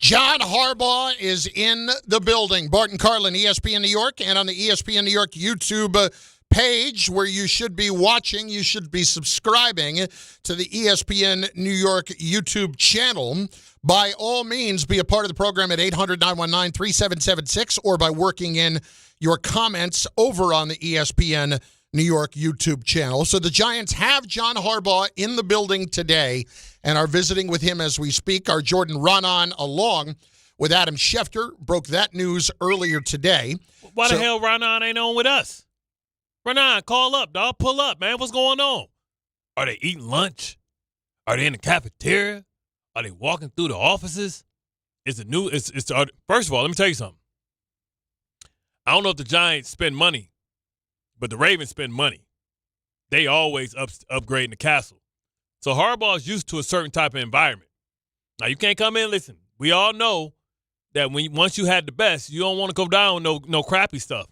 John Harbaugh is in the building. Bart Carlin, ESPN New York, and on the ESPN New York YouTube page where you should be watching, you should be subscribing to the ESPN New York YouTube channel. By all means, be a part of the program at 800-919-3776 or by working in your comments over on the ESPN New York YouTube channel. So the Giants have John Harbaugh in the building today and are visiting with him as we speak. Our Jordan Ronan, along with Adam Schefter, broke that news earlier today. Why the hell Ronan ain't on with us? Ronan, call up, dog. Pull up, man. What's going on? Are they eating lunch? Are they in the cafeteria? Are they walking through the offices? First of all, let me tell you something. I don't know if the Giants spend money, but the Ravens spend money. They always upgrading the castle. So Harbaugh's used to a certain type of environment. Now, you can't come in, listen, we all know that once you had the best, you don't want to go down with no crappy stuff.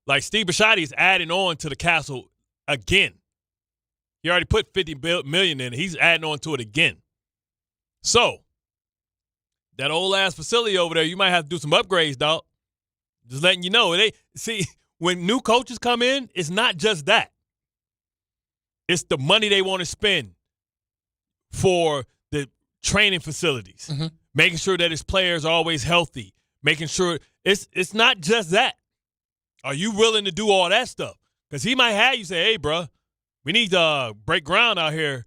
Like Steve Bisciotti is adding on to the castle again. He already put $50 million in it. He's adding on to it again. So, that old-ass facility over there, you might have to do some upgrades, dog. Just letting you know. When new coaches come in, it's not just that. It's the money they want to spend for the training facilities, making sure that his players are always healthy, making sure it's not just that. Are you willing to do all that stuff? Because he might have you say, hey, bro, we need to break ground out here.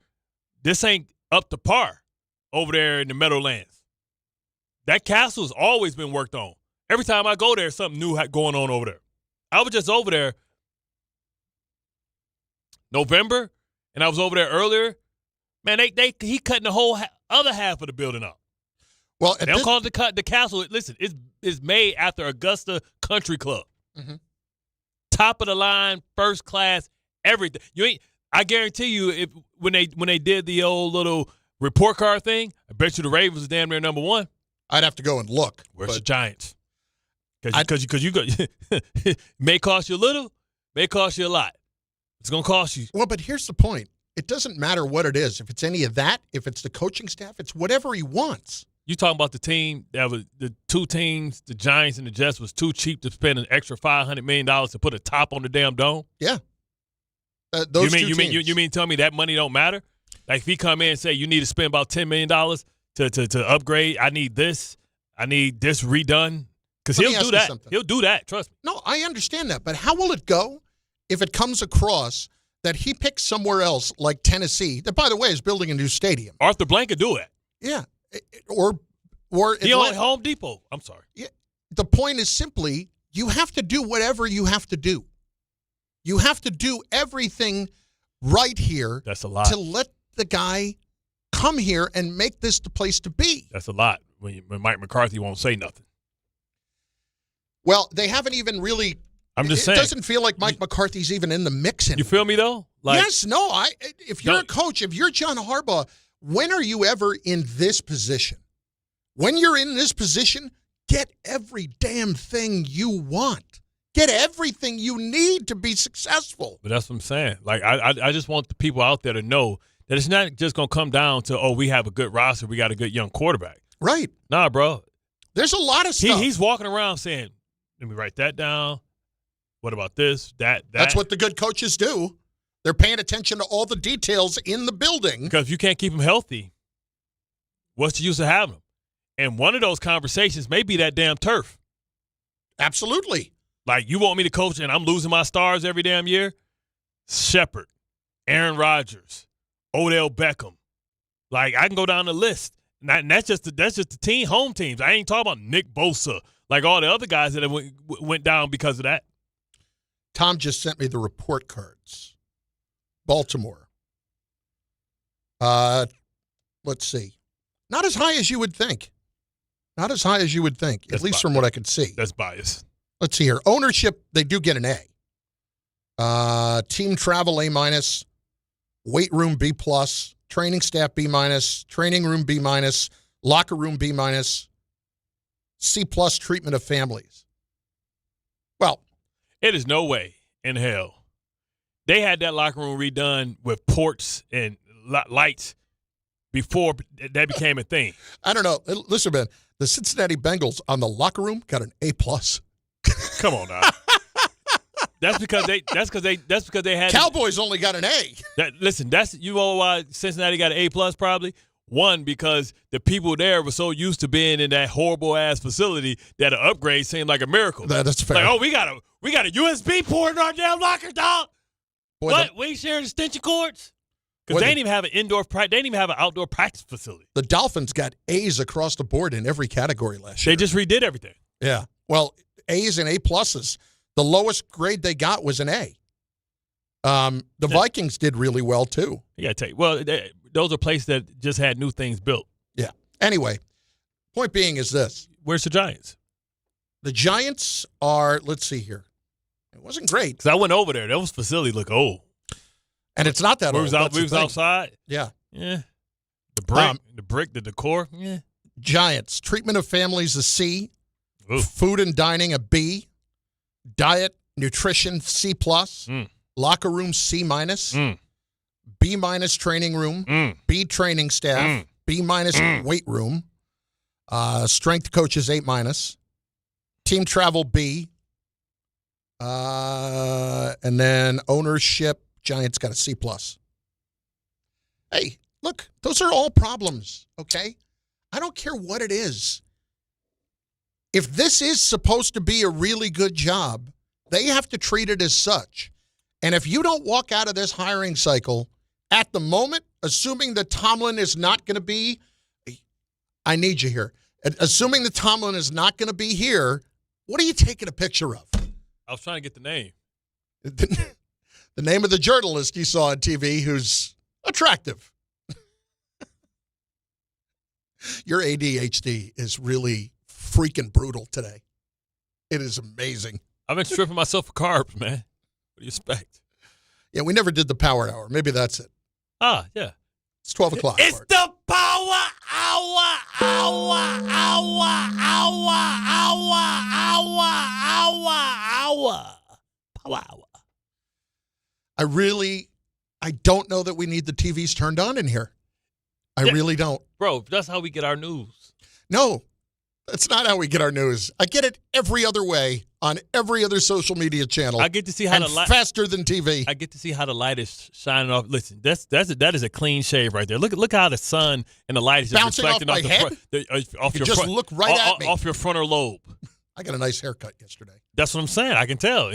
This ain't up to par over there in the Meadowlands. That castle's always been worked on. Every time I go there, something new going on over there. I was just over there November, and I was over there earlier. Man, he cutting the whole other half of the building up. Well, they don't call it the castle. Listen, it's made after Augusta Country Club. Mm-hmm. Top of the line, first class, everything. I guarantee you, when they did the old little report card thing, I bet you the Ravens was damn near number one. I'd have to go and look. Where's the Giants? Because you may cost you a little, may cost you a lot. It's going to cost you. Well, but here's the point. It doesn't matter what it is. If it's any of that, if it's the coaching staff, it's whatever he wants. You talking about the team that was the two teams, the Giants and the Jets, was too cheap to spend an extra $500 million to put a top on the damn dome? Yeah. You mean tell me that money don't matter? Like if he come in and say you need to spend about $10 million to upgrade, I need this redone. Because he'll do that. Something. He'll do that, trust me. No, I understand that. But how will it go if it comes across that he picks somewhere else like Tennessee, that, by the way, is building a new stadium? Arthur Blank could do it. Yeah. Or he on Home Depot. I'm sorry. Yeah. The point is simply you have to do whatever you have to do. You have to do everything right here. That's a lot. To let the guy come here and make this the place to be. That's a lot when Mike McCarthy won't say nothing. Well, they haven't even really I'm just saying. It doesn't feel like Mike McCarthy's even in the mix anymore. You feel me, though? Yes, no. If you're a coach, if you're John Harbaugh, when are you ever in this position? When you're in this position, get every damn thing you want. Get everything you need to be successful. But that's what I'm saying. Like, I just want the people out there to know that it's not just going to come down to, we have a good roster, we got a good young quarterback. Right. Nah, bro. There's a lot of stuff. He's walking around saying, let me write that down. What about this, that? That's what the good coaches do. They're paying attention to all the details in the building. Because if you can't keep them healthy, what's the use of having them? And one of those conversations may be that damn turf. Absolutely. Like, you want me to coach and I'm losing my stars every damn year? Shepard, Aaron Rodgers, Odell Beckham. Like, I can go down the list. And that's just the team, home teams. I ain't talking about Nick Bosa, like all the other guys that went down because of that. Tom just sent me the report cards. Baltimore. Let's see. Not as high as you would think. Not as high as you would think, at least from what I could see. That's bias. Let's see here. Ownership, they do get an A. Team travel A-. Weight room B+. Training staff B-. Training room B-. Locker room B-. C+ treatment of families. Well, it is no way in hell. They had that locker room redone with ports and lights before that became a thing. I don't know. Listen, man, the Cincinnati Bengals on the locker room got an A+. Come on now. That's because they had Cowboys only got an A. That's you know why Cincinnati got an A+ probably. One, because the people there were so used to being in that horrible ass facility that an upgrade seemed like a miracle. That's fair. Like, we got a USB port in our damn locker, dog. What? We sharing extension cords? Because they didn't even have an indoor practice. They didn't even have an outdoor practice facility. The Dolphins got A's across the board in every category last year. They just redid everything. Yeah. Well, A's and A+. The lowest grade they got was an A. The Vikings did really well, too. You got to tell you. Well, those are places that just had new things built. Yeah. Anyway, point being is this. Where's the Giants? The Giants are, let's see here. It wasn't great. Because I went over there. Those facilities look old. And it's not that old. We was outside? Yeah. Yeah. The brick, the decor? Yeah. Giants. Treatment of families, a C. Ooh. Food and dining, a B. Diet, nutrition, C+. Locker room, C-. B- training room. B training staff. B- weight room. Strength coaches, A-. Team travel, B. And then ownership, Giants got a C+. Hey, look, those are all problems, okay? I don't care what it is. If this is supposed to be a really good job, they have to treat it as such. And if you don't walk out of this hiring cycle at the moment, assuming that Tomlin is not going to be, I need you here. Assuming that Tomlin is not going to be here, what are you taking a picture of? I was trying to get the name. The name of the journalist you saw on TV who's attractive. Your ADHD is really freaking brutal today. It is amazing. I've been stripping myself of carbs, man. What do you expect? Yeah, we never did the power hour. Maybe that's it. Ah, yeah. It's 12 o'clock. It's Bart. the power hour. Power hour. I don't know that we need the TVs turned on in here. I really don't. Bro, that's how we get our news. No, that's not how we get our news. I get it every other way on every other social media channel. I get to see how faster than TV. I get to see how the light is shining off. Listen, that is a clean shave right there. Look how the sun and the light is just bouncing reflecting off my head. Off your just look right at me. Off your frontal lobe. I got a nice haircut yesterday. That's what I'm saying. I can tell.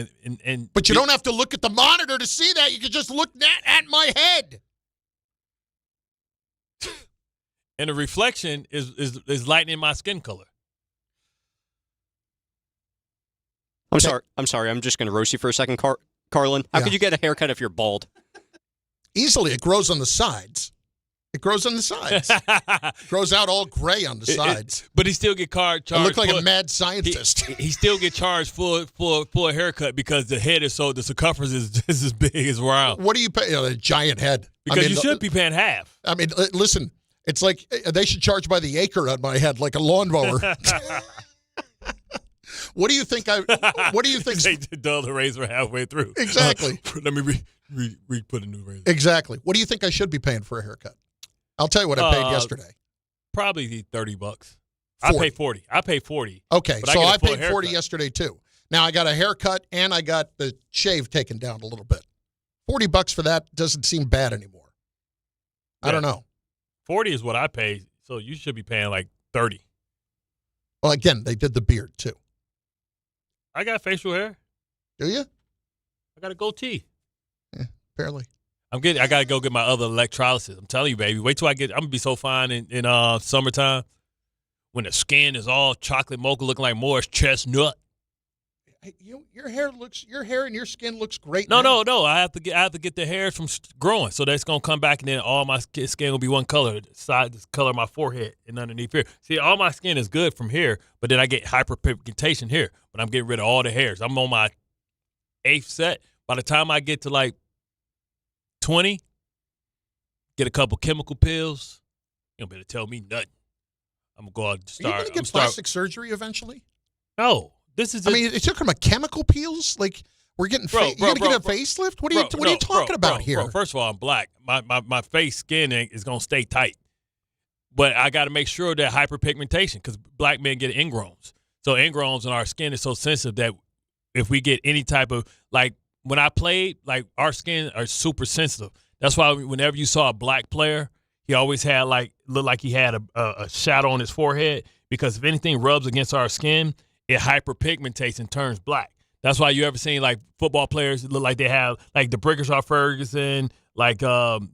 But you don't have to look at the monitor to see that. You can just look at my head. And the reflection is lightening my skin color. I'm sorry. I'm just going to roast you for a second, Carlin. How could you get a haircut if you're bald? Easily. It grows on the sides. It grows on the sides. Grows out all gray on the sides. But he still get charged. I look like a mad scientist. He still get charged for a haircut because the head is the circumference is as big as round. What do you pay? A giant head. Because you should be paying half. I mean, listen, it's like they should charge by the acre on my head, like a lawnmower. What do you think? What do you think? They dull the razor halfway through. Exactly. Let me put a new razor. Exactly. What do you think I should be paying for a haircut? I'll tell you what I paid yesterday. Probably $30. I pay 40. I pay 40. Okay, so I paid 40 yesterday too. Now I got a haircut and I got the shave taken down a little bit. $40 for that doesn't seem bad anymore. Yeah. I don't know. 40 is what I pay, so you should be paying like 30. Well, again, they did the beard too. I got facial hair. Do you? I got a goatee. Barely. I got to go get my other electrolysis. I'm telling you, baby. Wait till I'm going to be so fine in summertime when the skin is all chocolate mocha looking like Morris chestnut. Your hair and your skin looks great. No. I have to get the hairs from growing, so that's gonna come back, and then all my skin will be one color. The color of my forehead and underneath here. See, all my skin is good from here, but then I get hyperpigmentation here. But I'm getting rid of all the hairs. I'm on my 8th set. By the time I get to like 20, get a couple chemical pills. You don't better tell me nothing. I'm gonna go out and start. Are you gonna get plastic surgery eventually? No. This is. I mean, it took him a chemical peels. Like we're getting. You gonna get a facelift? What are you talking about here? Bro, first of all, I'm black. My face skin is gonna stay tight, but I got to make sure that hyperpigmentation, because black men get ingrowns. So ingrowns in our skin is so sensitive that if we get any type of, like when I played, like our skin are super sensitive. That's why whenever you saw a black player, he always had looked like he had a shadow on his forehead, because if anything rubs against our skin, it hyperpigmentates and turns black. That's why you ever seen like football players that look like they have, like the Brickershaw Ferguson, like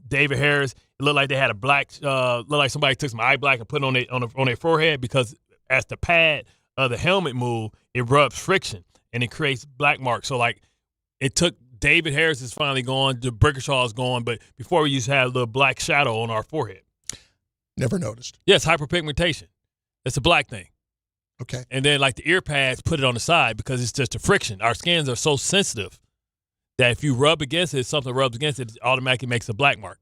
David Harris. It looked like they had a black, looked like somebody took some eye black and put it on their forehead, because as the pad of the helmet move, it rubs friction and it creates black marks. So like it took David Harris is finally gone, the Brickershaw is gone, but before we used to have a little black shadow on our forehead. Never noticed. Yes, hyperpigmentation. It's a black thing. Okay. And then, like, the ear pads, put it on the side because it's just the friction. Our skins are so sensitive that if you rub against it, something rubs against it, it automatically makes a black mark.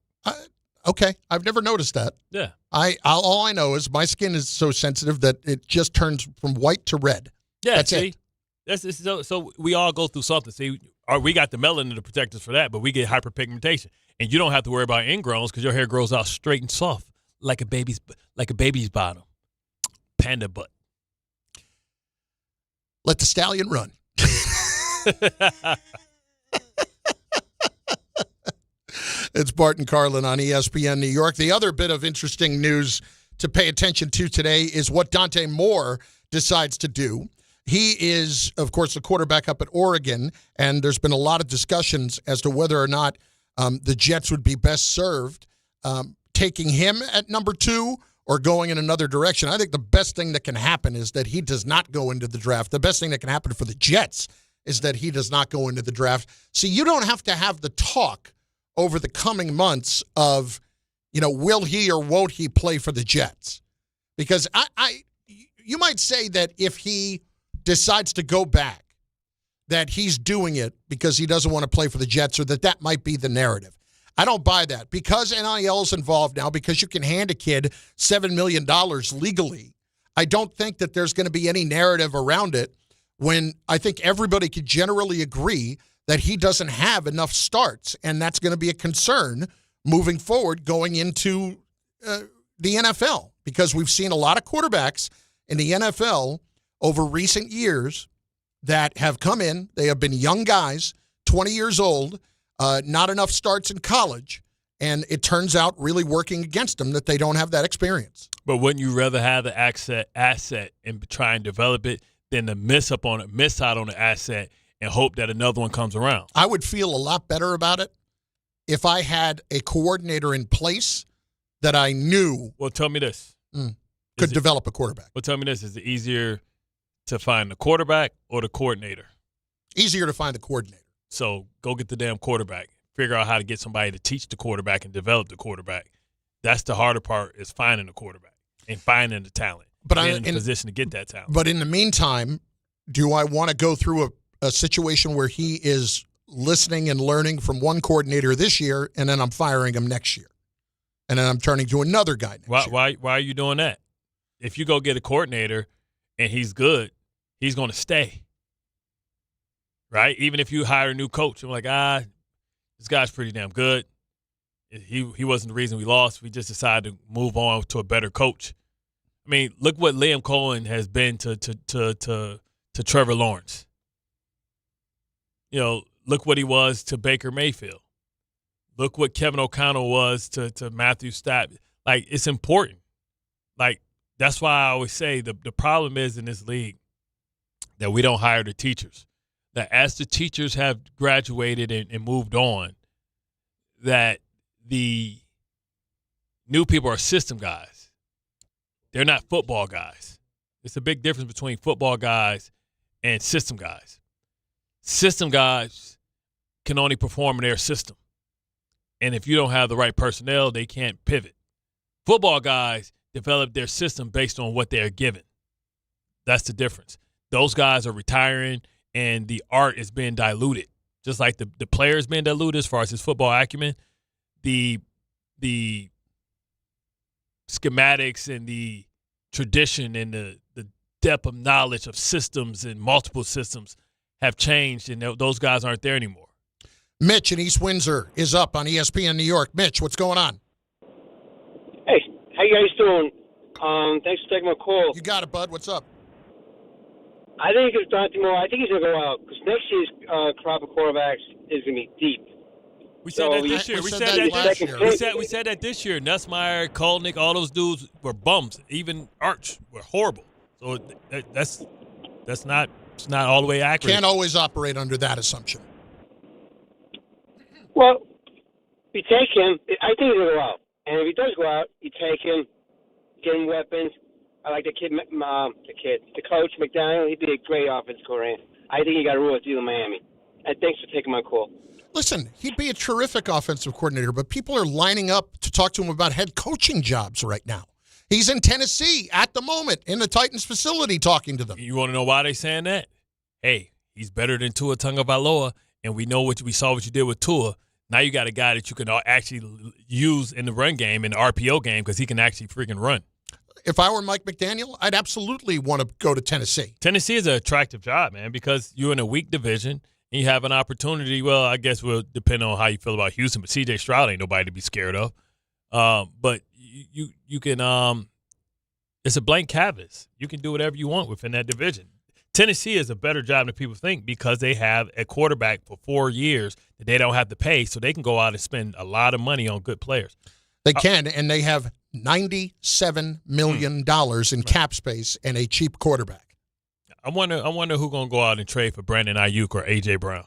Okay. I've never noticed that. Yeah. All I know is my skin is so sensitive that it just turns from white to red. Yeah, that's it. So we all go through something. See, we got the melanin to protect us for that, but we get hyperpigmentation. And you don't have to worry about ingrowns because your hair grows out straight and soft like a baby's bottom. Panda butt. Let the stallion run. It's Bart Carlin on ESPN New York. The other bit of interesting news to pay attention to today is what Dante Moore decides to do. He is, of course, the quarterback up at Oregon, and there's been a lot of discussions as to whether or not the Jets would be best served taking him at number 2 or going in another direction. I think the best thing that can happen is that he does not go into the draft. The best thing that can happen for the Jets is that he does not go into the draft. See, you don't have to have the talk over the coming months of, will he or won't he play for the Jets? Because you might say that if he decides to go back, that he's doing it because he doesn't want to play for the Jets, or that might be the narrative. I don't buy that. Because NIL is involved now, because you can hand a kid $7 million legally, I don't think that there's going to be any narrative around it, when I think everybody could generally agree that he doesn't have enough starts, and that's going to be a concern moving forward going into the NFL, because we've seen a lot of quarterbacks in the NFL over recent years that have come in. They have been young guys, 20 years old, not enough starts in college, and it turns out really working against them that they don't have that experience. But wouldn't you rather have the asset and try and develop it than to miss out on the asset and hope that another one comes around? I would feel a lot better about it if I had a coordinator in place that I knew. Well, tell me this. Could develop a quarterback. Well, tell me this. Is it easier to find the quarterback or the coordinator? Easier to find the coordinator. So go get the damn quarterback. Figure out how to get somebody to teach the quarterback and develop the quarterback. That's the harder part, is finding a quarterback and finding the talent. But being in a position to get that talent. But in the meantime, do I want to go through a situation where he is listening and learning from one coordinator this year, and then I'm firing him next year, and then I'm turning to another guy next year? Why are you doing that? If you go get a coordinator and he's good, he's going to stay, right? Even if you hire a new coach, I'm like, this guy's pretty damn good. He wasn't the reason we lost. We just decided to move on to a better coach. I mean, look what Liam Cohen has been to Trevor Lawrence. You know, look what he was to Baker Mayfield. Look what Kevin O'Connell was to Matthew Stafford. Like, it's important. Like, that's why I always say the problem is in this league that we don't hire the teachers. That as the teachers have graduated and moved on, that the new people are system guys. They're not football guys. It's a big difference between football guys and system guys. System guys can only perform in their system. And if you don't have the right personnel, they can't pivot. Football guys develop their system based on what they're given. That's the difference. Those guys are retiring, and the art is being diluted. Just like the players being diluted as far as his football acumen, the schematics and the tradition and the depth of knowledge of systems and multiple systems have changed, and those guys aren't there anymore. Mitch in East Windsor is up on ESPN New York. Mitch, what's going on? Hey, how you guys doing? Thanks for taking my call. You got it, bud. What's up? I think it's Dante. I think he's going to go out because next year's crop of quarterbacks is going to be deep. We said that this year. We said that this year. Nussmeier, Kolnick, all those dudes were bums. Even Arch were horrible. So that's not all the way accurate. Can't always operate under that assumption. Well, you take him. I think he's going to go out. And if he does go out, you take him, get him weapons. I like the coach, McDaniel. He'd be a great offensive coordinator. I think he got a real deal in Miami. And thanks for taking my call. Listen, he'd be a terrific offensive coordinator, but people are lining up to talk to him about head coaching jobs right now. He's in Tennessee at the moment in the Titans facility talking to them. You want to know why they're saying that? Hey, he's better than Tua Tagovailoa, and we saw what you did with Tua. Now you got a guy that you can actually use in the run game, in the RPO game, because he can actually freaking run. If I were Mike McDaniel, I'd absolutely want to go to Tennessee. Tennessee is an attractive job, man, because you're in a weak division and you have an opportunity. Well, I guess we'll depend on how you feel about Houston, but C.J. Stroud ain't nobody to be scared of. But you can it's a blank canvas. You can do whatever you want within that division. Tennessee is a better job than people think because they have a quarterback for 4 years that they don't have to pay, so they can go out and spend a lot of money on good players. They can, and they have $97 million in cap space and a cheap quarterback. I wonder who's going to go out and trade for Brandon Ayuk or A.J. Brown.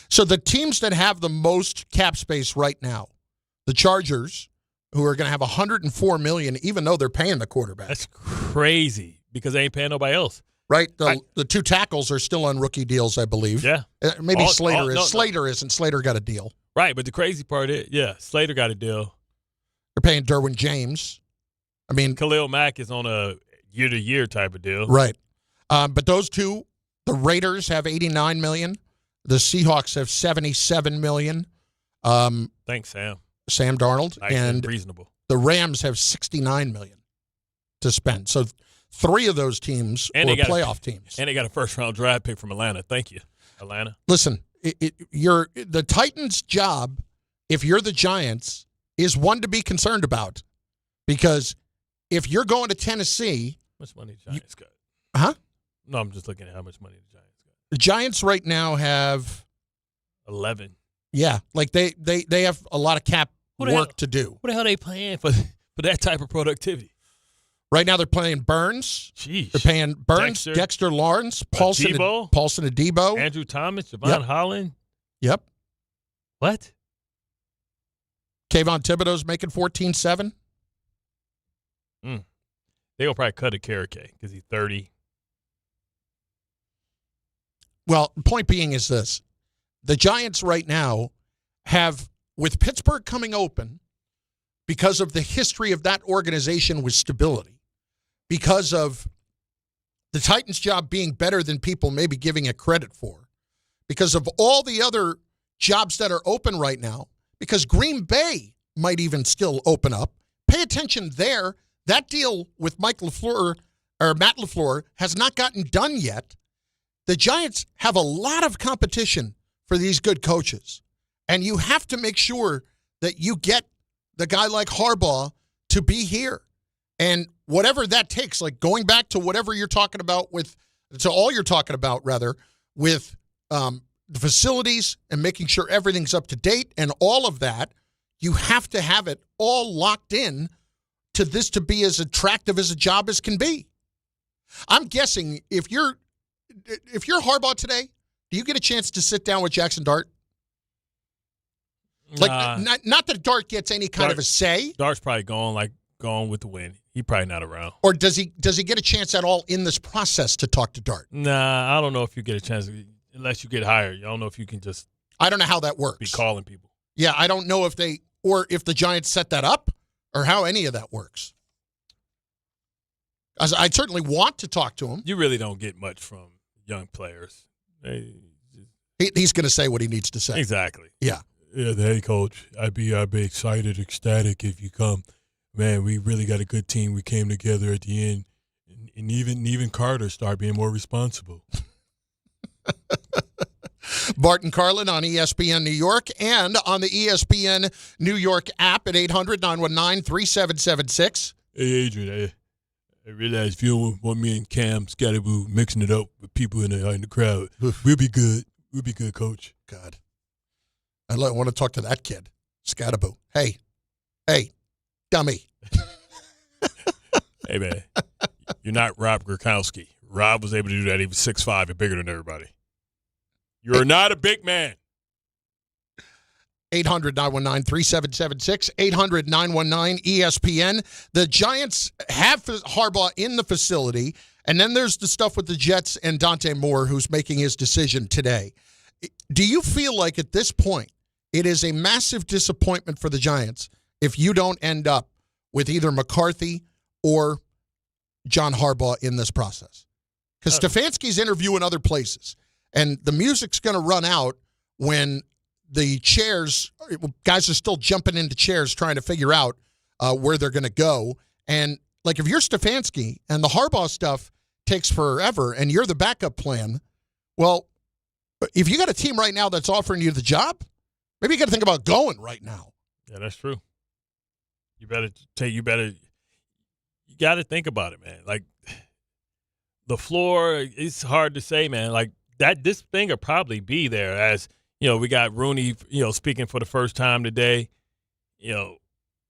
So the teams that have the most cap space right now, the Chargers, who are going to have $104 million, even though they're paying the quarterback. That's crazy because they ain't paying nobody else. Right? The two tackles are still on rookie deals, I believe. Yeah. Maybe Slater is. Slater isn't. Slater got a deal. Right, but the crazy part is, Slater got a deal. They're paying Derwin James. I mean, Khalil Mack is on a year-to-year type of deal. Right. But those two, the Raiders have $89 million. The Seahawks have $77 million. Thanks, Sam. Sam Darnold. Nice and reasonable. The Rams have $69 million to spend. So three of those teams were playoff teams. And they got a first-round draft pick from Atlanta. Thank you, Atlanta. Listen, the Titans' job, if you're the Giants, is one to be concerned about. Because if you're going to Tennessee. How much money the Giants got? Huh? No, I'm just looking at how much money the Giants got. The Giants right now have 11. Yeah, like they have a lot of cap work to do. What the hell are they paying for that type of productivity? Right now they're playing Burns. Jeez. They're paying Burns, Dexter Lawrence, Paulson Adebo. Andrew Thomas, Javon Holland. Yep. What? Kayvon Thibodeau's making $14.7. They'll probably cut a Karake because he's 30. Well, the point being is this. The Giants right now have, with Pittsburgh coming open, because of the history of that organization with stability, because of the Titans' job being better than people may be giving it credit for, because of all the other jobs that are open right now, because Green Bay might even still open up. Pay attention there. That deal with Matt LaFleur has not gotten done yet. The Giants have a lot of competition for these good coaches, and you have to make sure that you get the guy like Harbaugh to be here. And whatever that takes, like going back to whatever you're talking about with the facilities and making sure everything's up to date and all of that, you have to have it all locked in to this to be as attractive as a job as can be. I'm guessing if you're Harbaugh today, do you get a chance to sit down with Jackson Dart? Like, not that Dart gets any kind of a say. Dart's probably going with the win. He's probably not around. Or does he get a chance at all in this process to talk to Dart? Nah, I don't know if you get a chance unless you get hired. I don't know if you can just. I don't know how that works. Be calling people. Yeah, I don't know if the Giants set that up or how any of that works. I'd certainly want to talk to him. You really don't get much from young players. He's going to say what he needs to say. Exactly. Yeah. Yeah. Hey, coach, I'd be excited, ecstatic if you come. Man, we really got a good team. We came together at the end, and even Carter started being more responsible. Bart Carlin on ESPN New York and on the ESPN New York app at 800-919-3776. Hey, Adrian, I realize if you don't want me and Cam Scatterboo mixing it up with people in the crowd, we'll be good. We'll be good, Coach. God. I want to talk to that kid, Scatterboo. Hey, dummy. Hey, man, you're not Rob Gronkowski. Rob was able to do that. He was 6'5" and bigger than everybody. You're not a big man. 800-919-3776, 800-919-ESPN. The Giants have Harbaugh in the facility, and then there's the stuff with the Jets and Dante Moore, who's making his decision today. Do you feel like at this point it is a massive disappointment for the Giants if you don't end up with either McCarthy or John Harbaugh in this process? Because Stefanski's interviewing other places, and the music's going to run out when the guys are still jumping into chairs trying to figure out where they're going to go. And, like, if you're Stefanski and the Harbaugh stuff takes forever and you're the backup plan, well, if you got a team right now that's offering you the job, maybe you got to think about going right now. Yeah, that's true. You got to think about it, man. Like, the floor, it's hard to say, man. Like, this thing will probably be there as, we got Rooney, speaking for the first time today.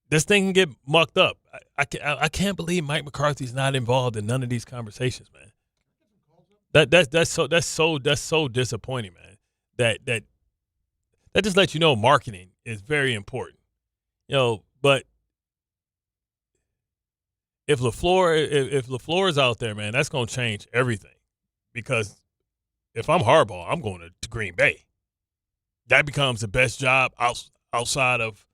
This thing can get mucked up. I can't believe Mike McCarthy's not involved in none of these conversations, man. That's so disappointing, man. That just lets you know marketing is very important. But if LaFleur is out there, man, that's going to change everything. Because if I'm Harbaugh, I'm going to Green Bay. That becomes the best job outside of,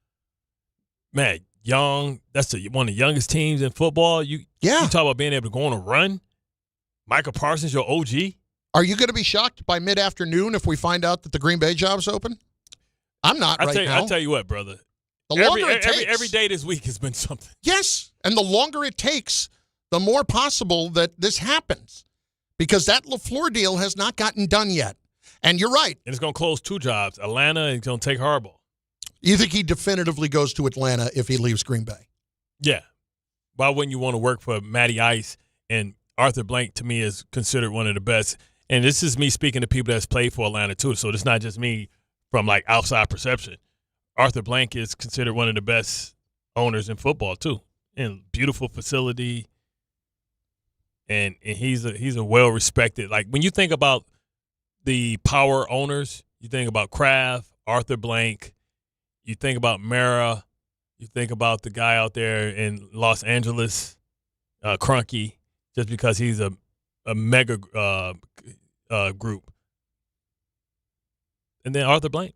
man, young. That's one of the youngest teams in football. You talk about being able to go on a run. Michael Parsons, your OG. Are you going to be shocked by mid-afternoon if we find out that the Green Bay job's open? I'm not now. I'll tell you what, brother. Every day this week has been something. Yes, and the longer it takes, the more possible that this happens. Because that LaFleur deal has not gotten done yet. And you're right. And it's going to close two jobs. Atlanta is going to take Harbaugh. You think he definitively goes to Atlanta if he leaves Green Bay? Yeah. Why wouldn't you want to work for Matty Ice? And Arthur Blank, to me, is considered one of the best. And this is me speaking to people that's played for Atlanta, too. So it's not just me from, like, outside perception. Arthur Blank is considered one of the best owners in football, too. And beautiful facility. And he's a well-respected. Like, when you think about the power owners, you think about Kraft, Arthur Blank, you think about Mara, you think about the guy out there in Los Angeles, Kroenke, just because he's a mega group. And then Arthur Blank.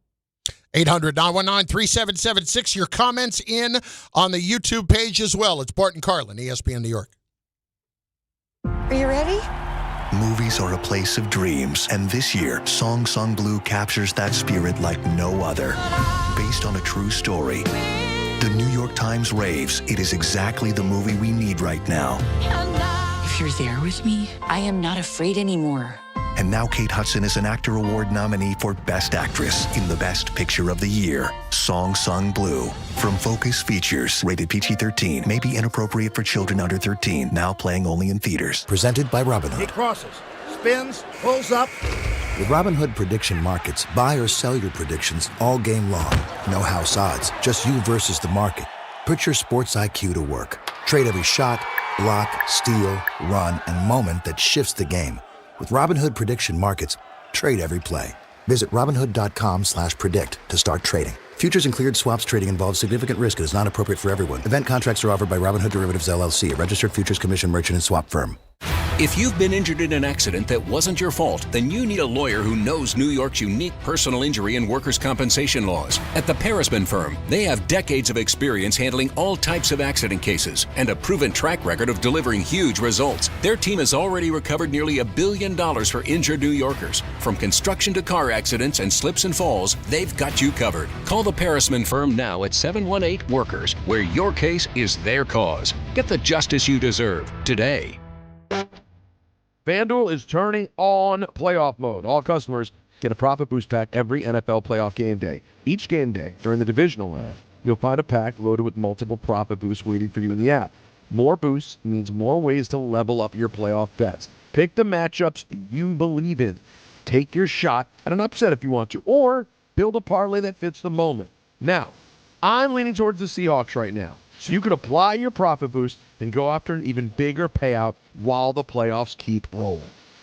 800-919-3776. Your comments in on the YouTube page as well. It's Bart Carlin, ESPN New York. Are you ready? Movies are a place of dreams, and this year, Song Song Blue captures that spirit like no other. Based on a true story, the New York Times raves it is exactly the movie we need right now. If you're there with me, I am not afraid anymore. And now Kate Hudson is an Actor Award nominee for Best Actress in the Best Picture of the Year, Song Sung Blue. From Focus Features, rated PG-13, may be inappropriate for children under 13, now playing only in theaters. Presented by Robinhood. He crosses, spins, pulls up. With Robinhood Prediction Markets, buy or sell your predictions all game long. No house odds, just you versus the market. Put your sports IQ to work. Trade every shot, block, steal, run, and moment that shifts the game. With Robinhood Prediction Markets, trade every play. Visit Robinhood.com/predict to start trading. Futures and cleared swaps trading involves significant risk and is not appropriate for everyone. Event contracts are offered by Robinhood Derivatives LLC, a registered futures commission merchant and swap firm. If you've been injured in an accident that wasn't your fault, then you need a lawyer who knows New York's unique personal injury and workers' compensation laws. At the Parisman Firm, they have decades of experience handling all types of accident cases and a proven track record of delivering huge results. Their team has already recovered nearly $1 billion for injured New Yorkers. From construction to car accidents and slips and falls, they've got you covered. Call the Parisman Firm now at 718-WORKERS, where your case is their cause. Get the justice you deserve today. FanDuel is turning on playoff mode. All customers get a profit boost pack every NFL playoff game day. Each game day during the divisional round, you'll find a pack loaded with multiple profit boosts waiting for you in the app. More boosts means more ways to level up your playoff bets. Pick the matchups you believe in. Take your shot at an upset if you want to, or build a parlay that fits the moment. Now, I'm leaning towards the Seahawks right now. So you can apply your profit boost and go after an even bigger payout while the playoffs keep rolling.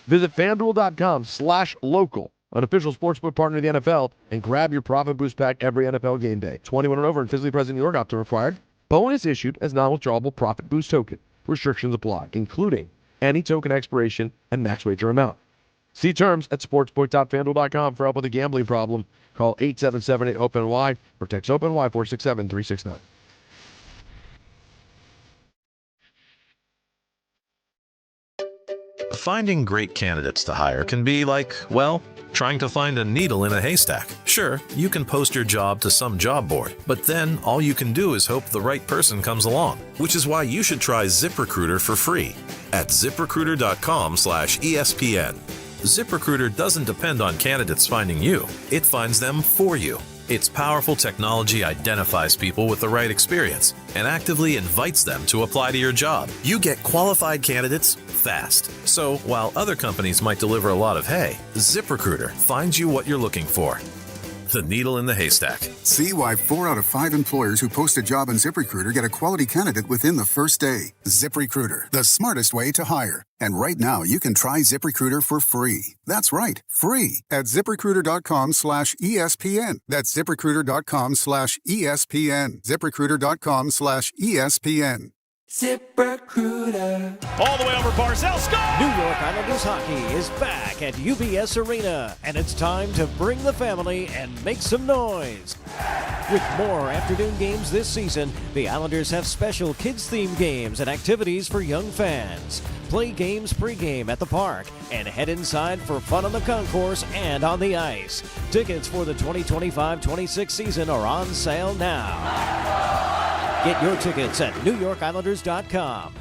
Visit FanDuel.com/local, an official sportsbook partner of the NFL, and grab your profit boost pack every NFL game day. 21 and over and physically present in New York, option required. Bonus issued as non-withdrawable profit boost token. Restrictions apply, including any token expiration and max wager amount. See terms at sportsbook.fanduel.com for help with a gambling problem. Call 877-8-OPEN-Y or text OPEN-Y 467-369. Finding great candidates to hire can be like, well, trying to find a needle in a haystack. Sure, you can post your job to some job board, but then all you can do is hope the right person comes along, which is why you should try ZipRecruiter for free at ZipRecruiter.com/ESPN. ZipRecruiter doesn't depend on candidates finding you. It finds them for you. Its powerful technology identifies people with the right experience and actively invites them to apply to your job. You get qualified candidates fast. So while other companies might deliver a lot of hay, ZipRecruiter finds you what you're looking for. The needle in the haystack. See why 4 out of 5 employers who post a job on ZipRecruiter get a quality candidate within the first day. ZipRecruiter, the smartest way to hire. And right now, you can try ZipRecruiter for free. That's right, free at ZipRecruiter.com/ESPN. That's ZipRecruiter.com/ESPN. ZipRecruiter.com/ESPN. ZipRecruiter. All the way over Barzell, score! New York Islanders hockey is back at UBS Arena, and it's time to bring the family and make some noise. With more afternoon games this season, the Islanders have special kids-themed games and activities for young fans. Play games pregame at the park and head inside for fun on the concourse and on the ice. Tickets for the 2025-26 season are on sale now. Get your tickets at NewYorkIslanders.com.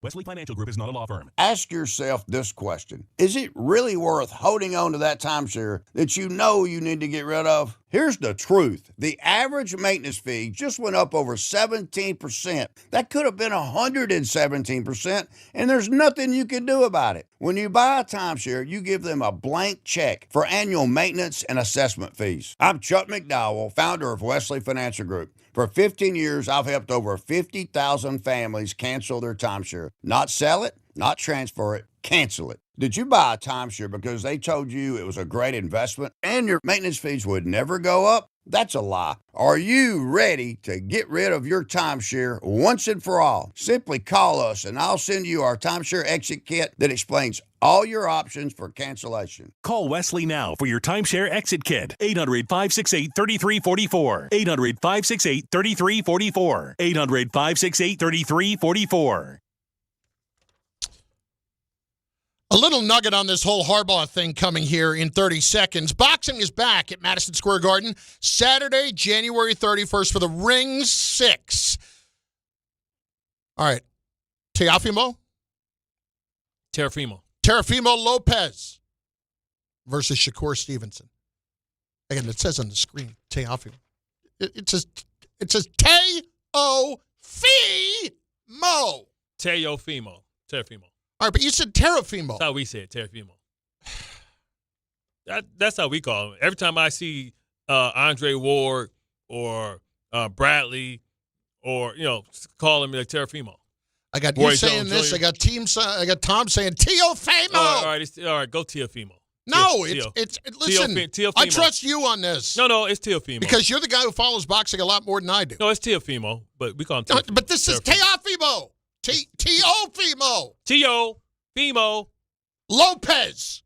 Wesley Financial Group is not a law firm. Ask yourself this question. Is it really worth holding on to that timeshare that you know you need to get rid of? Here's the truth. The average maintenance fee just went up over 17%. That could have been 117%, and there's nothing you can do about it. When you buy a timeshare, you give them a blank check for annual maintenance and assessment fees. I'm Chuck McDowell, founder of Wesley Financial Group. For 15 years, I've helped over 50,000 families cancel their timeshare. Not sell it, not transfer it, cancel it. Did you buy a timeshare because they told you it was a great investment and your maintenance fees would never go up? That's a lie. Are you ready to get rid of your timeshare once and for all? Simply call us and I'll send you our timeshare exit kit that explains all your options for cancellation. Call Wesley now for your timeshare exit kit. 800-568-3344. 800-568-3344. 800-568-3344. A little nugget on this whole Harbaugh thing coming here in 30 seconds. Boxing is back at Madison Square Garden Saturday, January 31st for the Ring 6. All right. Teofimo Lopez versus Shakur Stevenson. Again, it says on the screen, Teofimo. It says Teofimo. Teofimo. All right, but you said Teofimo. That's how we say it, Teofimo. That's how we call him. Every time I see Andre Ward or Bradley or, call him like Teofimo. I got Roy you saying Jones this. Jr. I got Tom saying Teofimo. All right, go Teofimo. No, it's listen, Teofimo. I trust you on this. No, it's Teofimo. Because you're the guy who follows boxing a lot more than I do. No, it's Teofimo, but we call him Teofimo. But this is Teofimo. Teofimo Lopez.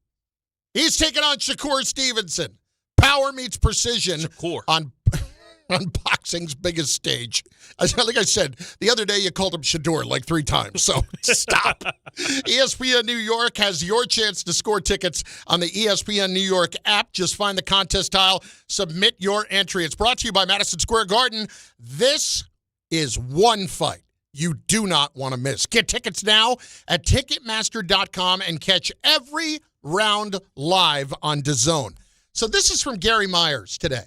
He's taking on Shakur Stevenson. Power meets precision on boxing's biggest stage. Like I said, the other day you called him Shador like 3 times, so stop. ESPN New York has your chance to score tickets on the ESPN New York app. Just find the contest tile, submit your entry. It's brought to you by Madison Square Garden. This is one fight you do not want to miss. Get tickets now at Ticketmaster.com and catch every round live on DAZN. So this is from Gary Myers today.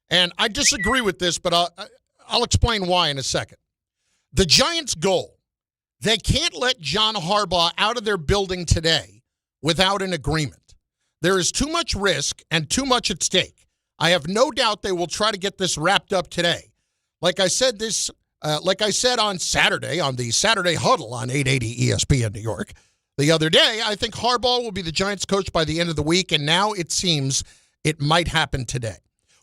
And I disagree with this, but I'll explain why in a second. The Giants' goal, they can't let John Harbaugh out of their building today without an agreement. There is too much risk and too much at stake. I have no doubt they will try to get this wrapped up today. Like I said on Saturday, on the Saturday Huddle on 880 ESPN New York, the other day, I think Harbaugh will be the Giants coach by the end of the week, and now it seems it might happen today.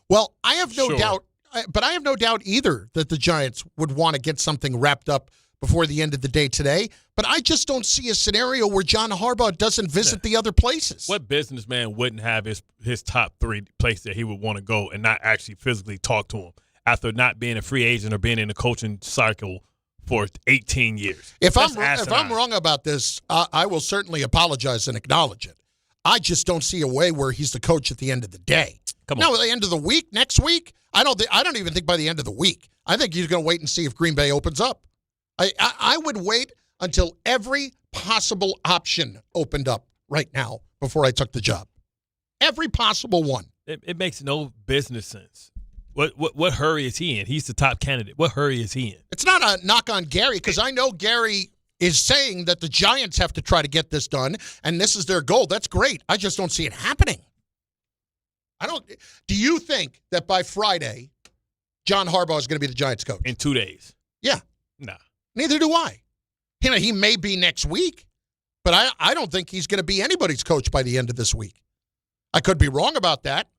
Well, I have no doubt, but I have no doubt either that the Giants would want to get something wrapped up before the end of the day today, but I just don't see a scenario where John Harbaugh doesn't visit the other places. What businessman wouldn't have his top 3 places that he would want to go and not actually physically talk to him after not being a free agent or being in the coaching cycle for 18 years? If I'm wrong about this, I will certainly apologize and acknowledge it. I just don't see a way where he's the coach at the end of the day. Come on. Now, at the end of the week, next week, I don't even think by the end of the week. I think he's going to wait and see if Green Bay opens up. I would wait until every possible option opened up right now before I took the job. Every possible one. It makes no business sense. What hurry is he in? He's the top candidate. What hurry is he in? It's not a knock on Gary, because I know Gary is saying that the Giants have to try to get this done, and this is their goal. That's great. I just don't see it happening. Do you think that by Friday, John Harbaugh is going to be the Giants coach? In 2 days? Yeah. Nah. Neither do I. He may be next week, but I don't think he's going to be anybody's coach by the end of this week. I could be wrong about that.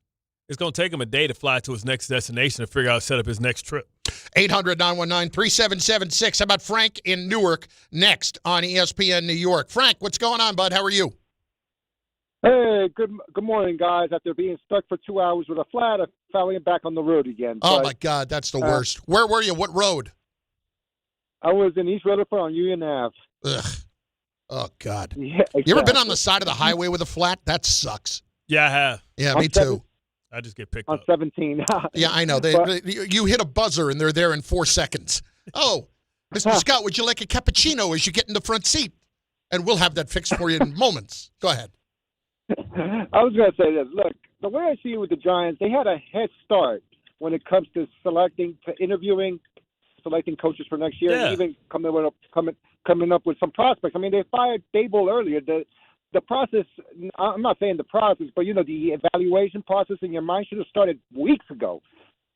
It's going to take him a day to fly to his next destination to figure out how to set up his next trip. 800-919-3776. How about Frank in Newark next on ESPN New York? Frank, what's going on, bud? How are you? Hey, good morning, guys. After being stuck for 2 hours with a flat, I'm finally back on the road again. Oh, my God, that's the worst. Where were you? What road? I was in East Rutherford on Union Ave. Ugh. Oh, God. Yeah, exactly. You ever been on the side of the highway with a flat? That sucks. Yeah, I have. Yeah, me too. I just get picked on up. 17. Yeah, I know. You hit a buzzer, and they're there in 4 seconds. Oh, Mr. Scott, would you like a cappuccino as you get in the front seat? And we'll have that fixed for you in moments. Go ahead. I was going to say this. Look, the way I see it with the Giants, they had a head start when it comes to selecting coaches for next year, and even coming up with some prospects. I mean, they fired Dable earlier. The process, I'm not saying the process, but, the evaluation process in your mind should have started weeks ago.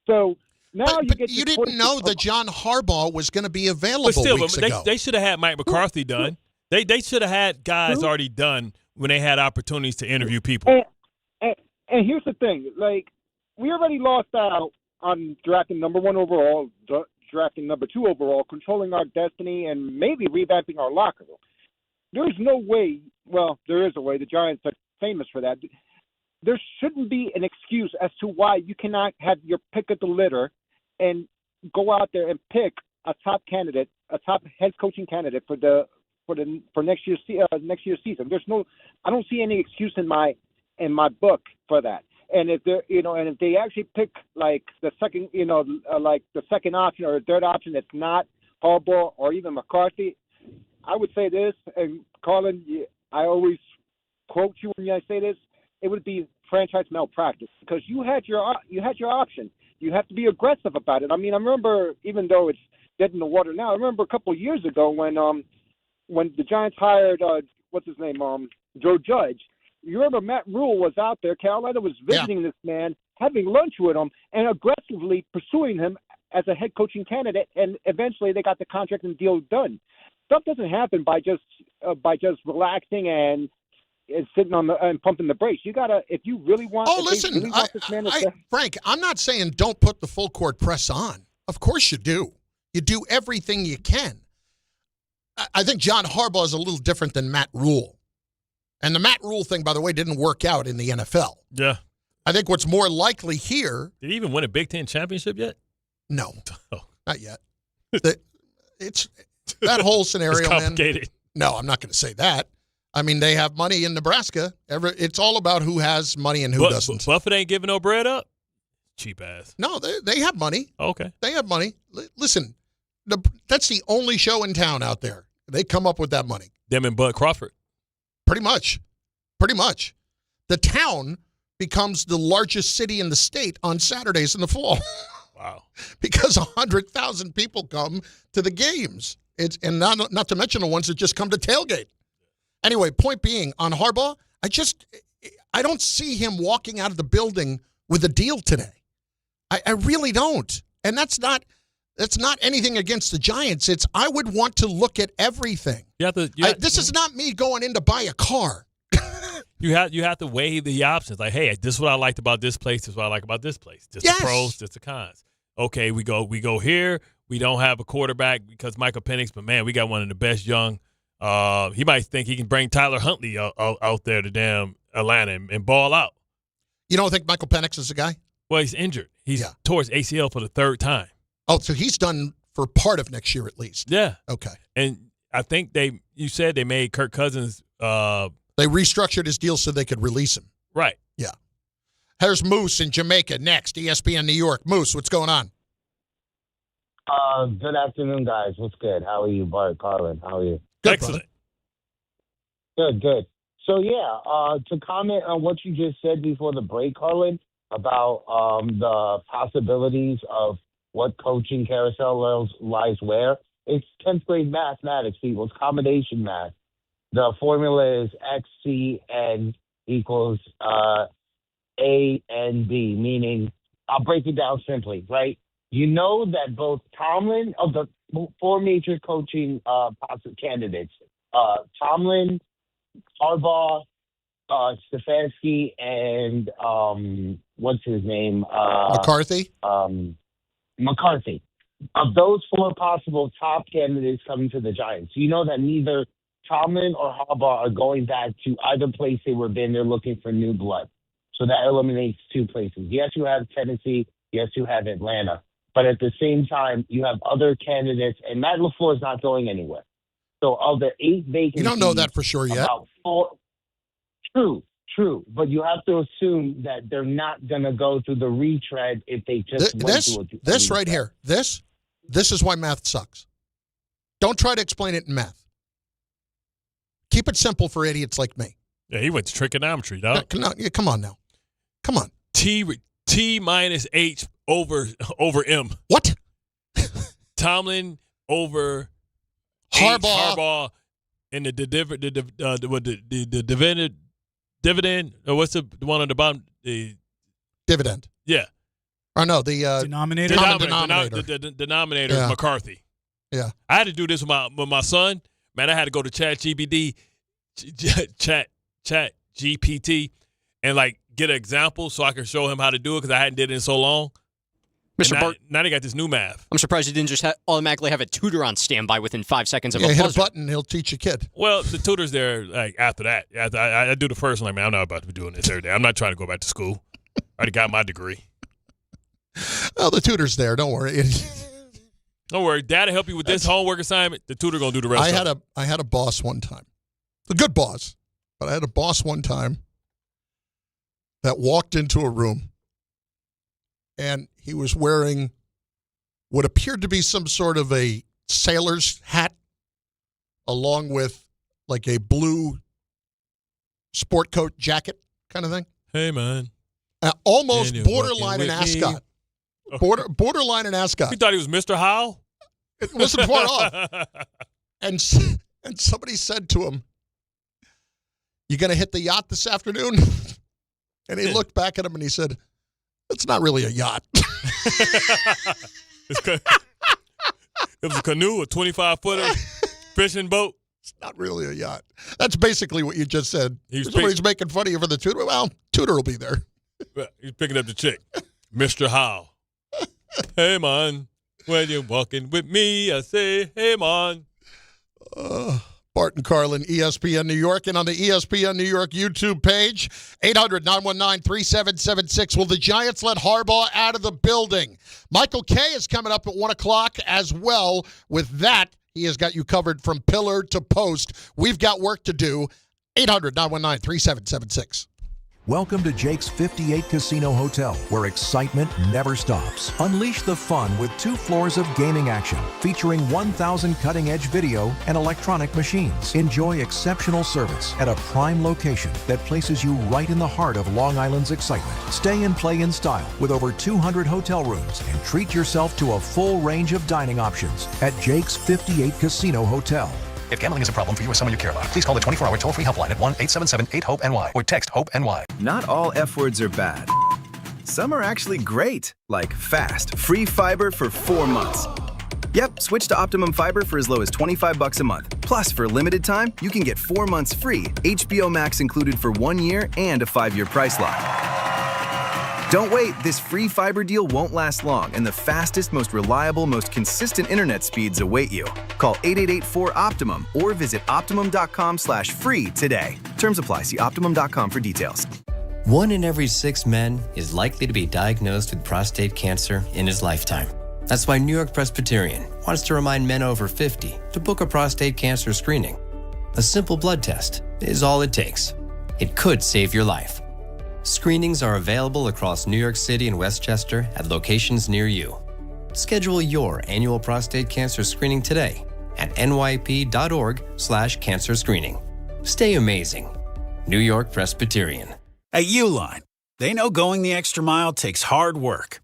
So now you didn't know that John Harbaugh was going to be available weeks ago. They should have had Mike McCarthy done. They should have had guys already done when they had opportunities to interview people. And here's the thing, we already lost out on drafting number 1 overall, drafting number 2 overall, controlling our destiny, and maybe revamping our locker room. There's no way. Well, there is a way. The Giants are famous for that. There shouldn't be an excuse as to why you cannot have your pick of the litter and go out there and pick a top candidate, a top head coaching candidate for next year's season. I don't see any excuse in my book for that. And if they actually pick like the second, like the second option or third option that's not Harbaugh or even McCarthy, I would say this, and Carlin, I always quote you when I say this, it would be franchise malpractice because you had your option. You have to be aggressive about it. I mean, I remember, even though it's dead in the water now, I remember a couple of years ago when the Giants hired what's his name, Joe Judge. You remember Matt Rule was out there. Carolina was visiting this man, having lunch with him, and aggressively pursuing him as a head coaching candidate. And eventually, they got the contract and deal done. Stuff doesn't happen by just relaxing and sitting on and pumping the brakes. You gotta, if you really want. Oh, listen, Frank, I'm not saying don't put the full court press on. Of course you do. You do everything you can. I think John Harbaugh is a little different than Matt Rule. And the Matt Rule thing, by the way, didn't work out in the NFL. Yeah. I think what's more likely here. Did he even win a Big Ten championship yet? No, not yet. It's that whole scenario, it's complicated. Man. No, I'm not going to say that. I mean, they have money in Nebraska. It's all about who has money and who doesn't. Buffett ain't giving no bread up? Cheap ass. No, they have money. Okay. They have money. Listen, that's the only show in town out there. They come up with that money. Them and Bud Crawford. Pretty much. The town becomes the largest city in the state on Saturdays in the fall. Wow. Because 100,000 people come to the games. And not to mention the ones that just come to tailgate. Anyway, point being, on Harbaugh, I don't see him walking out of the building with a deal today. I really don't. And that's not anything against the Giants. I would want to look at everything. This is not me going in to buy a car. You have to weigh the options. Like, hey, this is what I liked about this place. This is what I like about this place. Just the pros, just the cons. Okay, we go here. We don't have a quarterback because Michael Penix, but man, we got one of the best young. He might think he can bring Tyler Huntley out there to damn Atlanta and ball out. You don't think Michael Penix is the guy? Well, he's injured. He's tore his ACL for the third time. Oh, so he's done for part of next year at least. Yeah. Okay. And I think you said they made Kirk Cousins. They restructured his deal so they could release him. Right. Yeah. Here's Moose in Jamaica next, ESPN New York. Moose, what's going on? Good afternoon, guys. What's good? How are you, Bart Carlin? How are you? Good, excellent. Good. So, to comment on what you just said before the break, Carlin, about the possibilities of what coaching carousel lies where, it's 10th grade mathematics, people. It's combination math. The formula is XCN equals A and B, meaning, I'll break it down simply, right? You know that both Tomlin, of the four major coaching candidates, Tomlin, Harbaugh, Stefanski, and what's his name? McCarthy? McCarthy. Of those four possible top candidates coming to the Giants, you know that neither Tomlin or Harbaugh are going back to either place they were been. They're looking for new blood. So that eliminates two places. Yes, you have Tennessee. Yes, you have Atlanta. But at the same time, you have other candidates, and Matt LaFleur is not going anywhere. So of the 8 vacancies, you don't know that for sure yet. About 4, true. But you have to assume that they're not going to go through the retread if they just this right here. This is why math sucks. Don't try to explain it in math. Keep it simple for idiots like me. Yeah, he went to trigonometry, dog. Come on now. Come on. T minus H over M. What? Tomlin over Harbaugh and the dividend. Or what's the one on the bottom? The dividend. Yeah. Or no, the denominator. The denominator is McCarthy. Yeah. I had to do this with my son. Man, I had to go to Chat GPT, and, get an example so I can show him how to do it because I hadn't did it in so long. Mr. Bart, now they got this new math. I'm surprised you didn't just automatically have a tutor on standby within 5 seconds of a hit buzzer. a button, he'll teach a kid. Well, the tutor's there after that. I do the first one. Man, I'm not about to be doing this every day. I'm not trying to go back to school. I already got my degree. Well, the tutor's there. Don't worry. Don't worry. Dad will help you with this homework assignment. The tutor going to do the rest of it. I had a boss one time. A good boss. But I had a boss one time that walked into a room and he was wearing what appeared to be some sort of a sailor's hat along with a blue sport coat jacket kind of thing. Hey, man. Almost borderline an ascot. Borderline an ascot. You thought he was Mr. Howe? It wasn't far off. And somebody said to him, "You going to hit the yacht this afternoon?" And he looked back at him and he said, "It's not really a yacht." It was a canoe, a 25-footer fishing boat. It's not really a yacht. That's basically what you just said. Somebody's making fun of you for the tutor. Well, tutor will be there. He's picking up the chick. Mr. Howe. Hey, man. When you're walking with me, I say, hey, man. Bart Carlin, ESPN New York, and on the ESPN New York YouTube page, 800-919-3776. Will the Giants let Harbaugh out of the building? Michael Kay is coming up at 1 o'clock as well. With that, he has got you covered from pillar to post. We've got work to do. 800-919-3776. Welcome to Jake's 58 Casino Hotel, where excitement never stops. Unleash the fun with 2 floors of gaming action, featuring 1,000 cutting-edge video and electronic machines. Enjoy exceptional service at a prime location that places you right in the heart of Long Island's excitement. Stay and play in style with over 200 hotel rooms and treat yourself to a full range of dining options at Jake's 58 Casino Hotel. If gambling is a problem for you or someone you care about, please call the 24-hour toll-free helpline at 1-877-8-HOPE-NY or text HOPE-NY. Not all F words are bad. Some are actually great, like fast, free fiber for 4 months. Yep, switch to Optimum Fiber for as low as $25 a month. Plus, for a limited time, you can get 4 months free, HBO Max included for 1 year, and a 5-year price lock. Don't wait, this free fiber deal won't last long, and the fastest, most reliable, most consistent internet speeds await you. Call 888-4-OPTIMUM or visit Optimum.com/free today. Terms apply. See Optimum.com for details. 1 in every 6 men is likely to be diagnosed with prostate cancer in his lifetime. That's why New York Presbyterian wants to remind men over 50 to book a prostate cancer screening. A simple blood test is all it takes. It could save your life. Screenings are available across New York City and Westchester at locations near you. Schedule your annual prostate cancer screening today at nyp.org/cancer screening. Stay amazing. New York Presbyterian. At Uline, they know going the extra mile takes hard work.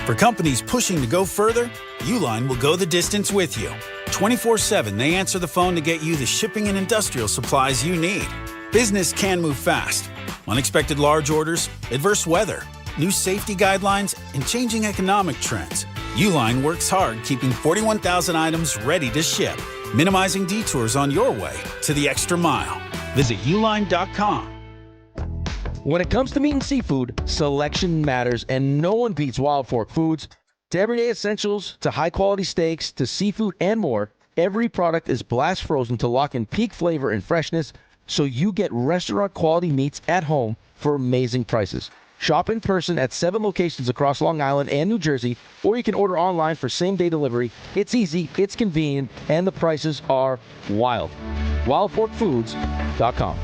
For companies pushing to go further, Uline will go the distance with you. 24/7, they answer the phone to get you the shipping and industrial supplies you need. Business can move fast. Unexpected large orders, adverse weather, new safety guidelines, and changing economic trends. Uline works hard keeping 41,000 items ready to ship, minimizing detours on your way to the extra mile. Visit uline.com. When it comes to meat and seafood, selection matters, and no one beats Wild Fork Foods. To everyday essentials, to high-quality steaks, to seafood and more, every product is blast frozen to lock in peak flavor and freshness, so you get restaurant-quality meats at home for amazing prices. Shop in person at 7 locations across Long Island and New Jersey, or you can order online for same-day delivery. It's easy, it's convenient, and the prices are wild. WildForkFoods.com.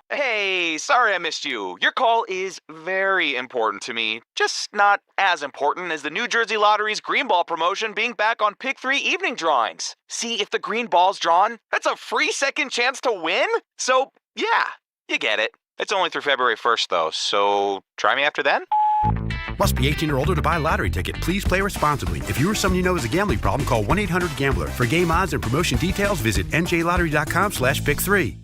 Hey, sorry I missed you. Your call is very important to me. Just not as important as the New Jersey Lottery's Green Ball promotion being back on Pick 3 evening drawings. See, if the green ball's drawn, that's a free second chance to win? So, yeah, you get it. It's only through February 1st, though, so try me after then? Must be 18 or older to buy a lottery ticket. Please play responsibly. If you or someone you know has a gambling problem, call 1-800-GAMBLER. For game odds and promotion details, visit njlottery.com/pick3.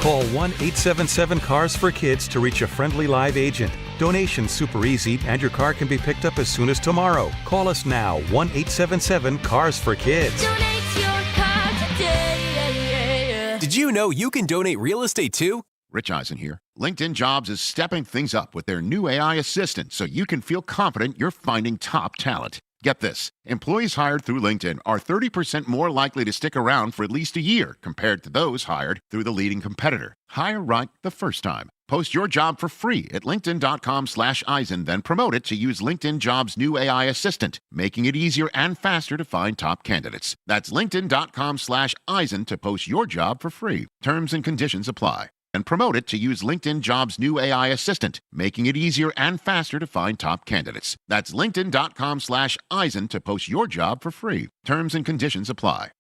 Call 1-877-CARS-FOR-KIDS to reach a friendly live agent. Donation's super easy, and your car can be picked up as soon as tomorrow. Call us now, 1-877-CARS-FOR-KIDS. Donate your car today. Did you know you can donate real estate too? Rich Eisen here. LinkedIn Jobs is stepping things up with their new AI assistant so you can feel confident you're finding top talent. Get this. Employees hired through LinkedIn are 30% more likely to stick around for at least a year compared to those hired through the leading competitor. Hire right the first time. Post your job for free at linkedin.com/Eisen, then promote it to use LinkedIn Jobs' new AI assistant, making it easier and faster to find top candidates. That's linkedin.com/Eisen to post your job for free. Terms and conditions apply. And promote it to use LinkedIn Jobs' new AI assistant, making it easier and faster to find top candidates. That's linkedin.com/Eisen to post your job for free. Terms and conditions apply.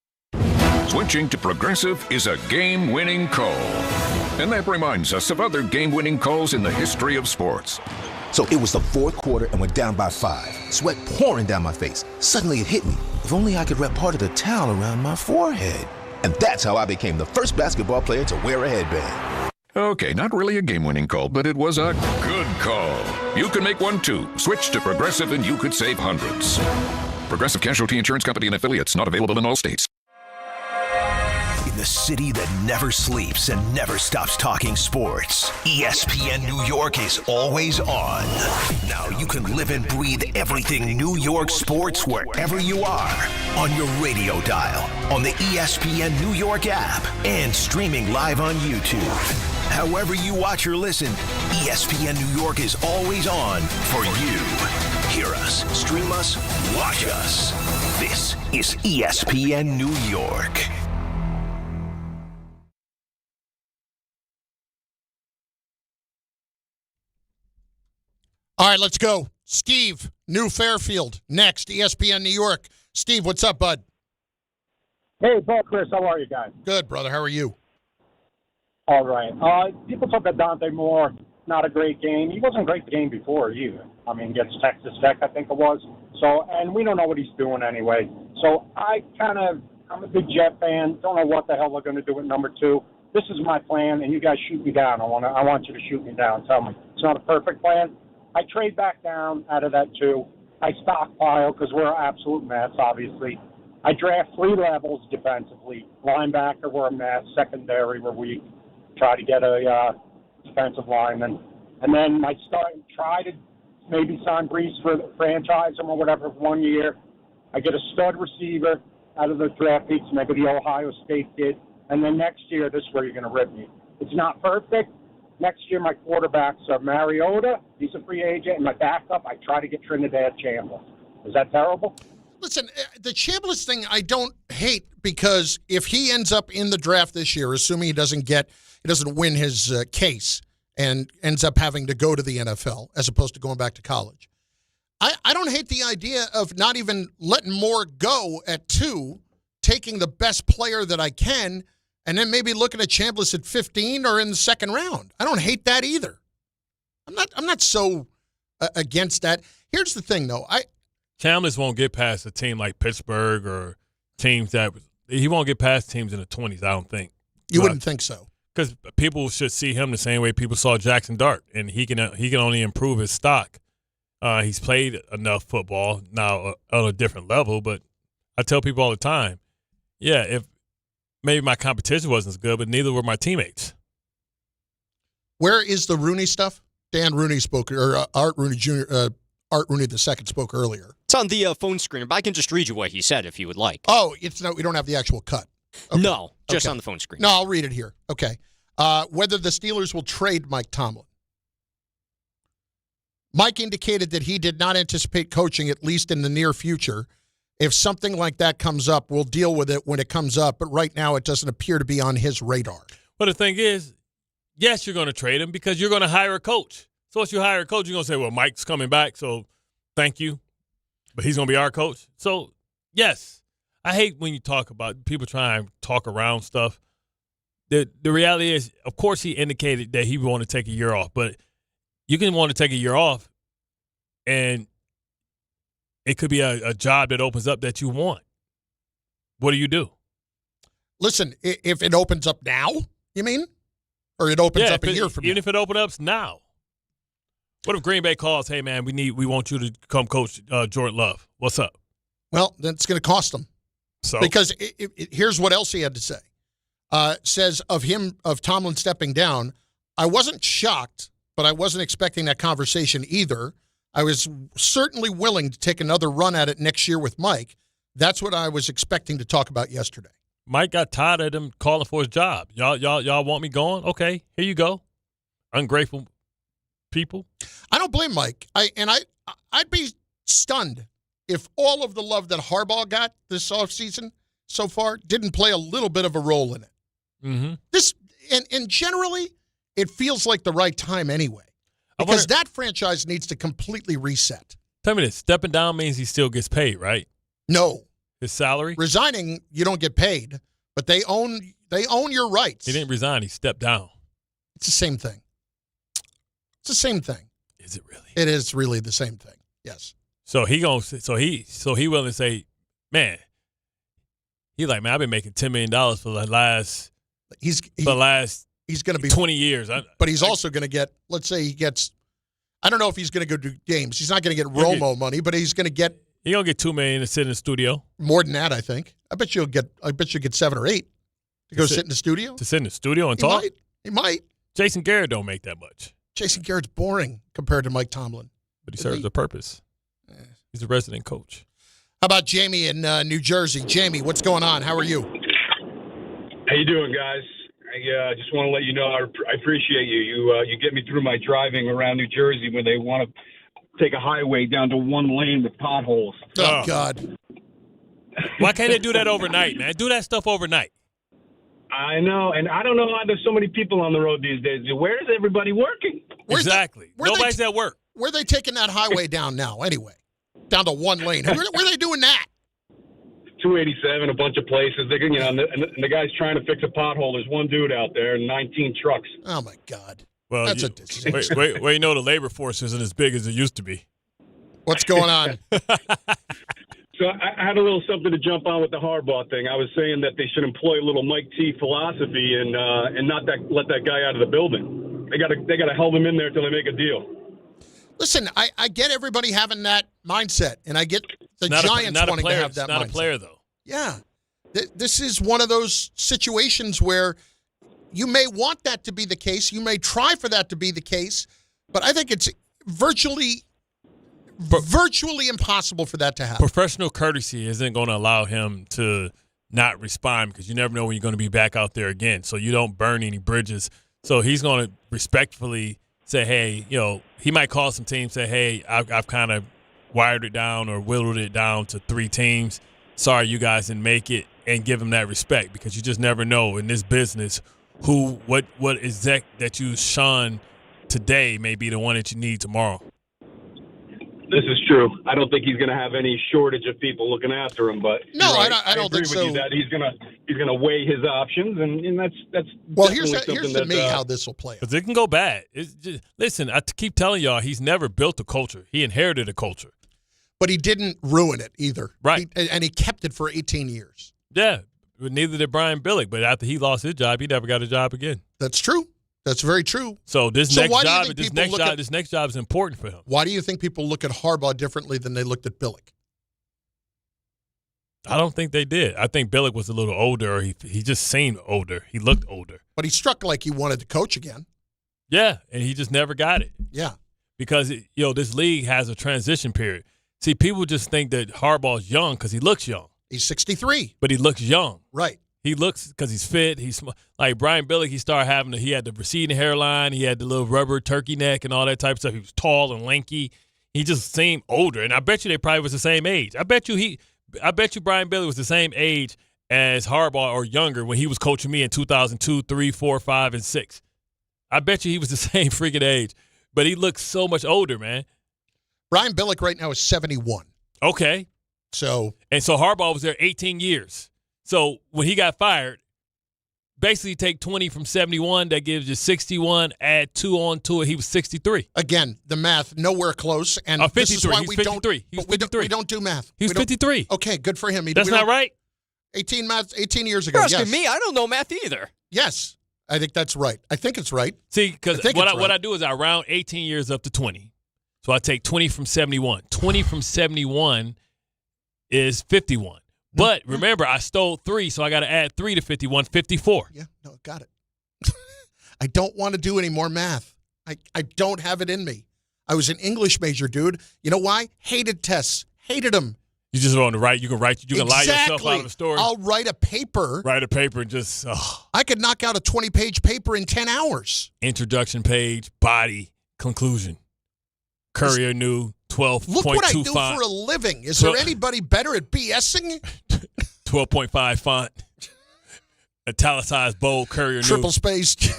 Switching to Progressive is a game-winning call. And that reminds us of other game-winning calls in the history of sports. So it was the fourth quarter and we're down by 5. Sweat pouring down my face. Suddenly it hit me. If only I could wrap part of the towel around my forehead. And that's how I became the first basketball player to wear a headband. Okay, not really a game-winning call, but it was a good call. You can make one too. Switch to Progressive and you could save hundreds. Progressive Casualty Insurance Company and Affiliates, not available in all states. In the city that never sleeps and never stops talking sports, ESPN New York is always on. Now you can live and breathe everything New York sports wherever you are. On your radio dial, on the ESPN New York app, and streaming live on YouTube. However you watch or listen, ESPN New York is always on for you. Hear us, stream us, watch us. This is ESPN New York. All right, let's go. Steve, New Fairfield, next, ESPN New York. Steve, what's up, bud? Hey, Paul, Chris, how are you guys? Good, brother. How are you? All right. People talk about Dante Moore, not a great game. He wasn't great the game before either. I mean, against Texas Tech, I think it was. So, and we don't know what he's doing anyway. So I'm a big Jet fan. Don't know what the hell they're going to do at number 2. This is my plan, and you guys shoot me down. I want you to shoot me down. Tell me. It's not a perfect plan. I trade back down out of that 2. I stockpile because we're absolute mess, obviously. I draft 3 levels defensively. Linebacker, we're a mess. Secondary, we're weak. Try to get a defensive lineman. And then I try to maybe sign Brees for the franchise or whatever for 1 year. I get a stud receiver out of the draft picks, maybe the Ohio State kid. And then next year, this is where you're going to rip me. It's not perfect. Next year, my quarterbacks are Mariota. He's a free agent. And my backup, I try to get Trinidad Chandler. Is that terrible? Listen, the Chambliss thing I don't hate because if he ends up in the draft this year, assuming he doesn't win his case and ends up having to go to the NFL as opposed to going back to college, I don't hate the idea of not even letting Moore go at 2, taking the best player that I can, and then maybe looking at Chambliss at 15 or in the second round. I don't hate that either. I'm not so against that. Here's the thing, though. Chambliss won't get past a team like Pittsburgh or teams he won't get past teams in the 20s, I don't think. You wouldn't think so. Because people should see him the same way people saw Jackson Dart, and he can only improve his stock. He's played enough football now on a different level, but I tell people all the time, yeah, if maybe my competition wasn't as good, but neither were my teammates. Where is the Rooney stuff? Dan Rooney spoke, or Art Rooney Jr., Art Rooney II spoke earlier. It's on the phone screen, but I can just read you what he said if you would like. Oh, we don't have the actual cut. Okay. No, just on the phone screen. No, I'll read it here. Okay. Whether the Steelers will trade Mike Tomlin. Mike indicated that he did not anticipate coaching, at least in the near future. If something like that comes up, we'll deal with it when it comes up. But right now, it doesn't appear to be on his radar. But the thing is, yes, you're going to trade him because you're going to hire a coach. So once you hire a coach, you're going to say, well, Mike's coming back, so thank you. But he's going to be our coach. So, yes, I hate when you talk about people trying to talk around stuff. The reality is, of course, he indicated that he wanted to take a year off. But you can want to take a year off, and it could be a job that opens up that you want. What do you do? Listen, if it opens up now, you mean? Or it opens up a year from now. Even if it opens up now. What if Green Bay calls, hey, man, we want you to come coach Jordan Love? What's up? Well, that's going to cost them. So because here's what else he had to say. Says of Tomlin stepping down, I wasn't shocked, but I wasn't expecting that conversation either. I was certainly willing to take another run at it next year with Mike. That's what I was expecting to talk about yesterday. Mike got tired of him calling for his job. Y'all want me going? Okay, here you go. Ungrateful people. I don't blame Mike. I'd be stunned if all of the love that Harbaugh got this offseason so far didn't play a little bit of a role in it. Mm-hmm. And generally, it feels like the right time anyway. Because that franchise needs to completely reset. Tell me this. Stepping down means he still gets paid, right? No. His salary? Resigning, you don't get paid, but they own your rights. He didn't resign. He stepped down. It's the same thing. It's the same thing. Is it really? It is really the same thing. Yes. So he willing to say, man, he's like, man, I've been making $10 million for the last he's going to be 20 years. But he's also going to get, let's say he gets, I don't know if he's going to go do games. He's not going to get Romo money, but he's going to get. He's going to get $2 million to sit in the studio. More than that, I think. I bet you'll get 7 or 8 to go sit in the studio. To sit in the studio and talk? He might. Jason Garrett don't make that much. Jason Garrett's boring compared to Mike Tomlin. But he serves a purpose. He's a resident coach. How about Jamie in New Jersey? Jamie, what's going on? How are you? How you doing, guys? I just want to let you know I appreciate you. You get me through my driving around New Jersey when they want to take a highway down to one lane with potholes. Oh, God. Why can't they do that overnight, man? Do that stuff overnight. I know, and I don't know why there's so many people on the road these days. Where is everybody working? Exactly. Nobody's at work. Where are they taking that highway down now, anyway? Down to one lane. Where are they doing that? 287, a bunch of places. And the guy's trying to fix a pothole. There's one dude out there and 19 trucks. Oh, my God. Well, that's a disaster. Wait, you know the labor force isn't as big as it used to be. What's going on? So I had a little something to jump on with the Harbaugh thing. I was saying that they should employ a little Mike T philosophy and not let that guy out of the building. They got to hold him in there till they make a deal. Listen, I get everybody having that mindset, and I get the Giants wanting to have that mindset. Not a player, though. Yeah. This is one of those situations where you may want that to be the case. You may try for that to be the case, but I think it's virtually impossible for that to happen. Professional courtesy isn't going to allow him to not respond because you never know when you're going to be back out there again. So you don't burn any bridges. So he's going to respectfully say, hey, he might call some teams, say, hey, I've kind of wired it down or whittled it down to 3 teams. Sorry, you guys didn't make it, and give them that respect because you just never know in this business what exec that you shun today may be the one that you need tomorrow. This is true. I don't think he's going to have any shortage of people looking after him, but no, right. I don't think so. I agree with you that he's going to weigh his options, and that's well. Here's to me how this will play. Because it can go bad. Listen, I keep telling y'all, he's never built a culture. He inherited a culture, but he didn't ruin it either. Right, and he kept it for 18 years. Yeah, but neither did Brian Billick. But after he lost his job, he never got a job again. That's true. That's very true. So this next job is important for him. Why do you think people look at Harbaugh differently than they looked at Billick? I don't think they did. I think Billick was a little older. Or he just seemed older. He looked older. But he struck like he wanted to coach again. Yeah, and he just never got it. Yeah. Because, this league has a transition period. See, people just think that Harbaugh's young because he looks young. He's 63. But he looks young. Right. He looks because he's fit. He's like Brian Billick. He had the receding hairline. He had the little rubber turkey neck and all that type of stuff. He was tall and lanky. He just seemed older. And I bet you they probably was the same age. I bet you Brian Billick was the same age as Harbaugh or younger when he was coaching me in 2002, 3, 4, 5, and 6. I bet you he was the same freaking age. But he looks so much older, man. Brian Billick right now is 71. Okay. So Harbaugh was there 18 years. So when he got fired, basically take 20 from 71, that gives you 61, add 2 on to it, he was 63. Again, the math, nowhere close. And 53. This is why He's 53. He's 53. We don't do math. He was 53. Okay, good for him. That's not right? 18 years ago, You're asking me? I don't know math either. Yes. I think that's right. I think it's right. See, because what I do is I round 18 years up to 20. So I take 20 from 71. 20 from 71 is 51. But remember, I stole 3, so I got to add 3 to 51, 54. Yeah, no, got it. I don't want to do any more math. I don't have it in me. I was an English major, dude. You know why? Hated tests. Hated them. You just want to write. You can lie yourself out of a story. I'll write a paper. Write a paper and just. I could knock out a 20-page paper in 10 hours. Introduction page, body, conclusion. Courier New, 12.25. Look what I do for a living. Is there anybody better at BSing? 12.5 font. Italicized, bold, Courier New. Triple spaced.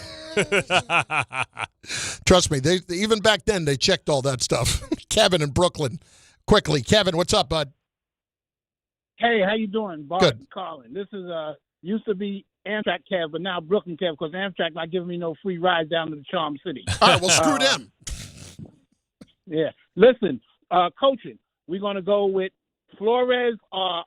Trust me, they even back then they checked all that stuff. Kevin in Brooklyn. Quickly. Kevin, what's up, bud? Hey, how you doing? Bart Good. Carlin. This is used to be Amtrak Kev, but now Brooklyn Kev because Amtrak not giving me no free rides down to the Charm City. All right, well, screw them. Yeah. Listen, coaching. We're going to go with Flores or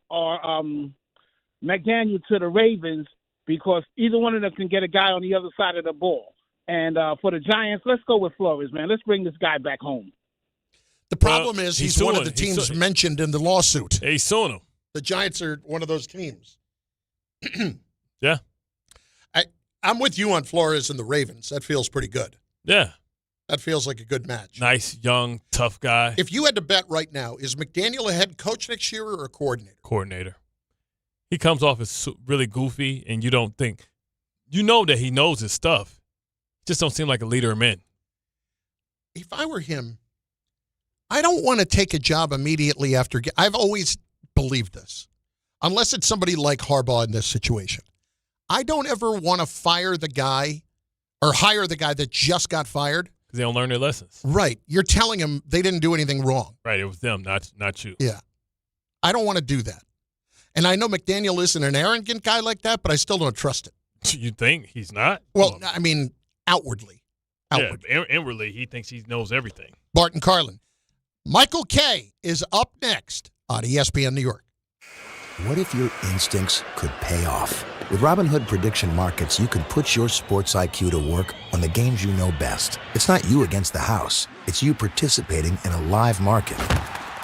McDaniel to the Ravens because either one of them can get a guy on the other side of the ball. And for the Giants, let's go with Flores, man. Let's bring this guy back home. The problem is he's one of the teams mentioned in the lawsuit. He's suing him. The Giants are one of those teams. Yeah. I'm with you on Flores and the Ravens. That feels pretty good. Yeah. That feels like a good match. Nice, young, tough guy. If you had to bet right now, is McDaniel a head coach next year or a coordinator? Coordinator. He comes off as really goofy, and you don't think. You know that he knows his stuff. Just don't seem like a leader of men. If I were him, I don't want to take a job immediately after. I've always believed this, unless it's somebody like Harbaugh in this situation. I don't ever want to fire the guy or hire the guy that just got fired. Because they don't learn their lessons. Right. You're telling them they didn't do anything wrong. Right. It was them, not you. Yeah. I don't want to do that. And I know McDaniel isn't an arrogant guy like that, but I still don't trust it. You think he's not? Well, I mean, outwardly. Yeah, inwardly, he thinks he knows everything. Bart Carlin. Michael Kay is up next on ESPN New York. What if your instincts could pay off? With Robinhood Prediction Markets, you can put your sports IQ to work on the games you know best. It's not you against the house. It's you participating in a live market.